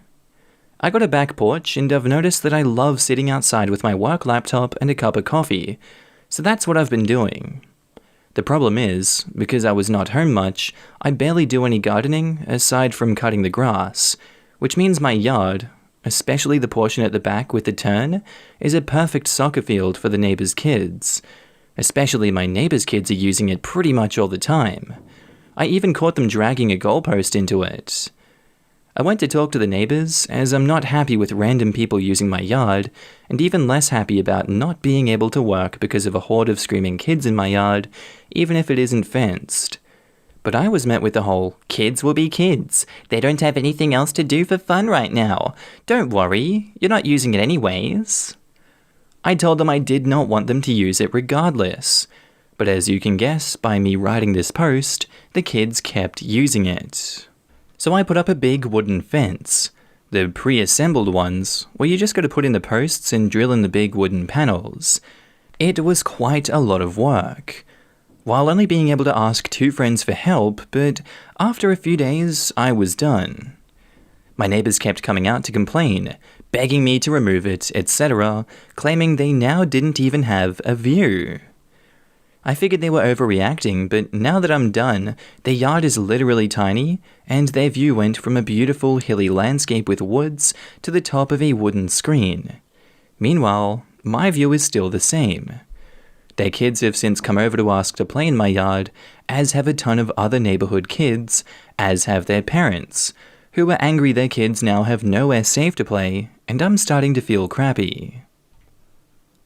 I got a back porch, and I've noticed that I love sitting outside with my work laptop and a cup of coffee, so that's what I've been doing. The problem is, because I was not home much, I barely do any gardening aside from cutting the grass, which means my yard, especially the portion at the back with the turn, is a perfect soccer field for the neighbors' kids. Especially my neighbors' kids are using it pretty much all the time. I even caught them dragging a goalpost into it. I went to talk to the neighbors, as I'm not happy with random people using my yard, and even less happy about not being able to work because of a horde of screaming kids in my yard, even if it isn't fenced. But I was met with the whole, "Kids will be kids. They don't have anything else to do for fun right now. Don't worry, you're not using it anyways." I told them I did not want them to use it regardless. But as you can guess by me writing this post, the kids kept using it. So I put up a big wooden fence, the pre-assembled ones, where you just got to put in the posts and drill in the big wooden panels. It was quite a lot of work, while only being able to ask 2 friends for help, but after a few days, I was done. My neighbors kept coming out to complain, begging me to remove it, etc., claiming they now didn't even have a view. I figured they were overreacting, but now that I'm done, their yard is literally tiny, and their view went from a beautiful hilly landscape with woods to the top of a wooden screen. Meanwhile, my view is still the same. Their kids have since come over to ask to play in my yard, as have a ton of other neighborhood kids, as have their parents, who are angry their kids now have nowhere safe to play, and I'm starting to feel crappy.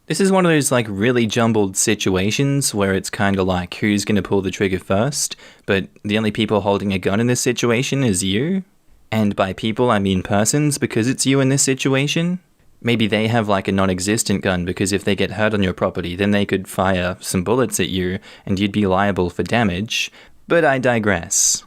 This is one of those really jumbled situations where it's kind of like who's going to pull the trigger first, but the only people holding a gun in this situation is you. And by people I mean persons, because it's you in this situation. Maybe they have a non-existent gun because if they get hurt on your property then they could fire some bullets at you and you'd be liable for damage, but I digress.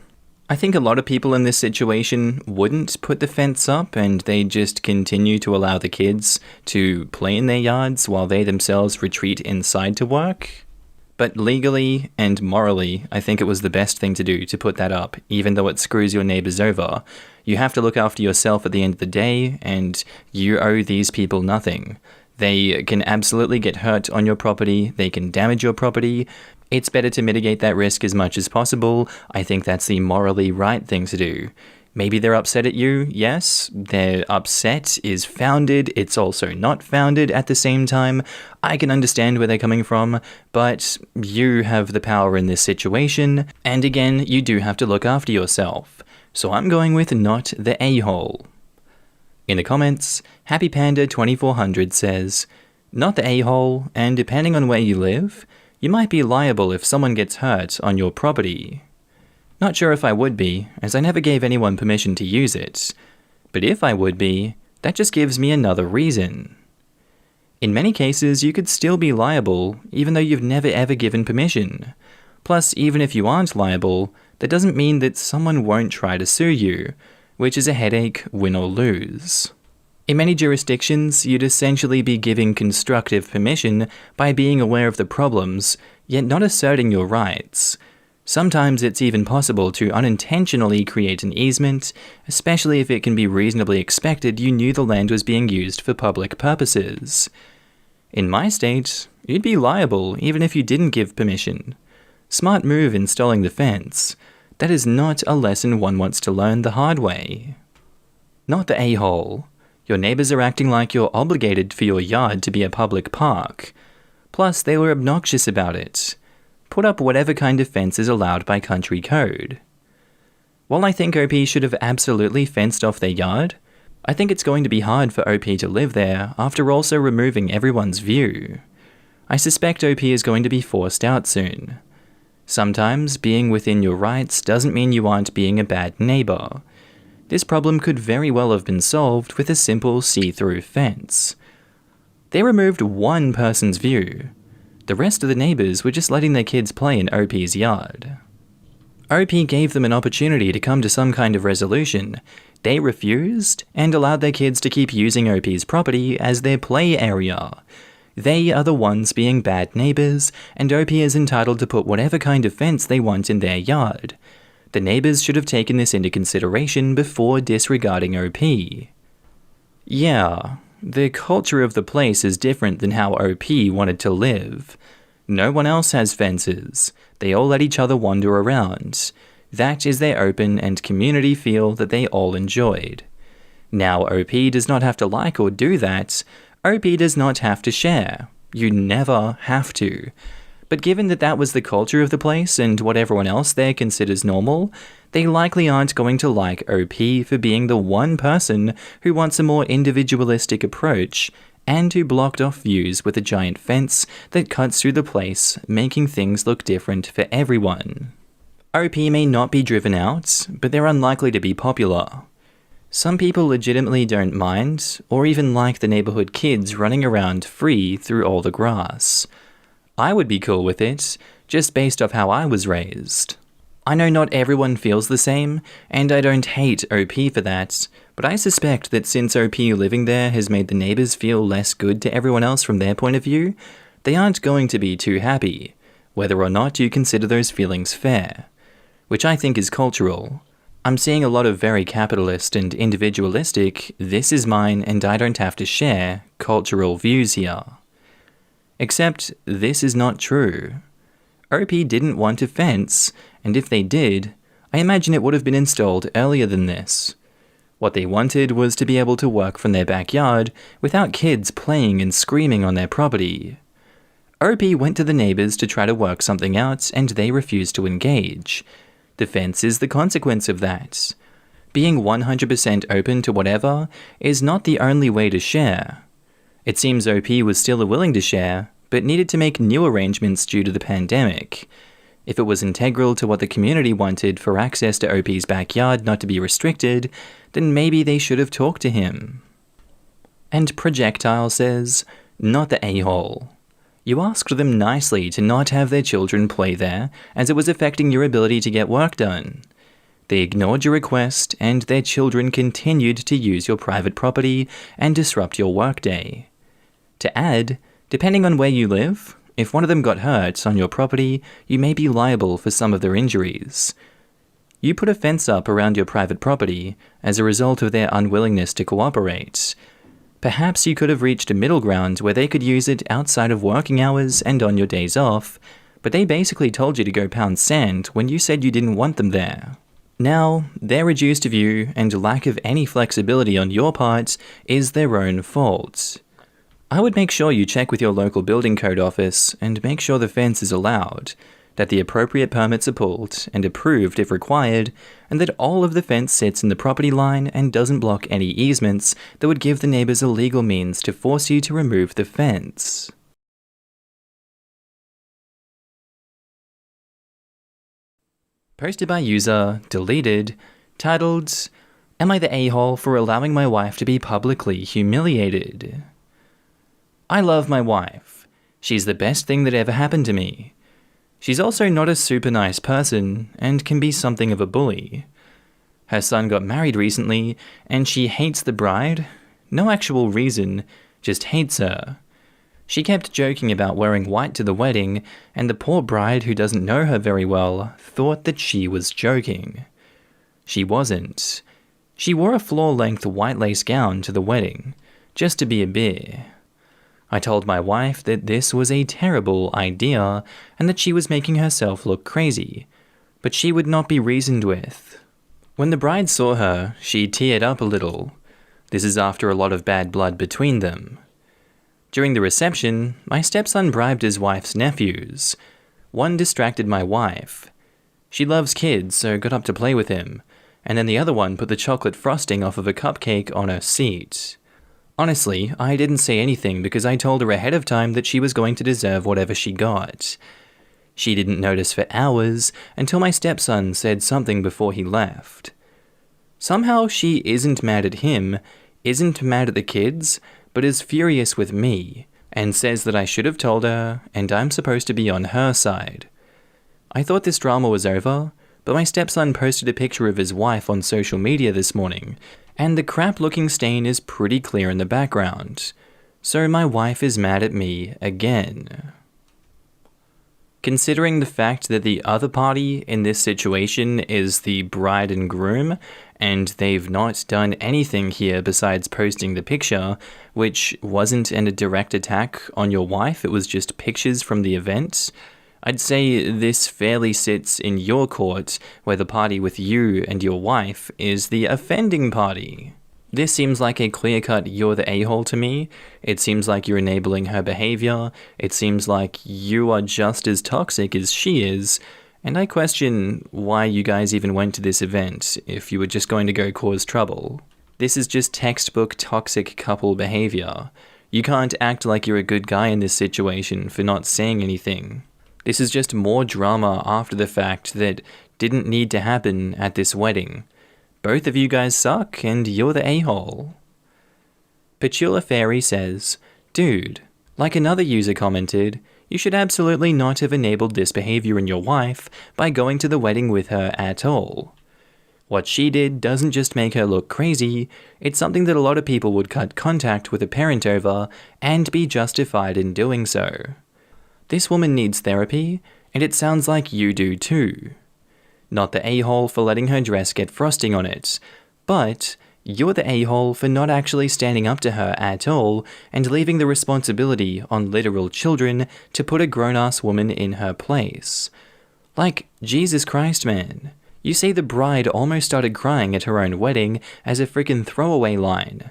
I think a lot of people in this situation wouldn't put the fence up and they'd just continue to allow the kids to play in their yards while they themselves retreat inside to work. But legally and morally, I think it was the best thing to do to put that up, even though it screws your neighbors over. You have to look after yourself at the end of the day, and you owe these people nothing. They can absolutely get hurt on your property, they can damage your property. It's better to mitigate that risk as much as possible. I think that's the morally right thing to do. Maybe they're upset at you, yes. Their upset is founded, it's also not founded at the same time. I can understand where they're coming from, but you have the power in this situation, and again, you do have to look after yourself. So I'm going with not the a-hole. In the comments, HappyPanda2400 says, not the a-hole, and depending on where you live, you might be liable if someone gets hurt on your property. Not sure if I would be, as I never gave anyone permission to use it. But if I would be, that just gives me another reason. In many cases, you could still be liable, even though you've never ever given permission. Plus, even if you aren't liable, that doesn't mean that someone won't try to sue you, which is a headache, win or lose. In many jurisdictions, you'd essentially be giving constructive permission by being aware of the problems, yet not asserting your rights. Sometimes it's even possible to unintentionally create an easement, especially if it can be reasonably expected you knew the land was being used for public purposes. In my state, you'd be liable even if you didn't give permission. Smart move installing the fence. That is not a lesson one wants to learn the hard way. Not the a-hole. Your neighbors are acting like you're obligated for your yard to be a public park. Plus, they were obnoxious about it. Put up whatever kind of fence is allowed by country code. While I think OP should have absolutely fenced off their yard, I think it's going to be hard for OP to live there after also removing everyone's view. I suspect OP is going to be forced out soon. Sometimes being within your rights doesn't mean you aren't being a bad neighbor. This problem could very well have been solved with a simple see-through fence. They removed one person's view. The rest of the neighbors were just letting their kids play in OP's yard. OP gave them an opportunity to come to some kind of resolution. They refused and allowed their kids to keep using OP's property as their play area. They are the ones being bad neighbors, and OP is entitled to put whatever kind of fence they want in their yard. The neighbors should have taken this into consideration before disregarding OP. Yeah, the culture of the place is different than how OP wanted to live. No one else has fences. They all let each other wander around. That is their open and community feel that they all enjoyed. Now OP does not have to like or do that. OP does not have to share. You never have to. But given that that was the culture of the place and what everyone else there considers normal, they likely aren't going to like OP for being the one person who wants a more individualistic approach and who blocked off views with a giant fence that cuts through the place, making things look different for everyone. OP may not be driven out, but they're unlikely to be popular. Some people legitimately don't mind, or even like the neighborhood kids running around free through all the grass. I would be cool with it, just based off how I was raised. I know not everyone feels the same, and I don't hate OP for that, but I suspect that since OP living there has made the neighbours feel less good to everyone else from their point of view, they aren't going to be too happy, whether or not you consider those feelings fair, which I think is cultural. I'm seeing a lot of very capitalist and individualistic, this is mine and I don't have to share, cultural views here. Except, this is not true. OP didn't want a fence, and if they did, I imagine it would have been installed earlier than this. What they wanted was to be able to work from their backyard without kids playing and screaming on their property. OP went to the neighbours to try to work something out, and they refused to engage. The fence is the consequence of that. Being 100% open to whatever is not the only way to share. It seems OP was still willing to share, but needed to make new arrangements due to the pandemic. If it was integral to what the community wanted for access to OP's backyard not to be restricted, then maybe they should have talked to him. And Projectile says, not the a-hole. You asked them nicely to not have their children play there, as it was affecting your ability to get work done. They ignored your request, and their children continued to use your private property and disrupt your workday. To add, depending on where you live, if one of them got hurt on your property, you may be liable for some of their injuries. You put a fence up around your private property as a result of their unwillingness to cooperate. Perhaps you could have reached a middle ground where they could use it outside of working hours and on your days off, but they basically told you to go pound sand when you said you didn't want them there. Now, their reduced view and lack of any flexibility on your part is their own fault. I would make sure you check with your local building code office and make sure the fence is allowed, that the appropriate permits are pulled and approved if required, and that all of the fence sits in the property line and doesn't block any easements that would give the neighbours a legal means to force you to remove the fence. Posted by user, deleted, titled, Am I the a-hole for allowing my wife to be publicly humiliated? I love my wife. She's the best thing that ever happened to me. She's also not a super nice person and can be something of a bully. Her son got married recently and she hates the bride. No actual reason, just hates her. She kept joking about wearing white to the wedding, and the poor bride who doesn't know her very well thought that she was joking. She wasn't. She wore a floor-length white lace gown to the wedding, just to be a bear. I told my wife that this was a terrible idea and that she was making herself look crazy, but she would not be reasoned with. When the bride saw her, she teared up a little. This is after a lot of bad blood between them. During the reception, my stepson bribed his wife's nephews. One distracted my wife. She loves kids, so got up to play with him, and then the other one put the chocolate frosting off of a cupcake on her seat. Honestly, I didn't say anything because I told her ahead of time that she was going to deserve whatever she got. She didn't notice for hours until my stepson said something before he left. Somehow she isn't mad at him, isn't mad at the kids, but is furious with me, and says that I should have told her, and I'm supposed to be on her side. I thought this drama was over, but my stepson posted a picture of his wife on social media this morning, and the crap-looking stain is pretty clear in the background. So my wife is mad at me again. Considering the fact that the other party in this situation is the bride and groom, and they've not done anything here besides posting the picture, which wasn't a direct attack on your wife, it was just pictures from the event, I'd say this fairly sits in your court, where the party with you and your wife is the offending party. This seems like a clear-cut you're the a-hole to me. It seems like you're enabling her behavior. It seems like you are just as toxic as she is. And I question why you guys even went to this event if you were just going to go cause trouble. This is just textbook toxic couple behavior. You can't act like you're a good guy in this situation for not saying anything. This is just more drama after the fact that didn't need to happen at this wedding. Both of you guys suck, and you're the a-hole. Petula Fairy says, Dude, like another user commented, You should absolutely not have enabled this behavior in your wife by going to the wedding with her at all. What she did doesn't just make her look crazy, it's something that a lot of people would cut contact with a parent over and be justified in doing so. This woman needs therapy, and it sounds like you do too. Not the a-hole for letting her dress get frosting on it, but you're the a-hole for not actually standing up to her at all and leaving the responsibility on literal children to put a grown-ass woman in her place. Like, Jesus Christ, man. You say the bride almost started crying at her own wedding as a frickin' throwaway line.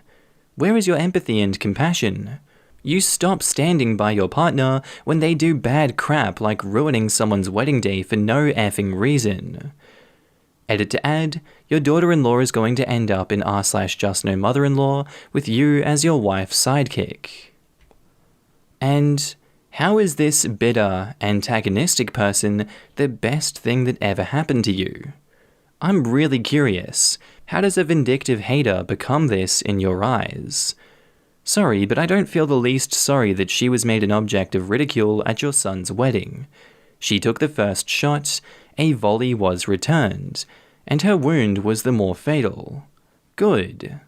Where is your empathy and compassion? You stop standing by your partner when they do bad crap like ruining someone's wedding day for no effing reason. Edit to add, your daughter-in-law is going to end up in r/just-no-mother-in-law with you as your wife's sidekick. And how is this bitter, antagonistic person the best thing that ever happened to you? I'm really curious. How does a vindictive hater become this in your eyes? Sorry, but I don't feel the least sorry that she was made an object of ridicule at your son's wedding. She took the first shot, a volley was returned, and her wound was the more fatal. Good.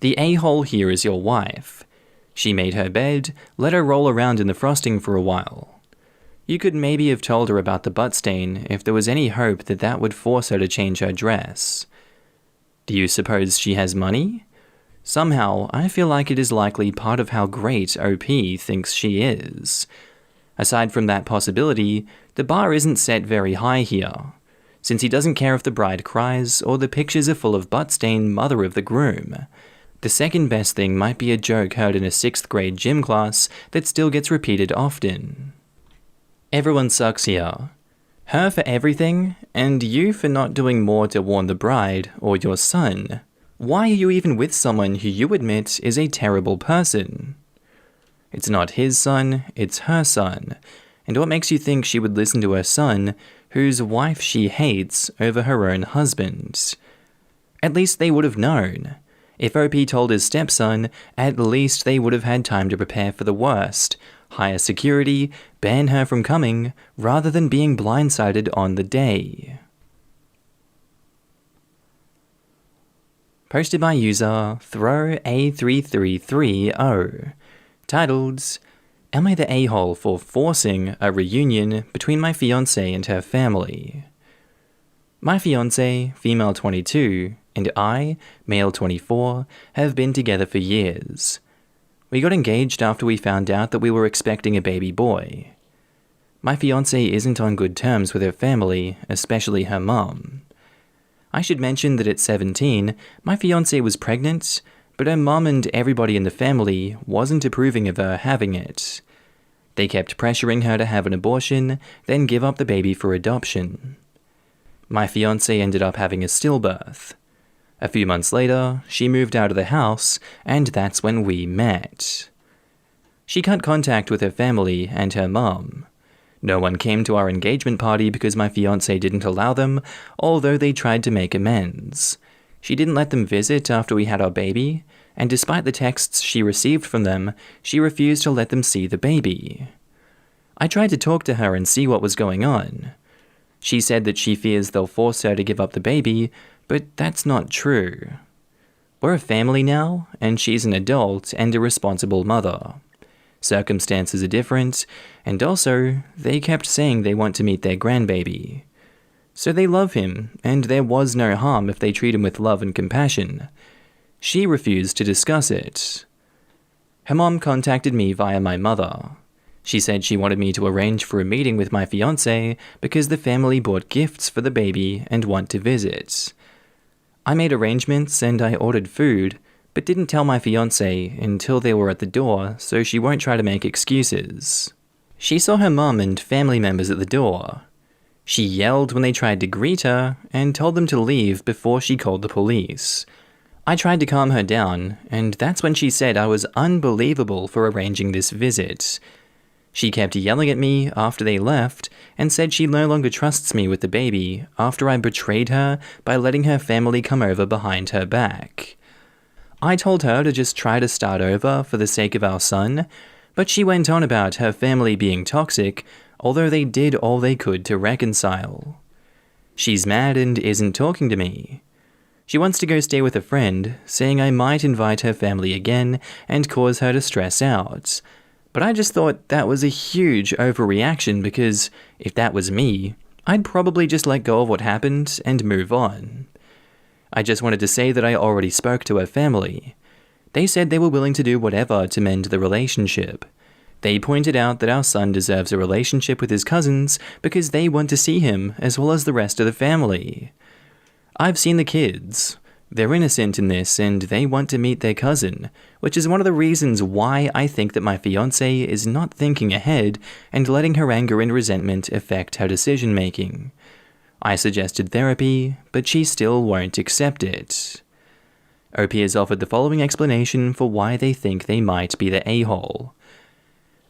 The a-hole here is your wife. She made her bed, let her roll around in the frosting for a while. You could maybe have told her about the butt stain if there was any hope that that would force her to change her dress. Do you suppose she has money? Somehow, I feel like it is likely part of how great OP thinks she is. Aside from that possibility, the bar isn't set very high here, since he doesn't care if the bride cries or the pictures are full of butt-stained mother of the groom. The second best thing might be a joke heard in a 6th grade gym class that still gets repeated often. Everyone sucks here. Her for everything, and you for not doing more to warn the bride or your son. Why are you even with someone who you admit is a terrible person? It's not his son, it's her son. And what makes you think she would listen to her son, whose wife she hates, over her own husband? At least they would have known. If OP told his stepson, at least they would have had time to prepare for the worst. Hire security, ban her from coming, rather than being blindsided on the day. Posted by user ThrowA3330. Titled, Am I the a-hole for forcing a reunion between my fiancée and her family? My fiancée, female 22, and I, male 24, have been together for years. We got engaged after we found out that we were expecting a baby boy. My fiancée isn't on good terms with her family, especially her mum. I should mention that at 17, my fiancée was pregnant, but her mum and everybody in the family wasn't approving of her having it. They kept pressuring her to have an abortion, then give up the baby for adoption. My fiancée ended up having a stillbirth. A few months later, she moved out of the house, and that's when we met. She cut contact with her family and her mum. No one came to our engagement party because my fiancé didn't allow them, although they tried to make amends. She didn't let them visit after we had our baby, and despite the texts she received from them, she refused to let them see the baby. I tried to talk to her and see what was going on. She said that she fears they'll force her to give up the baby, but that's not true. We're a family now, and she's an adult and a responsible mother. Circumstances are different, and also, they kept saying they want to meet their grandbaby. So they love him, and there was no harm if they treat him with love and compassion. She refused to discuss it. Her mom contacted me via my mother. She said she wanted me to arrange for a meeting with my fiancé because the family bought gifts for the baby and want to visit. I made arrangements and I ordered food, but didn't tell my fiancé until they were at the door so she won't try to make excuses. She saw her mum and family members at the door. She yelled when they tried to greet her and told them to leave before she called the police. I tried to calm her down, and that's when she said I was unbelievable for arranging this visit. She kept yelling at me after they left and said she no longer trusts me with the baby after I betrayed her by letting her family come over behind her back. I told her to just try to start over for the sake of our son, But she went on about her family being toxic, although they did all they could to reconcile. She's mad and isn't talking to me. She wants to go stay with a friend, saying I might invite her family again and cause her to stress out. But I just thought that was a huge overreaction because if that was me, I'd probably just let go of what happened and move on. I just wanted to say that I already spoke to her family. They said they were willing to do whatever to mend the relationship. They pointed out that our son deserves a relationship with his cousins because they want to see him as well as the rest of the family. I've seen the kids. They're innocent in this and they want to meet their cousin, which is one of the reasons why I think that my fiancé is not thinking ahead and letting her anger and resentment affect her decision-making. I suggested therapy, but she still won't accept it. OP has offered the following explanation for why they think they might be the a-hole.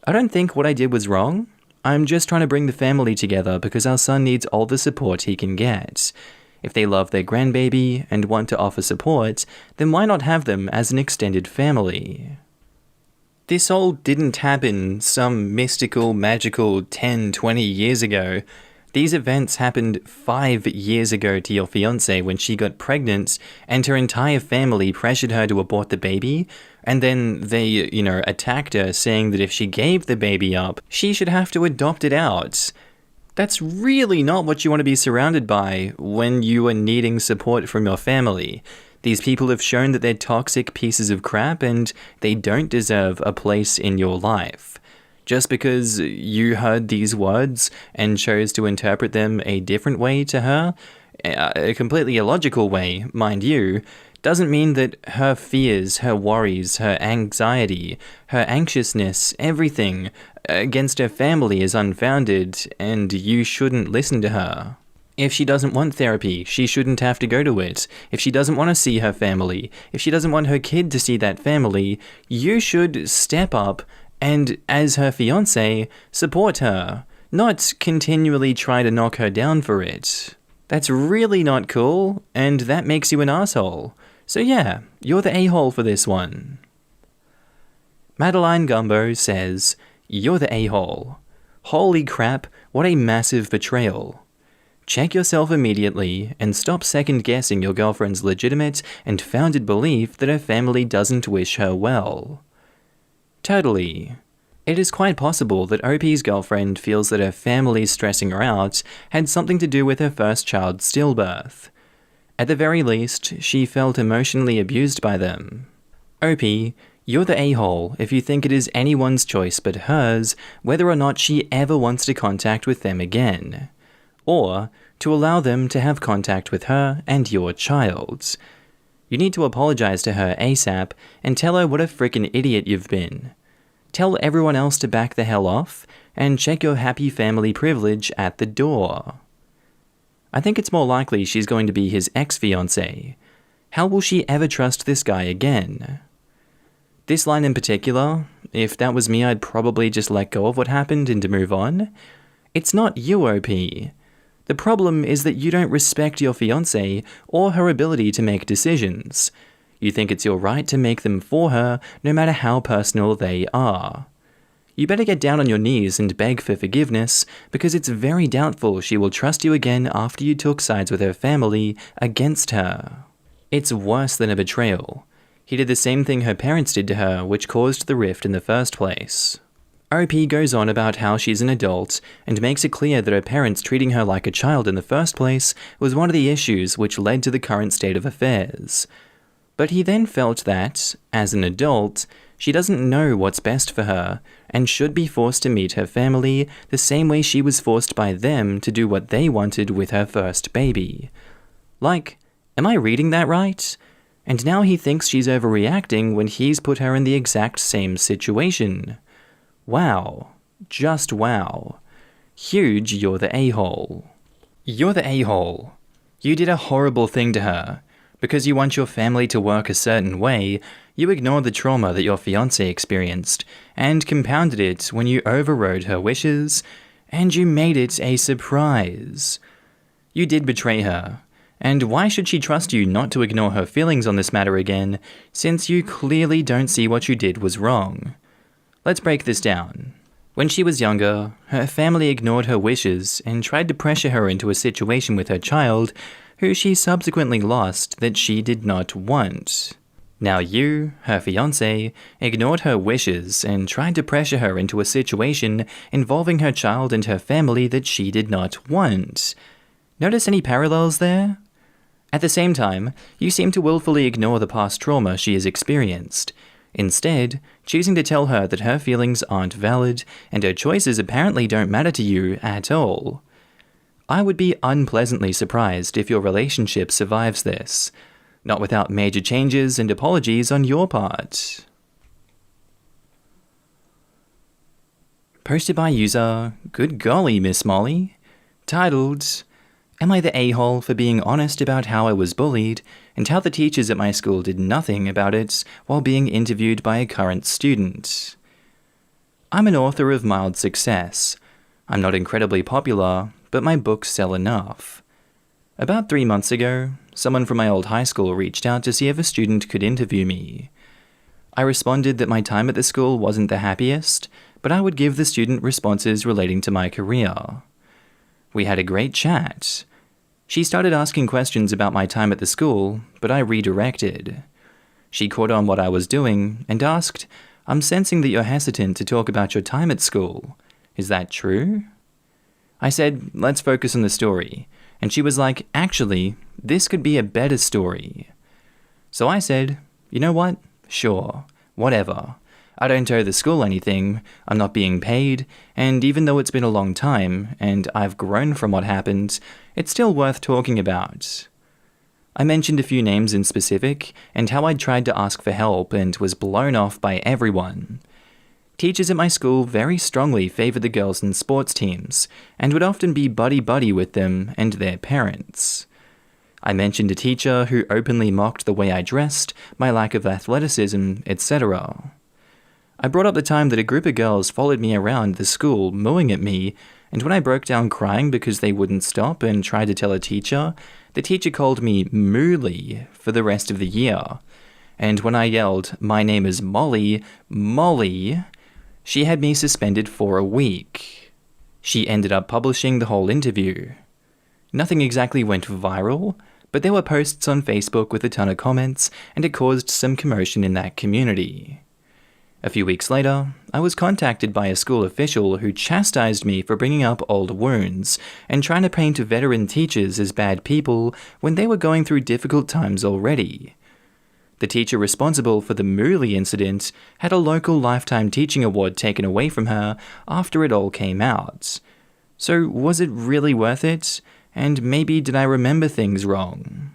I don't think what I did was wrong. I'm just trying to bring the family together because our son needs all the support he can get. If they love their grandbaby and want to offer support, then why not have them as an extended family? This all didn't happen some mystical, magical 10, 20 years ago. These events happened 5 years ago to your fiancé when she got pregnant and her entire family pressured her to abort the baby, and then they, attacked her saying that if she gave the baby up, she should have to adopt it out. That's really not what you want to be surrounded by when you are needing support from your family. These people have shown that they're toxic pieces of crap and they don't deserve a place in your life. Just because you heard these words and chose to interpret them a different way to her, a completely illogical way, mind you, doesn't mean that her fears, her worries, her anxiety, her anxiousness, everything against her family is unfounded and you shouldn't listen to her. If she doesn't want therapy, she shouldn't have to go to it. If she doesn't want to see her family, if she doesn't want her kid to see that family, you should step up and, as her fiancé, support her, not continually try to knock her down for it. That's really not cool, and that makes you an asshole. So yeah, you're the a-hole for this one. Madeline Gumbo says, "You're the a-hole. Holy crap, what a massive betrayal. Check yourself immediately and stop second-guessing your girlfriend's legitimate and founded belief that her family doesn't wish her well. Totally. It is quite possible that OP's girlfriend feels that her family stressing her out had something to do with her first child's stillbirth. At the very least, she felt emotionally abused by them. OP, you're the a-hole if you think it is anyone's choice but hers whether or not she ever wants to contact with them again, or to allow them to have contact with her and your child. You need to apologize to her ASAP and tell her what a frickin' idiot you've been. Tell everyone else to back the hell off and check your happy family privilege at the door. I think it's more likely she's going to be his ex-fiancé. How will she ever trust this guy again?" This line in particular, if that was me, I'd probably just let go of what happened and to move on. It's not you, OP. The problem is that you don't respect your fiancé or her ability to make decisions. You think it's your right to make them for her, no matter how personal they are. You better get down on your knees and beg for forgiveness, because it's very doubtful she will trust you again after you took sides with her family against her. It's worse than a betrayal. He did the same thing her parents did to her, which caused the rift in the first place. OP goes on about how she's an adult, and makes it clear that her parents treating her like a child in the first place was one of the issues which led to the current state of affairs. But he then felt that, as an adult, she doesn't know what's best for her, and should be forced to meet her family the same way she was forced by them to do what they wanted with her first baby. Like, am I reading that right? And now he thinks she's overreacting when he's put her in the exact same situation. Wow. Just wow. Huge, you're the a-hole. You're the a-hole. You did a horrible thing to her. Because you want your family to work a certain way, you ignored the trauma that your fiancé experienced, and compounded it when you overrode her wishes, and you made it a surprise. You did betray her, and why should she trust you not to ignore her feelings on this matter again, since you clearly don't see what you did was wrong? Let's break this down. When she was younger, her family ignored her wishes and tried to pressure her into a situation with her child, who she subsequently lost, that she did not want. Now you, her fiancé, ignored her wishes and tried to pressure her into a situation involving her child and her family that she did not want. Notice any parallels there? At the same time, you seem to willfully ignore the past trauma she has experienced, instead choosing to tell her that her feelings aren't valid and her choices apparently don't matter to you at all. I would be unpleasantly surprised if your relationship survives this, not without major changes and apologies on your part. Posted by user Good Golly Miss Molly, titled, Am I the a-hole for being honest about how I was bullied and how the teachers at my school did nothing about it while being interviewed by a current student? I'm an author of mild success. I'm not incredibly popular, but my books sell enough. About 3 months ago, someone from my old high school reached out to see if a student could interview me. I responded that my time at the school wasn't the happiest, but I would give the student responses relating to my career. We had a great chat. She started asking questions about my time at the school, but I redirected. She caught on what I was doing and asked, I'm sensing that you're hesitant to talk about your time at school. Is that true? I said, let's focus on the story. And she was like, actually, this could be a better story. So I said, you know what? Sure, whatever. I don't owe the school anything, I'm not being paid, and even though it's been a long time, and I've grown from what happened, it's still worth talking about. I mentioned a few names in specific, and how I'd tried to ask for help and was blown off by everyone. Teachers at my school very strongly favored the girls in sports teams, and would often be buddy-buddy with them and their parents. I mentioned a teacher who openly mocked the way I dressed, my lack of athleticism, etc. I brought up the time that a group of girls followed me around the school, mooing at me, and when I broke down crying because they wouldn't stop and tried to tell a teacher, the teacher called me Mooly for the rest of the year. And when I yelled, my name is Molly, Molly, she had me suspended for a week. She ended up publishing the whole interview. Nothing exactly went viral, but there were posts on Facebook with a ton of comments, and it caused some commotion in that community. A few weeks later, I was contacted by a school official who chastised me for bringing up old wounds and trying to paint veteran teachers as bad people when they were going through difficult times already. The teacher responsible for the Mooly incident had a local Lifetime Teaching Award taken away from her after it all came out. So was it really worth it? And maybe did I remember things wrong?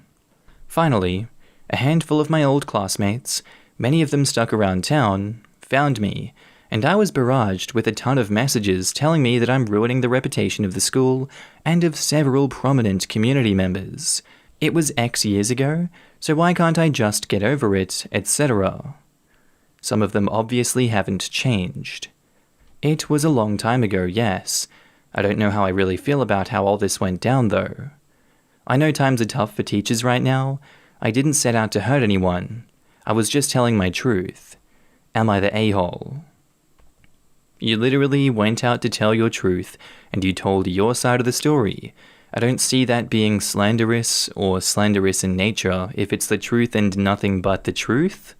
Finally, a handful of my old classmates, many of them stuck around town, found me, and I was barraged with a ton of messages telling me that I'm ruining the reputation of the school and of several prominent community members. It was X years ago, so why can't I just get over it, etc. Some of them obviously haven't changed. It was a long time ago, yes. I don't know how I really feel about how all this went down, though. I know times are tough for teachers right now. I didn't set out to hurt anyone. I was just telling my truth. Am I the a-hole? You literally went out to tell your truth, and you told your side of the story. I don't see that being slanderous or slanderous in nature if it's the truth and nothing but the truth.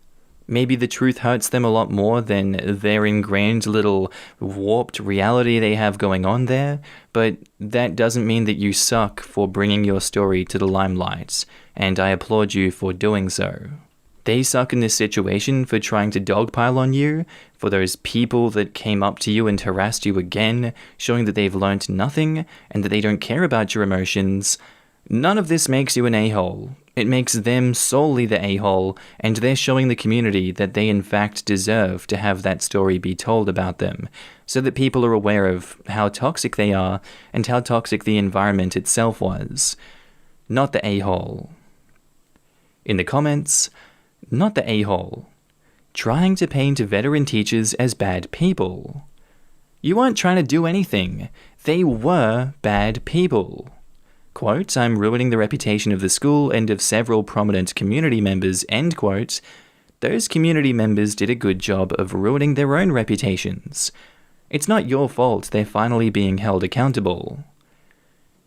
Maybe the truth hurts them a lot more than their ingrained little warped reality they have going on there, but that doesn't mean that you suck for bringing your story to the limelight, and I applaud you for doing so. They suck in this situation for trying to dogpile on you, for those people that came up to you and harassed you again, showing that they've learnt nothing and that they don't care about your emotions. None of this makes you an a-hole. It makes them solely the a-hole, and they're showing the community that they in fact deserve to have that story be told about them, so that people are aware of how toxic they are and how toxic the environment itself was. Not the a-hole. In the comments, not the a-hole. Trying to paint veteran teachers as bad people. You weren't trying to do anything. They were bad people. Quote, I'm ruining the reputation of the school and of several prominent community members, end quote. Those community members did a good job of ruining their own reputations. It's not your fault they're finally being held accountable.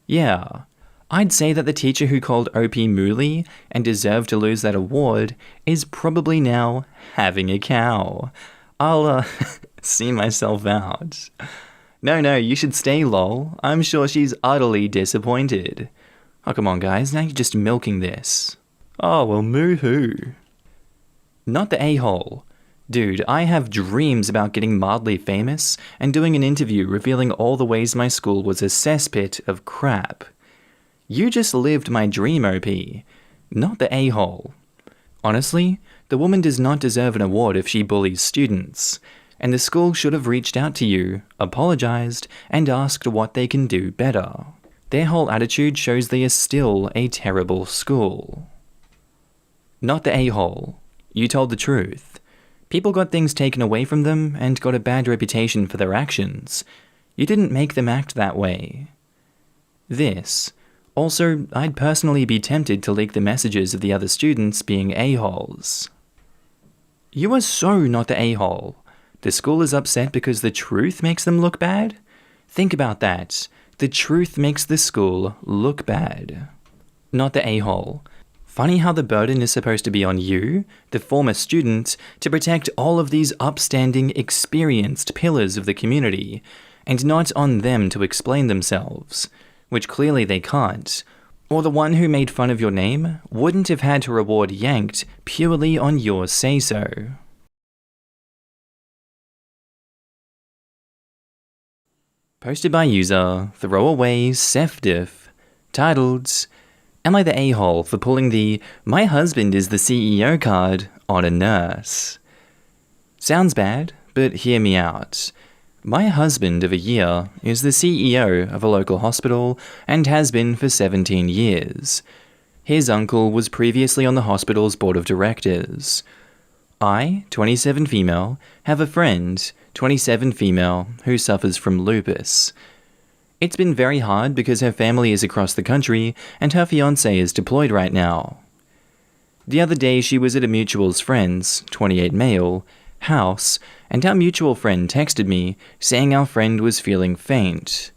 Yeah, I'd say that the teacher who called OP Mooley and deserved to lose that award is probably now having a cow. I'll, see myself out. No, you should stay, lol. I'm sure she's utterly disappointed. Oh, come on, guys, now you're just milking this. Oh, well, moo-hoo. Not the a-hole. Dude, I have dreams about getting mildly famous and doing an interview revealing all the ways my school was a cesspit of crap. You just lived my dream, OP. Not the a-hole. Honestly, the woman does not deserve an award if she bullies students, and the school should have reached out to you, apologized, and asked what they can do better. Their whole attitude shows they are still a terrible school. Not the a-hole. You told the truth. People got things taken away from them and got a bad reputation for their actions. You didn't make them act that way. This. Also, I'd personally be tempted to leak the messages of the other students being a-holes. You are so not the a-hole. The school is upset because the truth makes them look bad? Think about that. The truth makes the school look bad. Not the a-hole. Funny how the burden is supposed to be on you, the former student, to protect all of these upstanding, experienced pillars of the community, and not on them to explain themselves, which clearly they can't. Or the one who made fun of your name wouldn't have had her award yanked purely on your say-so. Posted by user Throwaway Sefdiff, titled, Am I the a-hole for pulling the "My husband is the CEO" card on a nurse? Sounds bad, but hear me out. My husband of a year is the CEO of a local hospital and has been for 17 years. His uncle was previously on the hospital's board of directors. I, 27 female, have a friend, 27 female, who suffers from lupus. It's been very hard because her family is across the country and her fiancé is deployed right now. The other day she was at a mutual's friend's, 28 male, house, and our mutual friend texted me saying our friend was feeling faint.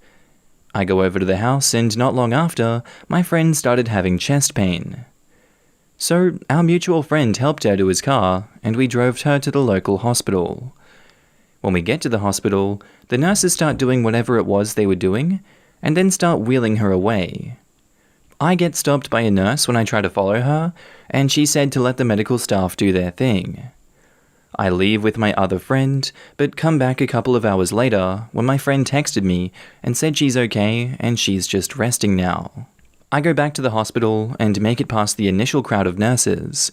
I go over to the house and not long after, my friend started having chest pain. So our mutual friend helped her to his car and we drove her to the local hospital. When we get to the hospital, the nurses start doing whatever it was they were doing, and then start wheeling her away. I get stopped by a nurse when I try to follow her, and she said to let the medical staff do their thing. I leave with my other friend, but come back a couple of hours later when my friend texted me and said she's okay and she's just resting now. I go back to the hospital and make it past the initial crowd of nurses,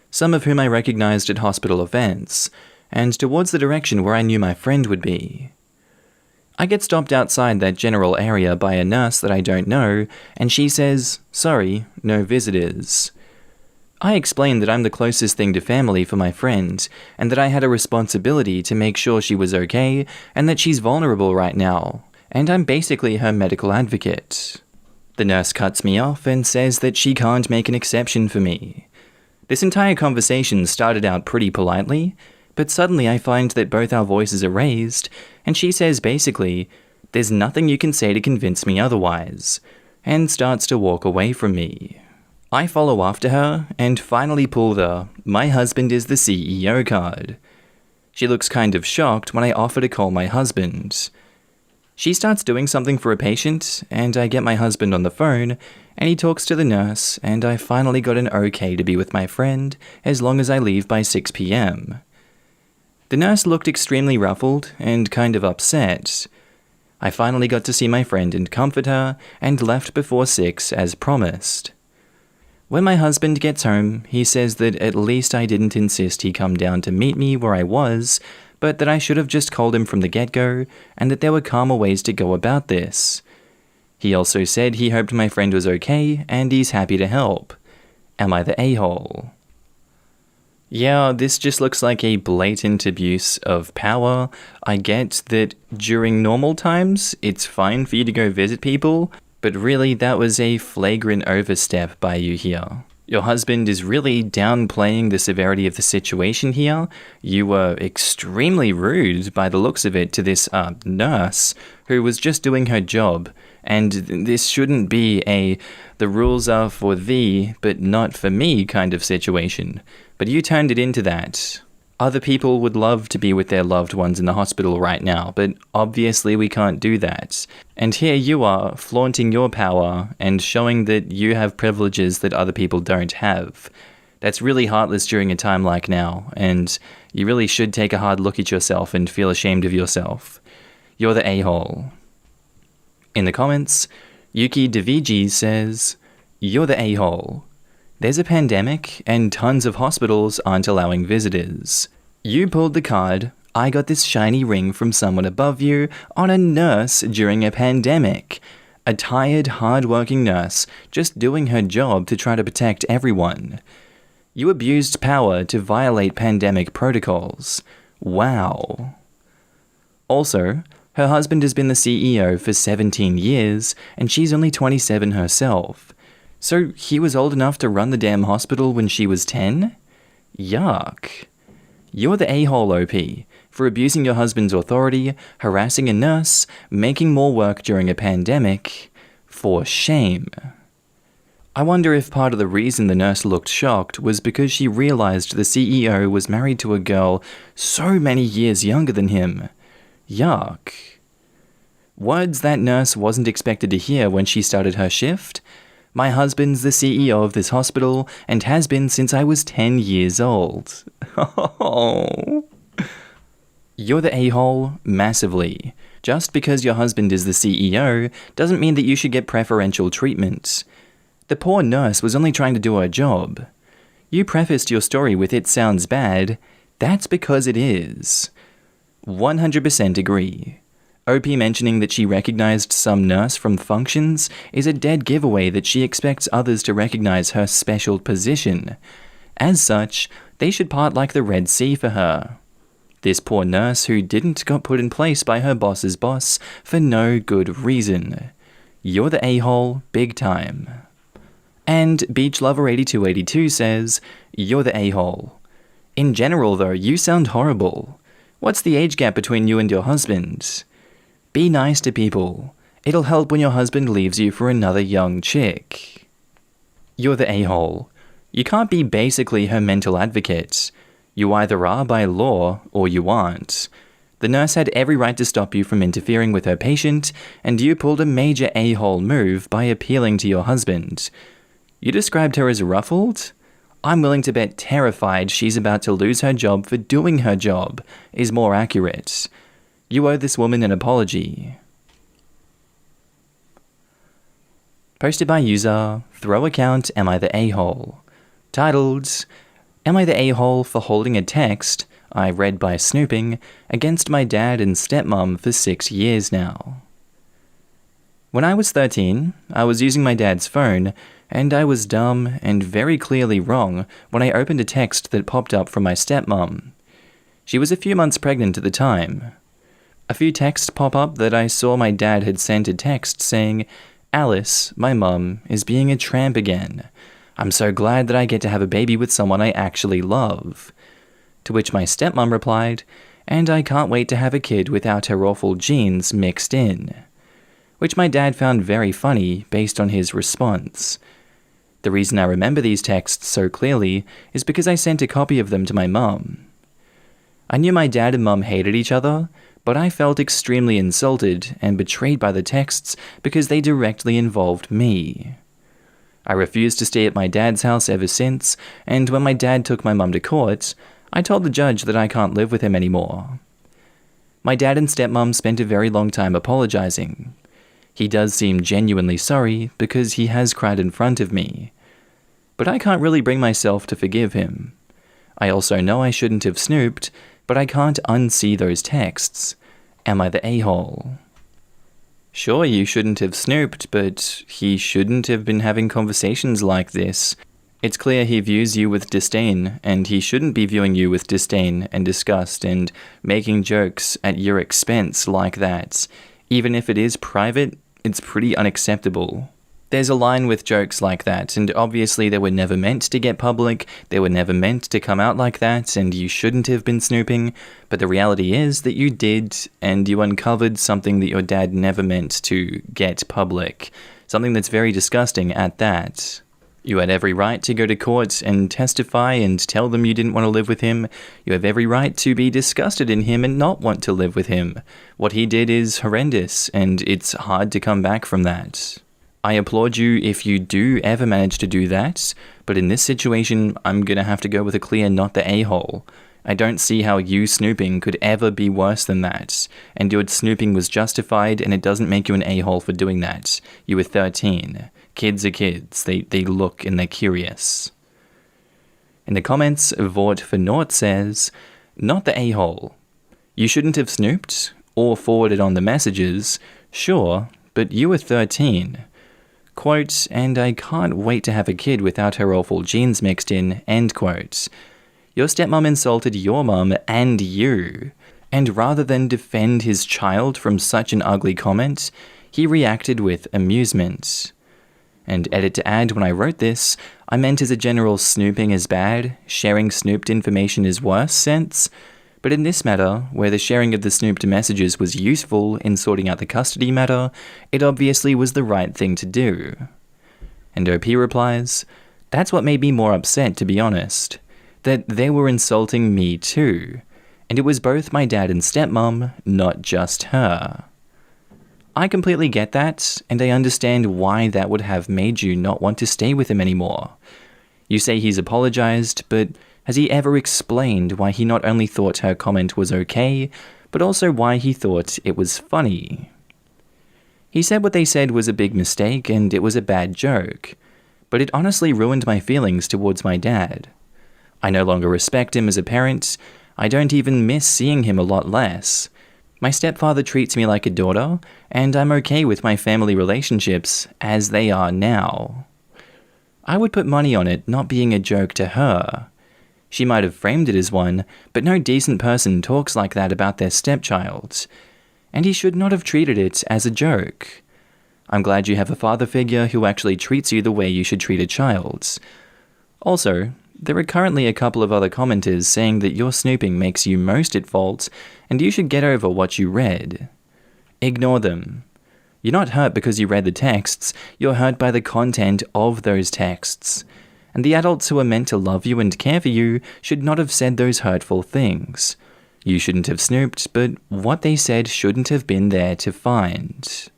some of whom I recognized at hospital events, and towards the direction where I knew my friend would be. I get stopped outside that general area by a nurse that I don't know, and she says, "Sorry, no visitors." I explain that I'm the closest thing to family for my friend, and that I had a responsibility to make sure she was okay, and that she's vulnerable right now, and I'm basically her medical advocate. The nurse cuts me off and says that she can't make an exception for me. This entire conversation started out pretty politely, but suddenly I find that both our voices are raised, and she says basically, "There's nothing you can say to convince me otherwise," and starts to walk away from me. I follow after her, and finally pull the "My husband is the CEO" card. She looks kind of shocked when I offer to call my husband. She starts doing something for a patient, and I get my husband on the phone, and he talks to the nurse, and I finally got an okay to be with my friend, as long as I leave by 6 p.m. The nurse looked extremely ruffled and kind of upset. I finally got to see my friend and comfort her, and left before 6 as promised. When my husband gets home, he says that at least I didn't insist he come down to meet me where I was, but that I should have just called him from the get-go, and that there were calmer ways to go about this. He also said he hoped my friend was okay, and he's happy to help. Am I the a-hole? Yeah, this just looks like a blatant abuse of power. I get that during normal times, it's fine for you to go visit people, but really that was a flagrant overstep by you here. Your husband is really downplaying the severity of the situation here. You were extremely rude by the looks of it to this nurse who was just doing her job. And this shouldn't be the rules are for thee, but not for me kind of situation. But you turned it into that. Other people would love to be with their loved ones in the hospital right now, but obviously we can't do that. And here you are, flaunting your power and showing that you have privileges that other people don't have. That's really heartless during a time like now, and you really should take a hard look at yourself and feel ashamed of yourself. You're the a-hole. In the comments, Yuki Daviji says, "You're the a-hole. There's a pandemic, and tons of hospitals aren't allowing visitors. You pulled the card, I got this shiny ring from someone above you, on a nurse during a pandemic. A tired, hard-working nurse just doing her job to try to protect everyone. You abused power to violate pandemic protocols. Wow." Also, her husband has been the CEO for 17 years, and she's only 27 herself. So he was old enough to run the damn hospital when she was 10? Yuck. You're the a-hole, OP, for abusing your husband's authority, harassing a nurse, making more work during a pandemic. For shame. I wonder if part of the reason the nurse looked shocked was because she realized the CEO was married to a girl so many years younger than him. Yuck. Words that nurse wasn't expected to hear when she started her shift? My husband's the CEO of this hospital and has been since I was 10 years old. Oh. You're the a-hole massively. Just because your husband is the CEO doesn't mean that you should get preferential treatment. The poor nurse was only trying to do her job. You prefaced your story with "it sounds bad." That's because it is. 100% agree. OP mentioning that she recognized some nurse from functions is a dead giveaway that she expects others to recognize her special position. As such, they should part like the Red Sea for her. This poor nurse who didn't got put in place by her boss's boss for no good reason. You're the a-hole big time. And BeachLover8282 says, "You're the a-hole. In general though, you sound horrible. What's the age gap between you and your husband? Be nice to people. It'll help when your husband leaves you for another young chick." You're the a-hole. You can't be basically her mental advocate. You either are by law, or you aren't. The nurse had every right to stop you from interfering with her patient, and you pulled a major a-hole move by appealing to your husband. You described her as ruffled? I'm willing to bet terrified she's about to lose her job for doing her job is more accurate. You owe this woman an apology. Posted by user Throw Account Am I the A-hole? Titled, "Am I the a-hole for holding a text I read by Snooping against my dad and stepmom for 6 years now?" When I was 13, I was using my dad's phone, and I was dumb and very clearly wrong when I opened a text that popped up from my stepmom. She was a few months pregnant at the time. A few texts pop up that I saw my dad had sent a text saying, "Alice, my mum, is being a tramp again. I'm so glad that I get to have a baby with someone I actually love." To which my stepmom replied, "And I can't wait to have a kid without her awful genes mixed in." Which my dad found very funny based on his response. The reason I remember these texts so clearly is because I sent a copy of them to my mum. I knew my dad and mum hated each other, but I felt extremely insulted and betrayed by the texts because they directly involved me. I refused to stay at my dad's house ever since, and when my dad took my mum to court, I told the judge that I can't live with him anymore. My dad and stepmom spent a very long time apologizing. He does seem genuinely sorry because he has cried in front of me. But I can't really bring myself to forgive him. I also know I shouldn't have snooped, but I can't unsee those texts. Am I the a-hole? Sure, you shouldn't have snooped, but he shouldn't have been having conversations like this. It's clear he views you with disdain, and he shouldn't be viewing you with disdain and disgust and making jokes at your expense like that. Even if it is private, it's pretty unacceptable. There's a line with jokes like that, and obviously they were never meant to get public, they were never meant to come out like that, and you shouldn't have been snooping, but the reality is that you did, and you uncovered something that your dad never meant to get public. Something that's very disgusting at that. You had every right to go to court and testify and tell them you didn't want to live with him. You have every right to be disgusted in him and not want to live with him. What he did is horrendous, and it's hard to come back from that. I applaud you if you do ever manage to do that, but in this situation, I'm gonna have to go with a clear not the a-hole. I don't see how you snooping could ever be worse than that, and your snooping was justified, and it doesn't make you an a-hole for doing that. You were 13. Kids are kids. They look and they're curious. In the comments, Vort for Naught says, not the a-hole. You shouldn't have snooped, or forwarded on the messages, sure, but you were 13. Quote, and I can't wait to have a kid without her awful genes mixed in, end quote. Your stepmom insulted your mum and you, and rather than defend his child from such an ugly comment, he reacted with amusement. And edit to add, when I wrote this, I meant as a general snooping is bad, sharing snooped information is worse sense, but in this matter, where the sharing of the snooped messages was useful in sorting out the custody matter, it obviously was the right thing to do. And OP replies, that's what made me more upset, to be honest, that they were insulting me too, and it was both my dad and stepmom, not just her. I completely get that, and I understand why that would have made you not want to stay with him anymore. You say he's apologized, but has he ever explained why he not only thought her comment was okay, but also why he thought it was funny? He said what they said was a big mistake and it was a bad joke, but it honestly ruined my feelings towards my dad. I no longer respect him as a parent. I don't even miss seeing him a lot less. My stepfather treats me like a daughter, and I'm okay with my family relationships as they are now. I would put money on it not being a joke to her. She might have framed it as one, but no decent person talks like that about their stepchild. And he should not have treated it as a joke. I'm glad you have a father figure who actually treats you the way you should treat a child. Also, there are currently a couple of other commenters saying that your snooping makes you most at fault, and you should get over what you read. Ignore them. You're not hurt because you read the texts, you're hurt by the content of those texts. And the adults who are meant to love you and care for you should not have said those hurtful things. You shouldn't have snooped, but what they said shouldn't have been there to find.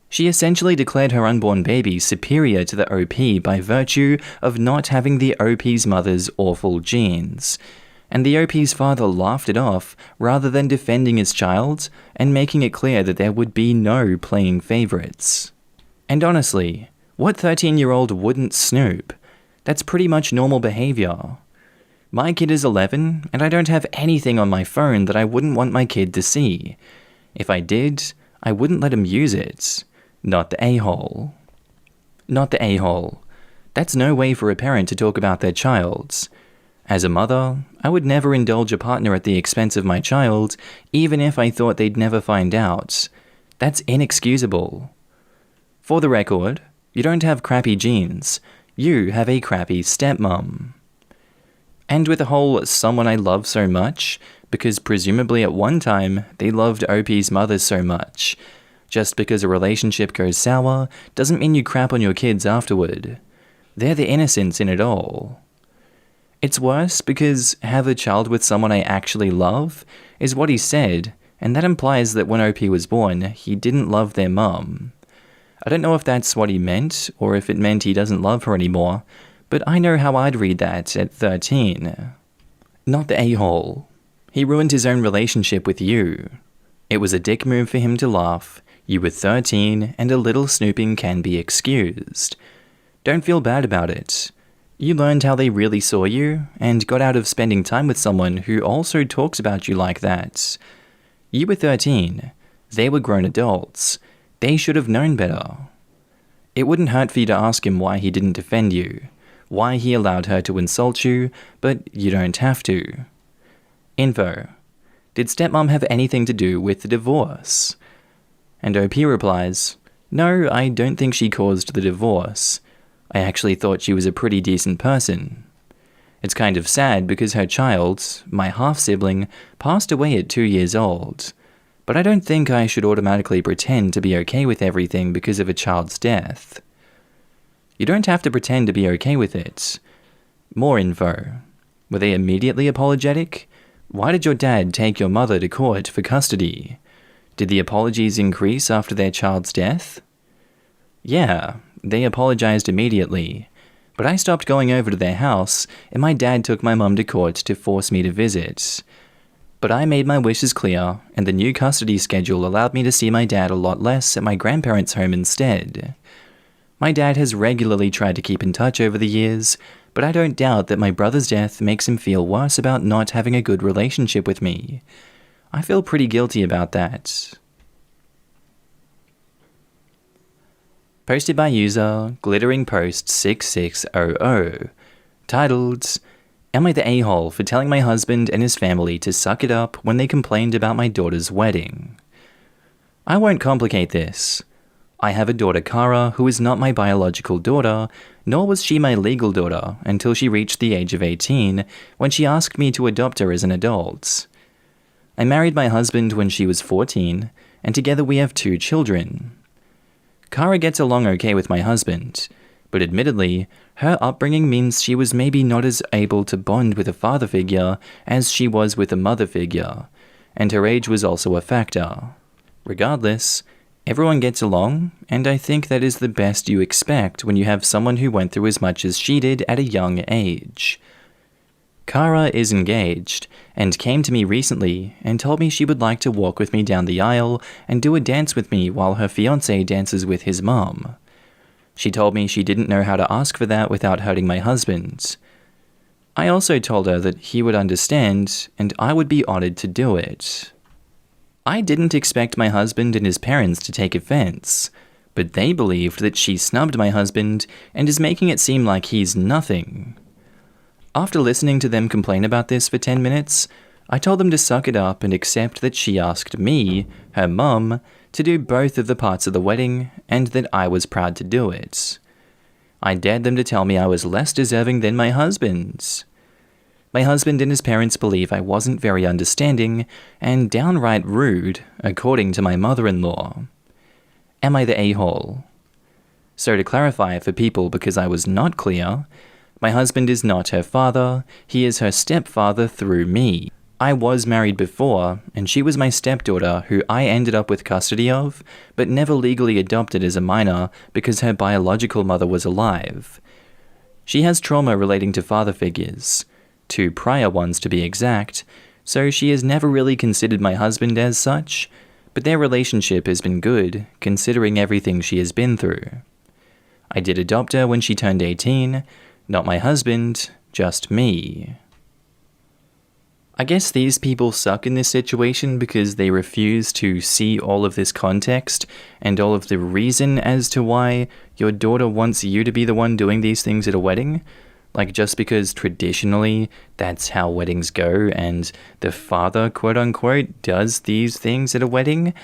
She essentially declared her unborn baby superior to the OP by virtue of not having the OP's mother's awful genes. And the OP's father laughed it off rather than defending his child and making it clear that there would be no playing favorites. And honestly, what 13-year-old wouldn't snoop? That's pretty much normal behavior. My kid is 11, and I don't have anything on my phone that I wouldn't want my kid to see. If I did, I wouldn't let him use it. Not the a-hole. Not the a-hole. That's no way for a parent to talk about their child. As a mother, I would never indulge a partner at the expense of my child, even if I thought they'd never find out. That's inexcusable. For the record, you don't have crappy genes. You have a crappy stepmom. And with the whole someone I love so much, because presumably at one time they loved OP's mother so much. Just because a relationship goes sour doesn't mean you crap on your kids afterward. They're the innocents in it all. It's worse because have a child with someone I actually love is what he said, and that implies that when OP was born, he didn't love their mum. I don't know if that's what he meant, or if it meant he doesn't love her anymore, but I know how I'd read that at 13. Not the a-hole. He ruined his own relationship with you. It was a dick move for him to laugh. You were 13, and a little snooping can be excused. Don't feel bad about it. You learned how they really saw you, and got out of spending time with someone who also talks about you like that. You were 13. They were grown adults. They should have known better. It wouldn't hurt for you to ask him why he didn't defend you, why he allowed her to insult you, but you don't have to. Info. Did stepmom have anything to do with the divorce? And OP replies, No, I don't think she caused the divorce. I actually thought she was a pretty decent person. It's kind of sad because her child, my half-sibling, passed away at 2 years old. But I don't think I should automatically pretend to be okay with everything because of a child's death. You don't have to pretend to be okay with it. More info. Were they immediately apologetic? Why did your dad take your mother to court for custody? Did the apologies increase after their child's death? Yeah, they apologized immediately. But I stopped going over to their house, and my dad took my mum to court to force me to visit. But I made my wishes clear, and the new custody schedule allowed me to see my dad a lot less at my grandparents' home instead. My dad has regularly tried to keep in touch over the years, but I don't doubt that my brother's death makes him feel worse about not having a good relationship with me. I feel pretty guilty about that. Posted by user GlitteringPost6600. Titled, Am I the a-hole for telling my husband and his family to suck it up when they complained about my daughter's wedding? I won't complicate this. I have a daughter, Kara, who is not my biological daughter, nor was she my legal daughter until she reached the age of 18, when she asked me to adopt her as an adult. I married my husband when she was 14, and together we have 2 children. Kara gets along okay with my husband, but admittedly, her upbringing means she was maybe not as able to bond with a father figure as she was with a mother figure, and her age was also a factor. Regardless, everyone gets along, and I think that is the best you expect when you have someone who went through as much as she did at a young age. Kara is engaged, and came to me recently and told me she would like to walk with me down the aisle and do a dance with me while her fiancé dances with his mom. She told me she didn't know how to ask for that without hurting my husband. I also told her that he would understand, and I would be honored to do it. I didn't expect my husband and his parents to take offense, but they believed that she snubbed my husband and is making it seem like he's nothing. After listening to them complain about this for 10 minutes, I told them to suck it up and accept that she asked me, her mum, to do both of the parts of the wedding, and that I was proud to do it. I dared them to tell me I was less deserving than my husband. My husband and his parents believe I wasn't very understanding and downright rude, according to my mother-in-law. Am I the a-hole? So to clarify for people because I was not clear, my husband is not her father, he is her stepfather through me. I was married before, and she was my stepdaughter who I ended up with custody of, but never legally adopted as a minor because her biological mother was alive. She has trauma relating to father figures, 2 prior ones to be exact, so she has never really considered my husband as such, but their relationship has been good, considering everything she has been through. I did adopt her when she turned 18, not my husband, just me. I guess these people suck in this situation because they refuse to see all of this context and all of the reason as to why your daughter wants you to be the one doing these things at a wedding. Like, just because traditionally that's how weddings go and the father, quote-unquote, does these things at a wedding,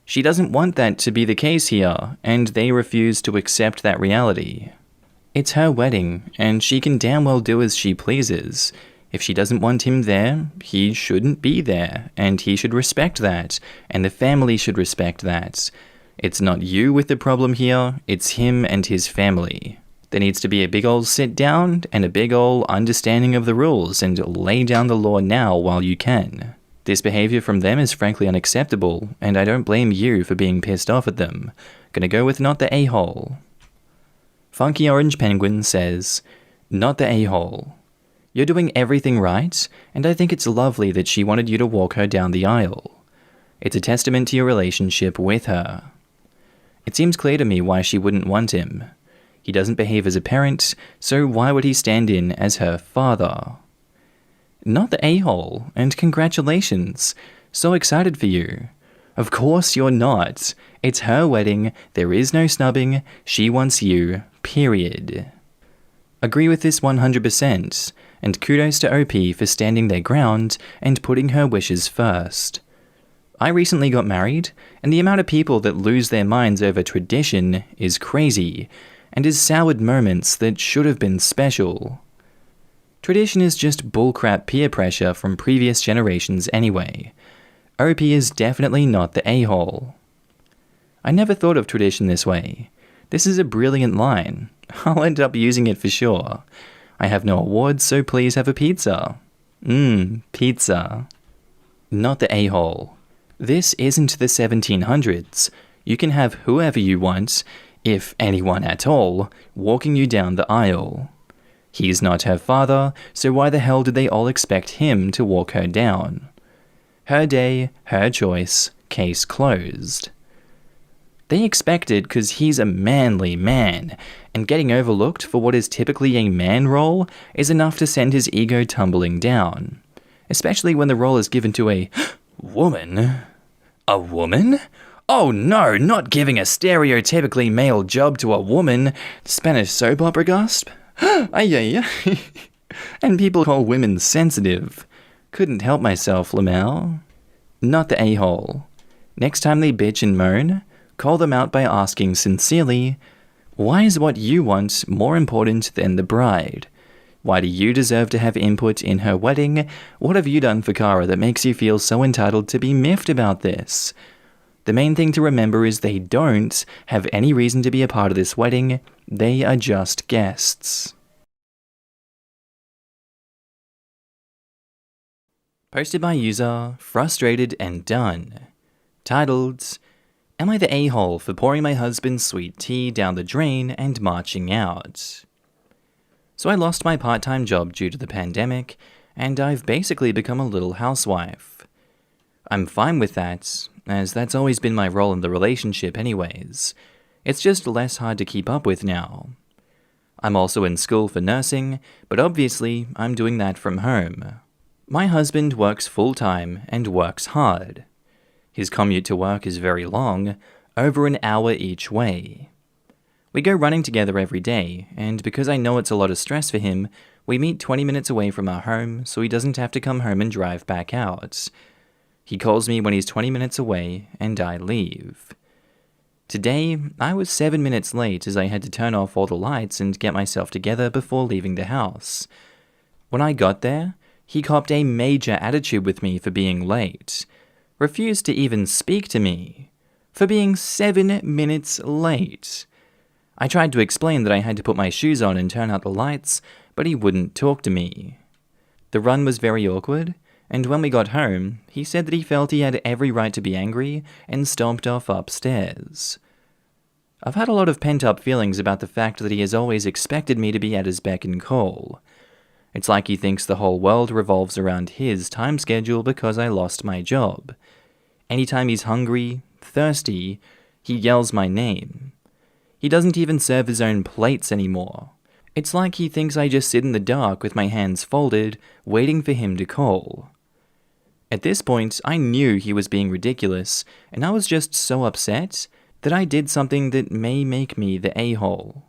she doesn't want that to be the case here, and they refuse to accept that reality. It's her wedding, and she can damn well do as she pleases. If she doesn't want him there, he shouldn't be there, and he should respect that, and the family should respect that. It's not you with the problem here, it's him and his family. There needs to be a big ol' sit down and a big ol' understanding of the rules and lay down the law now while you can. This behavior from them is frankly unacceptable, and I don't blame you for being pissed off at them. Gonna go with not the a-hole. Funky Orange Penguin says, not the a-hole. You're doing everything right, and I think it's lovely that she wanted you to walk her down the aisle. It's a testament to your relationship with her. It seems clear to me why she wouldn't want him. He doesn't behave as a parent, so why would he stand in as her father? Not the a-hole, and congratulations. So excited for you. Of course you're not. It's her wedding, there is no snubbing, she wants you, period. Agree with this 100%, and kudos to OP for standing their ground and putting her wishes first. I recently got married, and the amount of people that lose their minds over tradition is crazy, and is soured moments that should have been special. Tradition is just bullcrap peer pressure from previous generations anyway. OP is definitely not the a-hole. I never thought of tradition this way. This is a brilliant line. I'll end up using it for sure. I have no awards, so please have a pizza. Pizza. Not the a-hole. This isn't the 1700s. You can have whoever you want, if anyone at all, walking you down the aisle. He's not her father, so why the hell did they all expect him to walk her down? Her day, her choice, case closed. They expect it because he's a manly man, and getting overlooked for what is typically a man role is enough to send his ego tumbling down. Especially when the role is given to a woman. A woman? Oh no, not giving a stereotypically male job to a woman. Spanish soap opera gasp? Ay. And people call women sensitive. Couldn't help myself, Lamau. Not the a-hole. Next time they bitch and moan, call them out by asking sincerely, why is what you want more important than the bride? Why do you deserve to have input in her wedding? What have you done for Cara that makes you feel so entitled to be miffed about this? The main thing to remember is they don't have any reason to be a part of this wedding. They are just guests. Posted by user Frustrated and Done. Titled, Am I the a-hole for pouring my husband's sweet tea down the drain and marching out? So I lost my part-time job due to the pandemic, and I've basically become a little housewife. I'm fine with that, as that's always been my role in the relationship anyways. It's just less hard to keep up with now. I'm also in school for nursing, but obviously I'm doing that from home. My husband works full-time and works hard. His commute to work is very long, over an hour each way. We go running together every day, and because I know it's a lot of stress for him, we meet 20 minutes away from our home so he doesn't have to come home and drive back out. He calls me when he's 20 minutes away, and I leave. Today, I was 7 minutes late as I had to turn off all the lights and get myself together before leaving the house. When I got there, he copped a major attitude with me for being late. Refused to even speak to me. For being 7 minutes late. I tried to explain that I had to put my shoes on and turn out the lights, but he wouldn't talk to me. The run was very awkward, and when we got home, he said that he felt he had every right to be angry and stomped off upstairs. I've had a lot of pent-up feelings about the fact that he has always expected me to be at his beck and call. It's like he thinks the whole world revolves around his time schedule because I lost my job. Anytime he's hungry, thirsty, he yells my name. He doesn't even serve his own plates anymore. It's like he thinks I just sit in the dark with my hands folded, waiting for him to call. At this point, I knew he was being ridiculous, and I was just so upset that I did something that may make me the a-hole.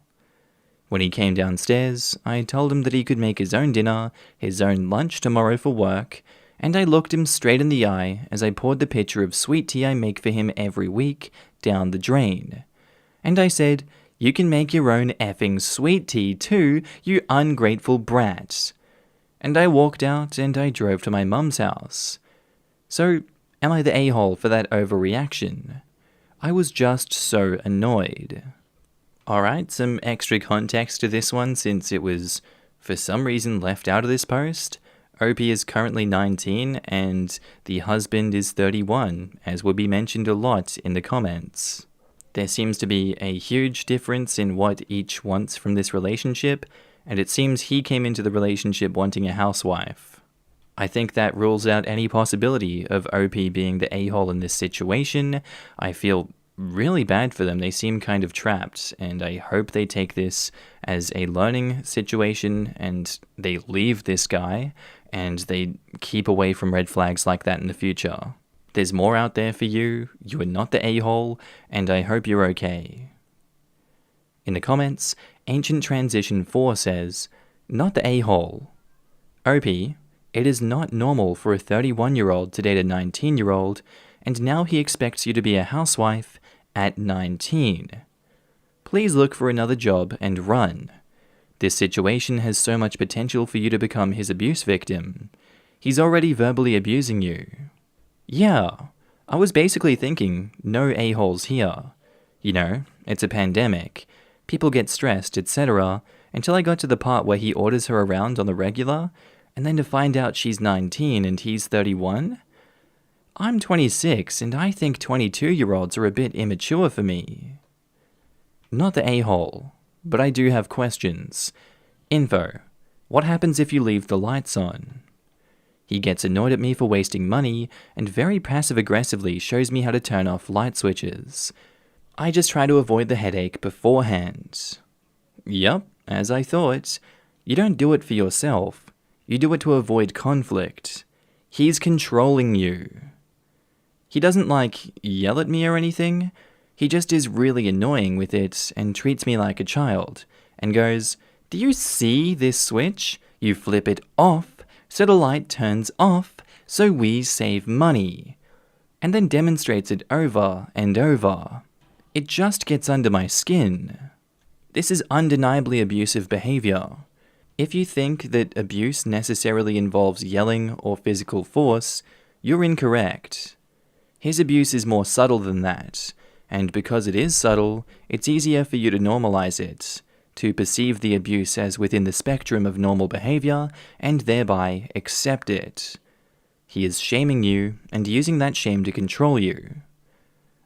When he came downstairs, I told him that he could make his own dinner, his own lunch tomorrow for work, and I looked him straight in the eye as I poured the pitcher of sweet tea I make for him every week down the drain. And I said, "You can make your own effing sweet tea too, you ungrateful brat." And I walked out and I drove to my mum's house. So, am I the a-hole for that overreaction? I was just so annoyed. Alright, some extra context to this one since it was, for some reason, left out of this post. OP is currently 19 and the husband is 31, as will be mentioned a lot in the comments. There seems to be a huge difference in what each wants from this relationship, and it seems he came into the relationship wanting a housewife. I think that rules out any possibility of OP being the a-hole in this situation. I feel really bad for them. They seem kind of trapped, and I hope they take this as a learning situation and they leave this guy and they keep away from red flags like that in the future. There's more out there for you. You are not the a-hole, and I hope you're okay. In the comments, Ancient Transition 4 says, "Not the a-hole. OP, it is not normal for a 31-year-old to date a 19-year-old, and now he expects you to be a housewife at 19. Please look for another job and run. This situation has so much potential for you to become his abuse victim. He's already verbally abusing you. Yeah, I was basically thinking, no a-holes here. You know, it's a pandemic. People get stressed, etc., until I got to the part where he orders her around on the regular, and then to find out she's 19 and he's 31? I'm 26, and I think 22-year-olds are a bit immature for me. Not the a-hole, but I do have questions. Info. What happens if you leave the lights on? He gets annoyed at me for wasting money, and very passive-aggressively shows me how to turn off light switches. I just try to avoid the headache beforehand. Yup, as I thought. You don't do it for yourself. You do it to avoid conflict. He's controlling you. He doesn't, yell at me or anything. He just is really annoying with it and treats me like a child, and goes, "Do you see this switch? You flip it off, so the light turns off, so we save money." And then demonstrates it over and over. It just gets under my skin. This is undeniably abusive behavior. If you think that abuse necessarily involves yelling or physical force, you're incorrect. His abuse is more subtle than that, and because it is subtle, it's easier for you to normalize it, to perceive the abuse as within the spectrum of normal behavior, and thereby accept it. He is shaming you, and using that shame to control you.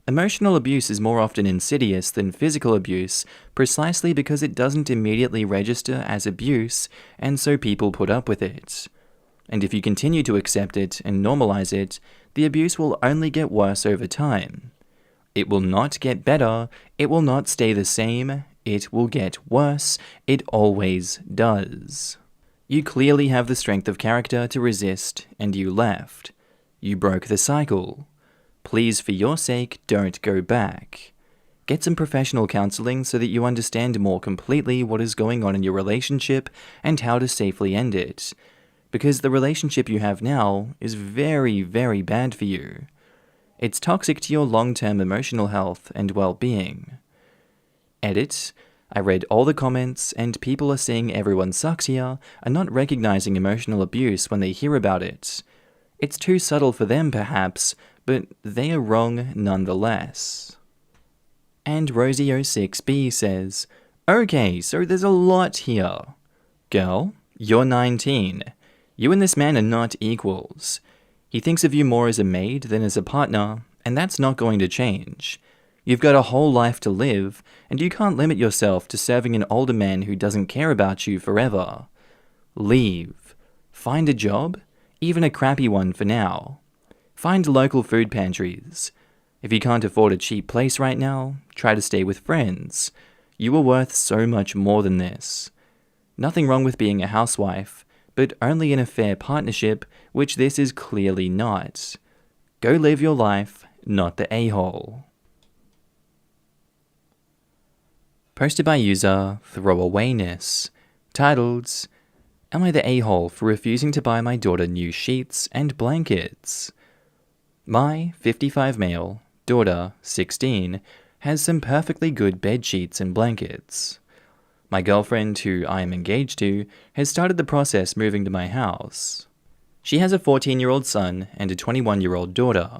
Emotional abuse is more often insidious than physical abuse precisely because it doesn't immediately register as abuse, and so people put up with it. And if you continue to accept it and normalize it, the abuse will only get worse over time. It will not get better, it will not stay the same, it will get worse, it always does. You clearly have the strength of character to resist, and you left. You broke the cycle. Please, for your sake, don't go back. Get some professional counseling so that you understand more completely what is going on in your relationship and how to safely end it. Because the relationship you have now is very, very bad for you. It's toxic to your long-term emotional health and well-being. Edit. I read all the comments, and people are saying everyone sucks here and not recognizing emotional abuse when they hear about it. It's too subtle for them, perhaps, but they are wrong nonetheless. And Rosie06B says, "Okay, so there's a lot here. Girl, you're 19. You and this man are not equals. He thinks of you more as a maid than as a partner, and that's not going to change. You've got a whole life to live, and you can't limit yourself to serving an older man who doesn't care about you forever. Leave. Find a job, even a crappy one for now. Find local food pantries. If you can't afford a cheap place right now, try to stay with friends. You are worth so much more than this. Nothing wrong with being a housewife, but only in a fair partnership, which this is clearly not. Go live your life, not the a-hole." Posted by user Throwawayness, titled, "Am I the a-hole for refusing to buy my daughter new sheets and blankets? My 55 male, daughter 16, has some perfectly good bed sheets and blankets. My girlfriend, who I am engaged to, has started the process moving to my house. She has a 14-year-old son and a 21-year-old daughter.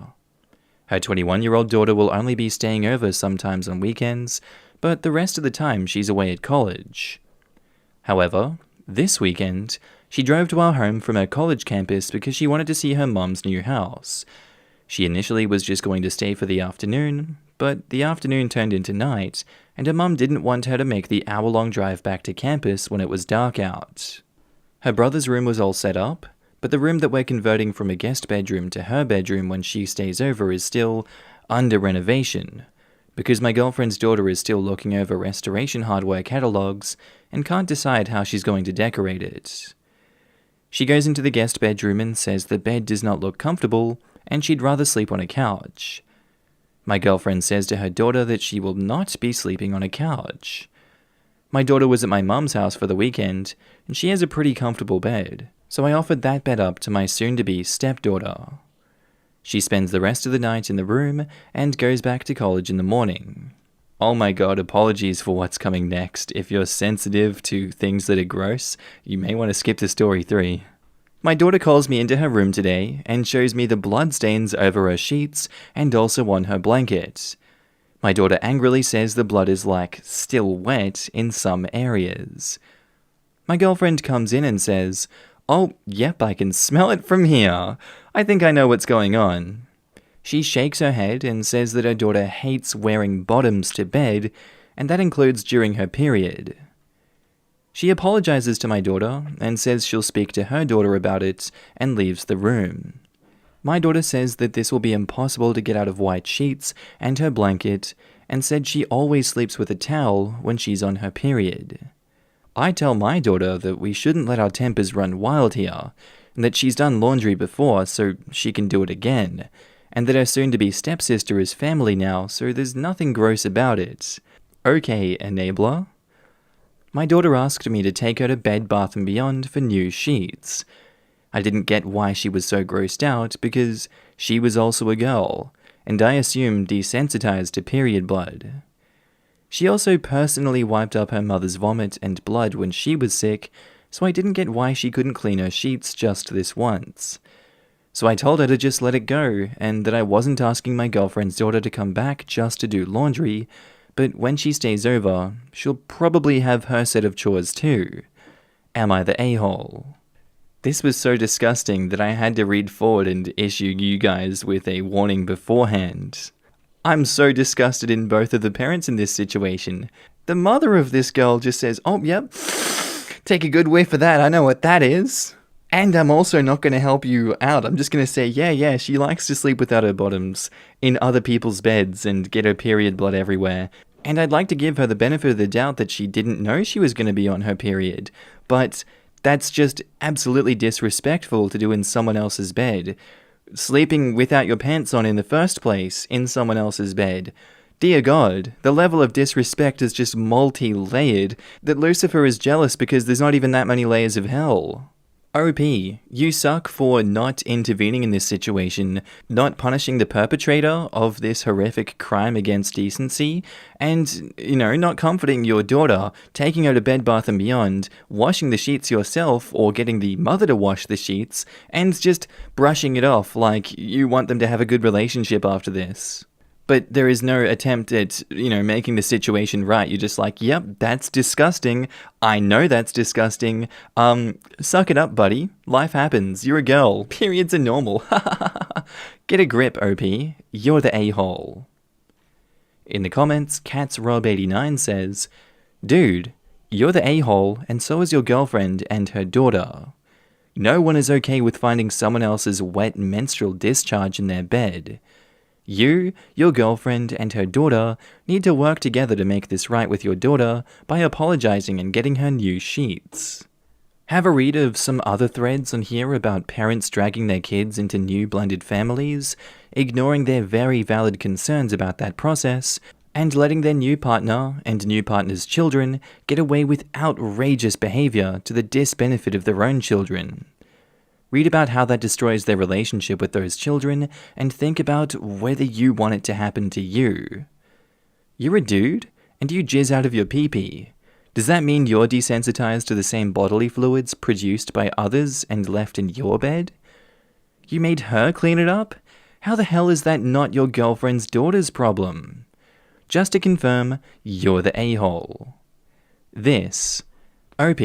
Her 21-year-old daughter will only be staying over sometimes on weekends, but the rest of the time she's away at college. However, this weekend, she drove to our home from her college campus because she wanted to see her mom's new house. She initially was just going to stay for the afternoon, but the afternoon turned into night, and her mum didn't want her to make the hour-long drive back to campus when it was dark out. Her brother's room was all set up, but the room that we're converting from a guest bedroom to her bedroom when she stays over is still under renovation, because my girlfriend's daughter is still looking over restoration hardware catalogs and can't decide how she's going to decorate it. She goes into the guest bedroom and says the bed does not look comfortable and she'd rather sleep on a couch. My girlfriend says to her daughter that she will not be sleeping on a couch. My daughter was at my mum's house for the weekend, and she has a pretty comfortable bed, so I offered that bed up to my soon-to-be stepdaughter. She spends the rest of the night in the room and goes back to college in the morning. Oh my god, apologies for what's coming next. If you're sensitive to things that are gross, you may want to skip to story 3. My daughter calls me into her room today and shows me the bloodstains over her sheets and also on her blanket. My daughter angrily says the blood is still wet in some areas. My girlfriend comes in and says, "Oh, yep, I can smell it from here. I think I know what's going on." She shakes her head and says that her daughter hates wearing bottoms to bed, and that includes during her period. She apologizes to my daughter and says she'll speak to her daughter about it and leaves the room. My daughter says that this will be impossible to get out of white sheets and her blanket, and said she always sleeps with a towel when she's on her period. I tell my daughter that we shouldn't let our tempers run wild here, and that she's done laundry before so she can do it again, and that her soon-to-be stepsister is family now, so there's nothing gross about it. Okay, enabler. My daughter asked me to take her to Bed Bath & Beyond for new sheets. I didn't get why she was so grossed out because she was also a girl, and I assumed desensitized to period blood. She also personally wiped up her mother's vomit and blood when she was sick, so I didn't get why she couldn't clean her sheets just this once. So I told her to just let it go, and that I wasn't asking my girlfriend's daughter to come back just to do laundry, but when she stays over, she'll probably have her set of chores too. Am I the a-hole? This was so disgusting that I had to read forward and issue you guys with a warning beforehand. I'm so disgusted in both of the parents in this situation. The mother of this girl just says, "Oh, yep, take a good whiff of that, I know what that is." And I'm also not going to help you out. I'm just going to say, yeah, she likes to sleep without her bottoms in other people's beds and get her period blood everywhere. And I'd like to give her the benefit of the doubt that she didn't know she was going to be on her period. But that's just absolutely disrespectful to do in someone else's bed. Sleeping without your pants on in the first place in someone else's bed. Dear God, the level of disrespect is just multi-layered that Lucifer is jealous because there's not even that many layers of hell. OP, you suck for not intervening in this situation, not punishing the perpetrator of this horrific crime against decency, and, not comforting your daughter, taking her to Bed Bath & Beyond, washing the sheets yourself, or getting the mother to wash the sheets, and just brushing it off like you want them to have a good relationship after this. But there is no attempt at, making the situation right. You're just like, yep, that's disgusting. I know that's disgusting. Suck it up, buddy. Life happens. You're a girl. Periods are normal. Get a grip, OP. You're the a-hole. In the comments, CatsRob89 says, "Dude, you're the a-hole, and so is your girlfriend and her daughter. No one is okay with finding someone else's wet menstrual discharge in their bed. You, your girlfriend, and her daughter need to work together to make this right with your daughter by apologizing and getting her new sheets." Have a read of some other threads on here about parents dragging their kids into new blended families, ignoring their very valid concerns about that process, and letting their new partner and new partner's children get away with outrageous behavior to the disbenefit of their own children. Read about how that destroys their relationship with those children, and think about whether you want it to happen to you. You're a dude, and you jizz out of your pee-pee. Does that mean you're desensitized to the same bodily fluids produced by others and left in your bed? You made her clean it up? How the hell is that not your girlfriend's daughter's problem? Just to confirm, you're the a-hole. This, OP,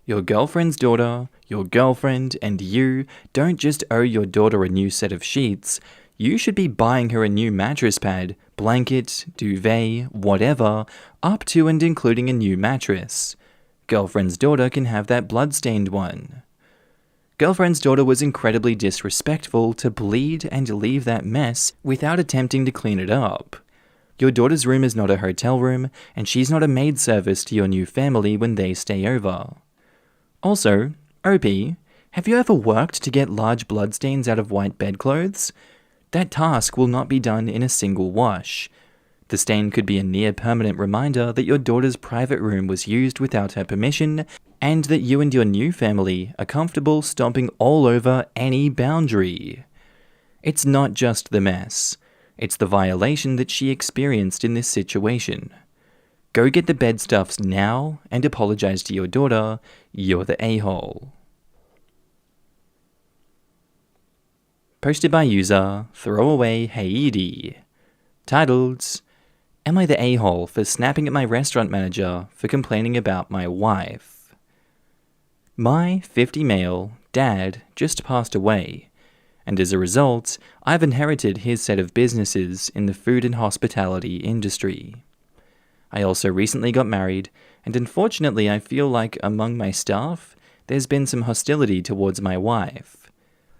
your girlfriend's daughter, your girlfriend, and you don't just owe your daughter a new set of sheets. You should be buying her a new mattress pad, blanket, duvet, whatever, up to and including a new mattress. Girlfriend's daughter can have that blood-stained one. Girlfriend's daughter was incredibly disrespectful to bleed and leave that mess without attempting to clean it up. Your daughter's room is not a hotel room, and she's not a maid service to your new family when they stay over. Also, OP, have you ever worked to get large bloodstains out of white bedclothes? That task will not be done in a single wash. The stain could be a near-permanent reminder that your daughter's private room was used without her permission, and that you and your new family are comfortable stomping all over any boundary. It's not just the mess. It's the violation that she experienced in this situation. Go get the bed stuffs now and apologize to your daughter. You're the a-hole. Posted by user Throwaway Haiti. Titled, Am I the a-hole for snapping at my restaurant manager for complaining about my wife? My 50 male dad just passed away, and as a result, I've inherited his set of businesses in the food and hospitality industry. I also recently got married, and unfortunately I feel like among my staff, there's been some hostility towards my wife.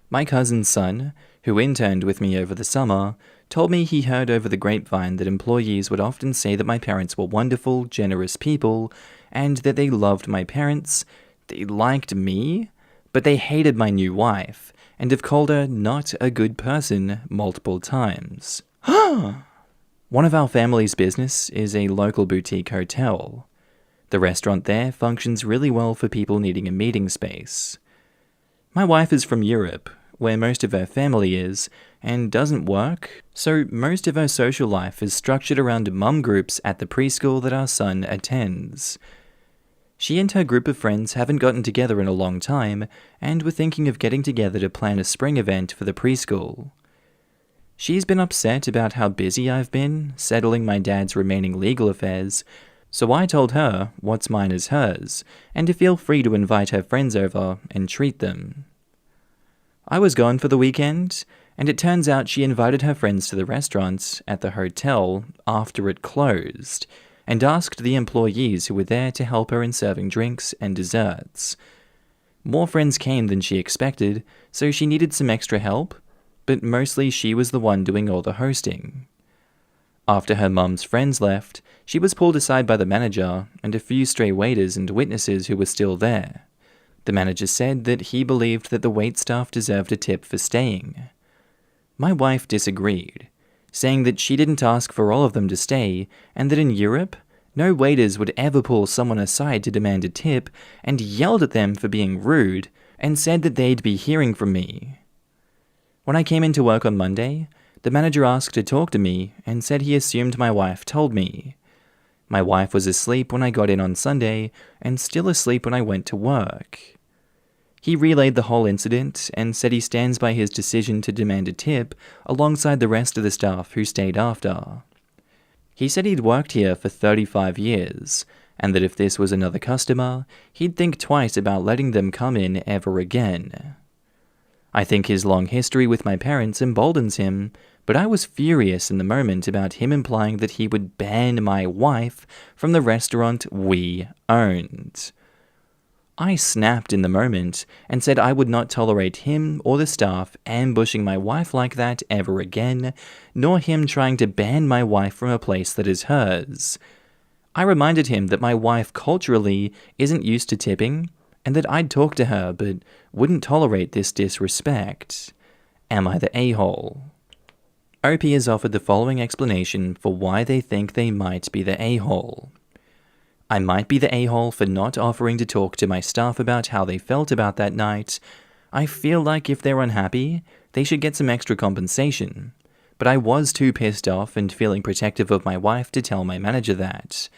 My cousin's son, who interned with me over the summer, told me he heard over the grapevine that employees would often say that my parents were wonderful, generous people, and that they loved my parents, they liked me, but they hated my new wife, and have called her not a good person multiple times. One of our family's business is a local boutique hotel. The restaurant there functions really well for people needing a meeting space. My wife is from Europe, where most of her family is, and doesn't work, so most of her social life is structured around mum groups at the preschool that our son attends. She and her group of friends haven't gotten together in a long time, and were thinking of getting together to plan a spring event for the preschool. She's been upset about how busy I've been, settling my dad's remaining legal affairs, so I told her what's mine is hers, and to feel free to invite her friends over and treat them. I was gone for the weekend, and it turns out she invited her friends to the restaurant at the hotel after it closed, and asked the employees who were there to help her in serving drinks and desserts. More friends came than she expected, so she needed some extra help, but mostly she was the one doing all the hosting. After her mum's friends left, she was pulled aside by the manager and a few stray waiters and witnesses who were still there. The manager said that he believed that the waitstaff deserved a tip for staying. My wife disagreed, saying that she didn't ask for all of them to stay, and that in Europe, no waiters would ever pull someone aside to demand a tip, and yelled at them for being rude, and said that they'd be hearing from me. When I came into work on Monday, the manager asked to talk to me and said he assumed my wife told me. My wife was asleep when I got in on Sunday, and still asleep when I went to work. He relayed the whole incident and said he stands by his decision to demand a tip alongside the rest of the staff who stayed after. He said he'd worked here for 35 years, and that if this was another customer, he'd think twice about letting them come in ever again. I think his long history with my parents emboldens him, but I was furious in the moment about him implying that he would ban my wife from the restaurant we owned. I snapped in the moment and said I would not tolerate him or the staff ambushing my wife like that ever again, nor him trying to ban my wife from a place that is hers. I reminded him that my wife culturally isn't used to tipping, and that I'd talk to her but wouldn't tolerate this disrespect. Am I the a-hole? OP has offered the following explanation for why they think they might be the a-hole. I might be the a-hole for not offering to talk to my staff about how they felt about that night. I feel like if they're unhappy, they should get some extra compensation. But I was too pissed off and feeling protective of my wife to tell my manager that.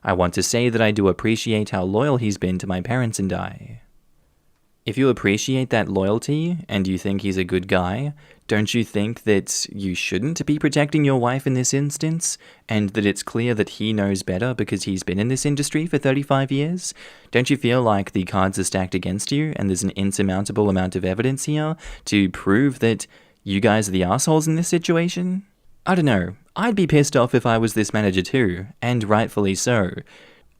I want to say that I do appreciate how loyal he's been to my parents and I. If you appreciate that loyalty and you think he's a good guy, don't you think that you shouldn't be protecting your wife in this instance, and that it's clear that he knows better because he's been in this industry for 35 years? Don't you feel like the cards are stacked against you and there's an insurmountable amount of evidence here to prove that you guys are the assholes in this situation? I don't know. I'd be pissed off if I was this manager too, and rightfully so.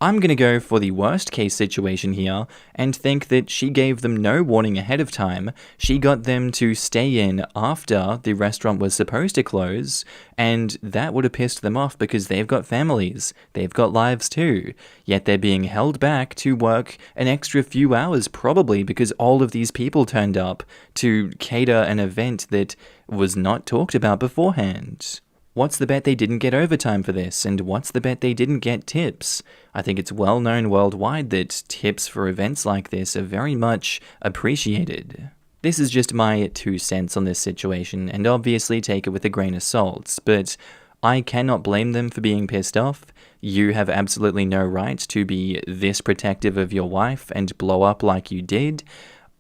I'm gonna go for the worst case situation here and think that she gave them no warning ahead of time. She got them to stay in after the restaurant was supposed to close, and that would have pissed them off because they've got families, they've got lives too, yet they're being held back to work an extra few hours probably because all of these people turned up to cater an event that was not talked about beforehand. What's the bet they didn't get overtime for this, and what's the bet they didn't get tips? I think it's well known worldwide that tips for events like this are very much appreciated. This is just my 2 cents on this situation, and obviously take it with a grain of salt, but I cannot blame them for being pissed off. You have absolutely no right to be this protective of your wife and blow up like you did.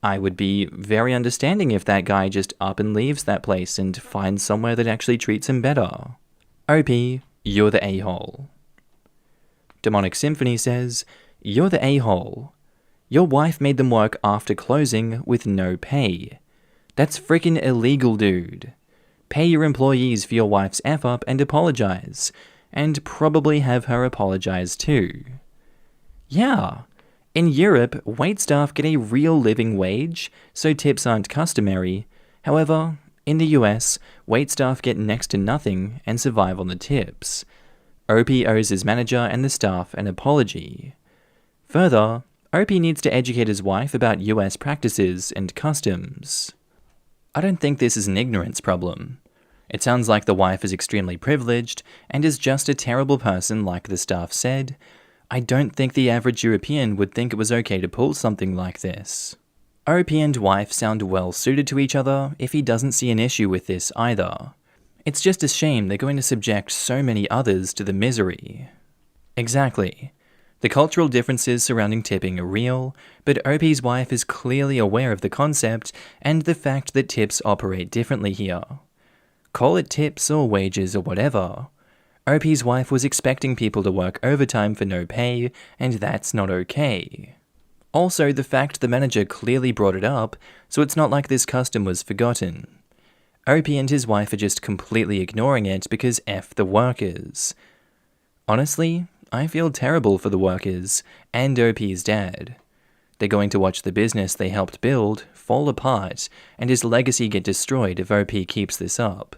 I would be very understanding if that guy just up and leaves that place and finds somewhere that actually treats him better. OP, you're the a-hole. Demonic Symphony says, you're the a-hole. Your wife made them work after closing with no pay. That's freaking illegal, dude. Pay your employees for your wife's F-up and apologize. And probably have her apologize too. Yeah. In Europe, waitstaff get a real living wage, so tips aren't customary. However, in the US, waitstaff get next to nothing and survive on the tips. OP owes his manager and the staff an apology. Further, OP needs to educate his wife about US practices and customs. I don't think this is an ignorance problem. It sounds like the wife is extremely privileged and is just a terrible person like the staff said. I don't think the average European would think it was okay to pull something like this. OP and wife sound well suited to each other if he doesn't see an issue with this either. It's just a shame they're going to subject so many others to the misery. Exactly. The cultural differences surrounding tipping are real, but OP's wife is clearly aware of the concept and the fact that tips operate differently here. Call it tips or wages or whatever. OP's wife was expecting people to work overtime for no pay, and that's not okay. Also, the fact the manager clearly brought it up, so it's not like this custom was forgotten. OP and his wife are just completely ignoring it because F the workers. Honestly, I feel terrible for the workers and OP's dad. They're going to watch the business they helped build fall apart and his legacy get destroyed if OP keeps this up.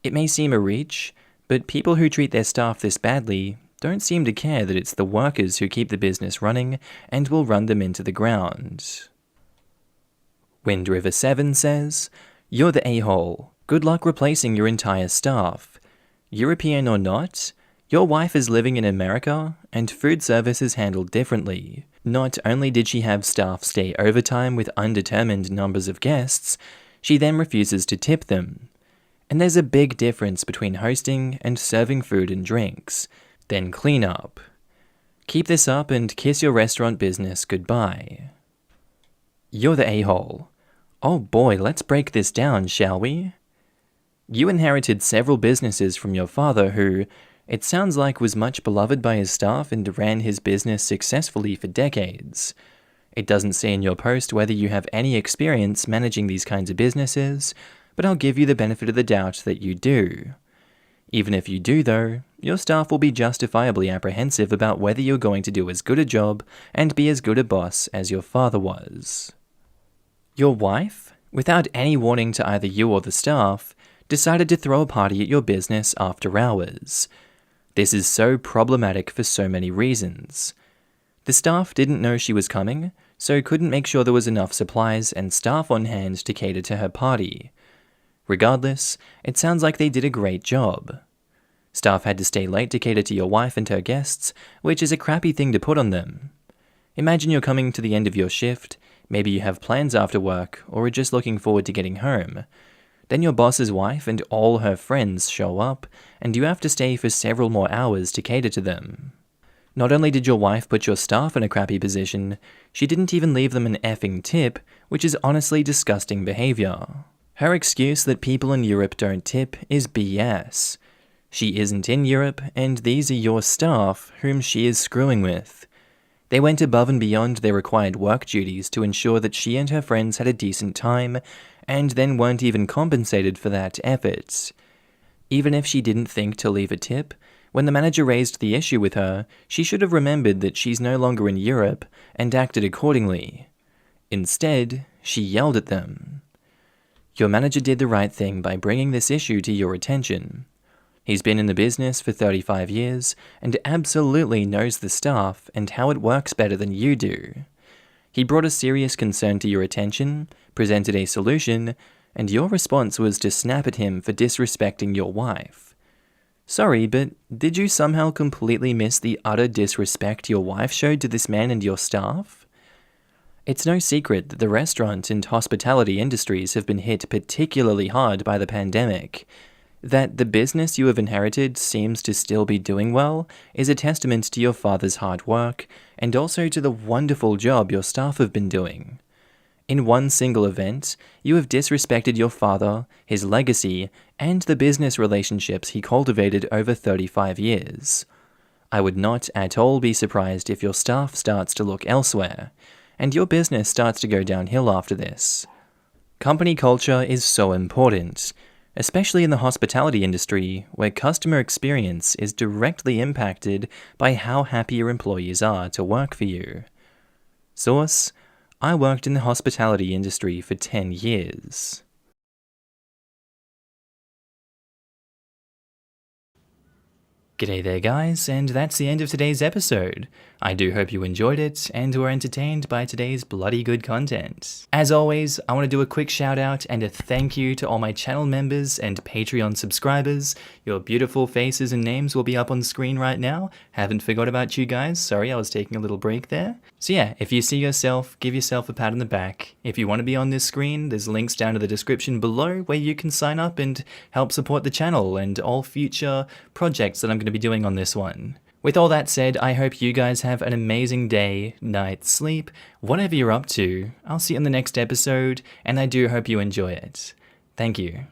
It may seem a reach, but people who treat their staff this badly don't seem to care that it's the workers who keep the business running and will run them into the ground. Wind River 7 says, you're the a-hole. Good luck replacing your entire staff. European or not, your wife is living in America and food service is handled differently. Not only did she have staff stay overtime with undetermined numbers of guests, she then refuses to tip them. And there's a big difference between hosting and serving food and drinks. Then clean up. Keep this up and kiss your restaurant business goodbye. You're the a-hole. Oh boy, let's break this down, shall we? You inherited several businesses from your father who, it sounds like, was much beloved by his staff and ran his business successfully for decades. It doesn't say in your post whether you have any experience managing these kinds of businesses, but I'll give you the benefit of the doubt that you do. Even if you do though, your staff will be justifiably apprehensive about whether you're going to do as good a job and be as good a boss as your father was. Your wife, without any warning to either you or the staff, decided to throw a party at your business after hours. This is so problematic for so many reasons. The staff didn't know she was coming, so couldn't make sure there was enough supplies and staff on hand to cater to her party. Regardless, it sounds like they did a great job. Staff had to stay late to cater to your wife and her guests, which is a crappy thing to put on them. Imagine you're coming to the end of your shift, maybe you have plans after work, or are just looking forward to getting home. Then your boss's wife and all her friends show up, and you have to stay for several more hours to cater to them. Not only did your wife put your staff in a crappy position, she didn't even leave them an effing tip, which is honestly disgusting behavior. Her excuse that people in Europe don't tip is BS. She isn't in Europe, and these are your staff whom she is screwing with. They went above and beyond their required work duties to ensure that she and her friends had a decent time, and then weren't even compensated for that effort. Even if she didn't think to leave a tip, when the manager raised the issue with her, she should have remembered that she's no longer in Europe and acted accordingly. Instead, she yelled at them. Your manager did the right thing by bringing this issue to your attention. He's been in the business for 35 years and absolutely knows the staff and how it works better than you do. He brought a serious concern to your attention, presented a solution, and your response was to snap at him for disrespecting your wife. Sorry, but did you somehow completely miss the utter disrespect your wife showed to this man and your staff? It's no secret that the restaurant and hospitality industries have been hit particularly hard by the pandemic. That the business you have inherited seems to still be doing well is a testament to your father's hard work and also to the wonderful job your staff have been doing. In one single event, you have disrespected your father, his legacy, and the business relationships he cultivated over 35 years. I would not at all be surprised if your staff starts to look elsewhere, and your business starts to go downhill after this. Company culture is so important, especially in the hospitality industry, where customer experience is directly impacted by how happy your employees are to work for you. Source: I worked in the hospitality industry for 10 years. G'day there guys, and that's the end of today's episode. I do hope you enjoyed it and were entertained by today's bloody good content. As always, I want to do a quick shout out and a thank you to all my channel members and Patreon subscribers. Your beautiful faces and names will be up on screen right now. Haven't forgot about you guys, sorry I was taking a little break there. So yeah, if you see yourself, give yourself a pat on the back. If you want to be on this screen, there's links down to the description below where you can sign up and help support the channel and all future projects that I'm going to be doing on this one. With all that said, I hope you guys have an amazing day, night, sleep, whatever you're up to. I'll see you in the next episode, and I do hope you enjoy it. Thank you.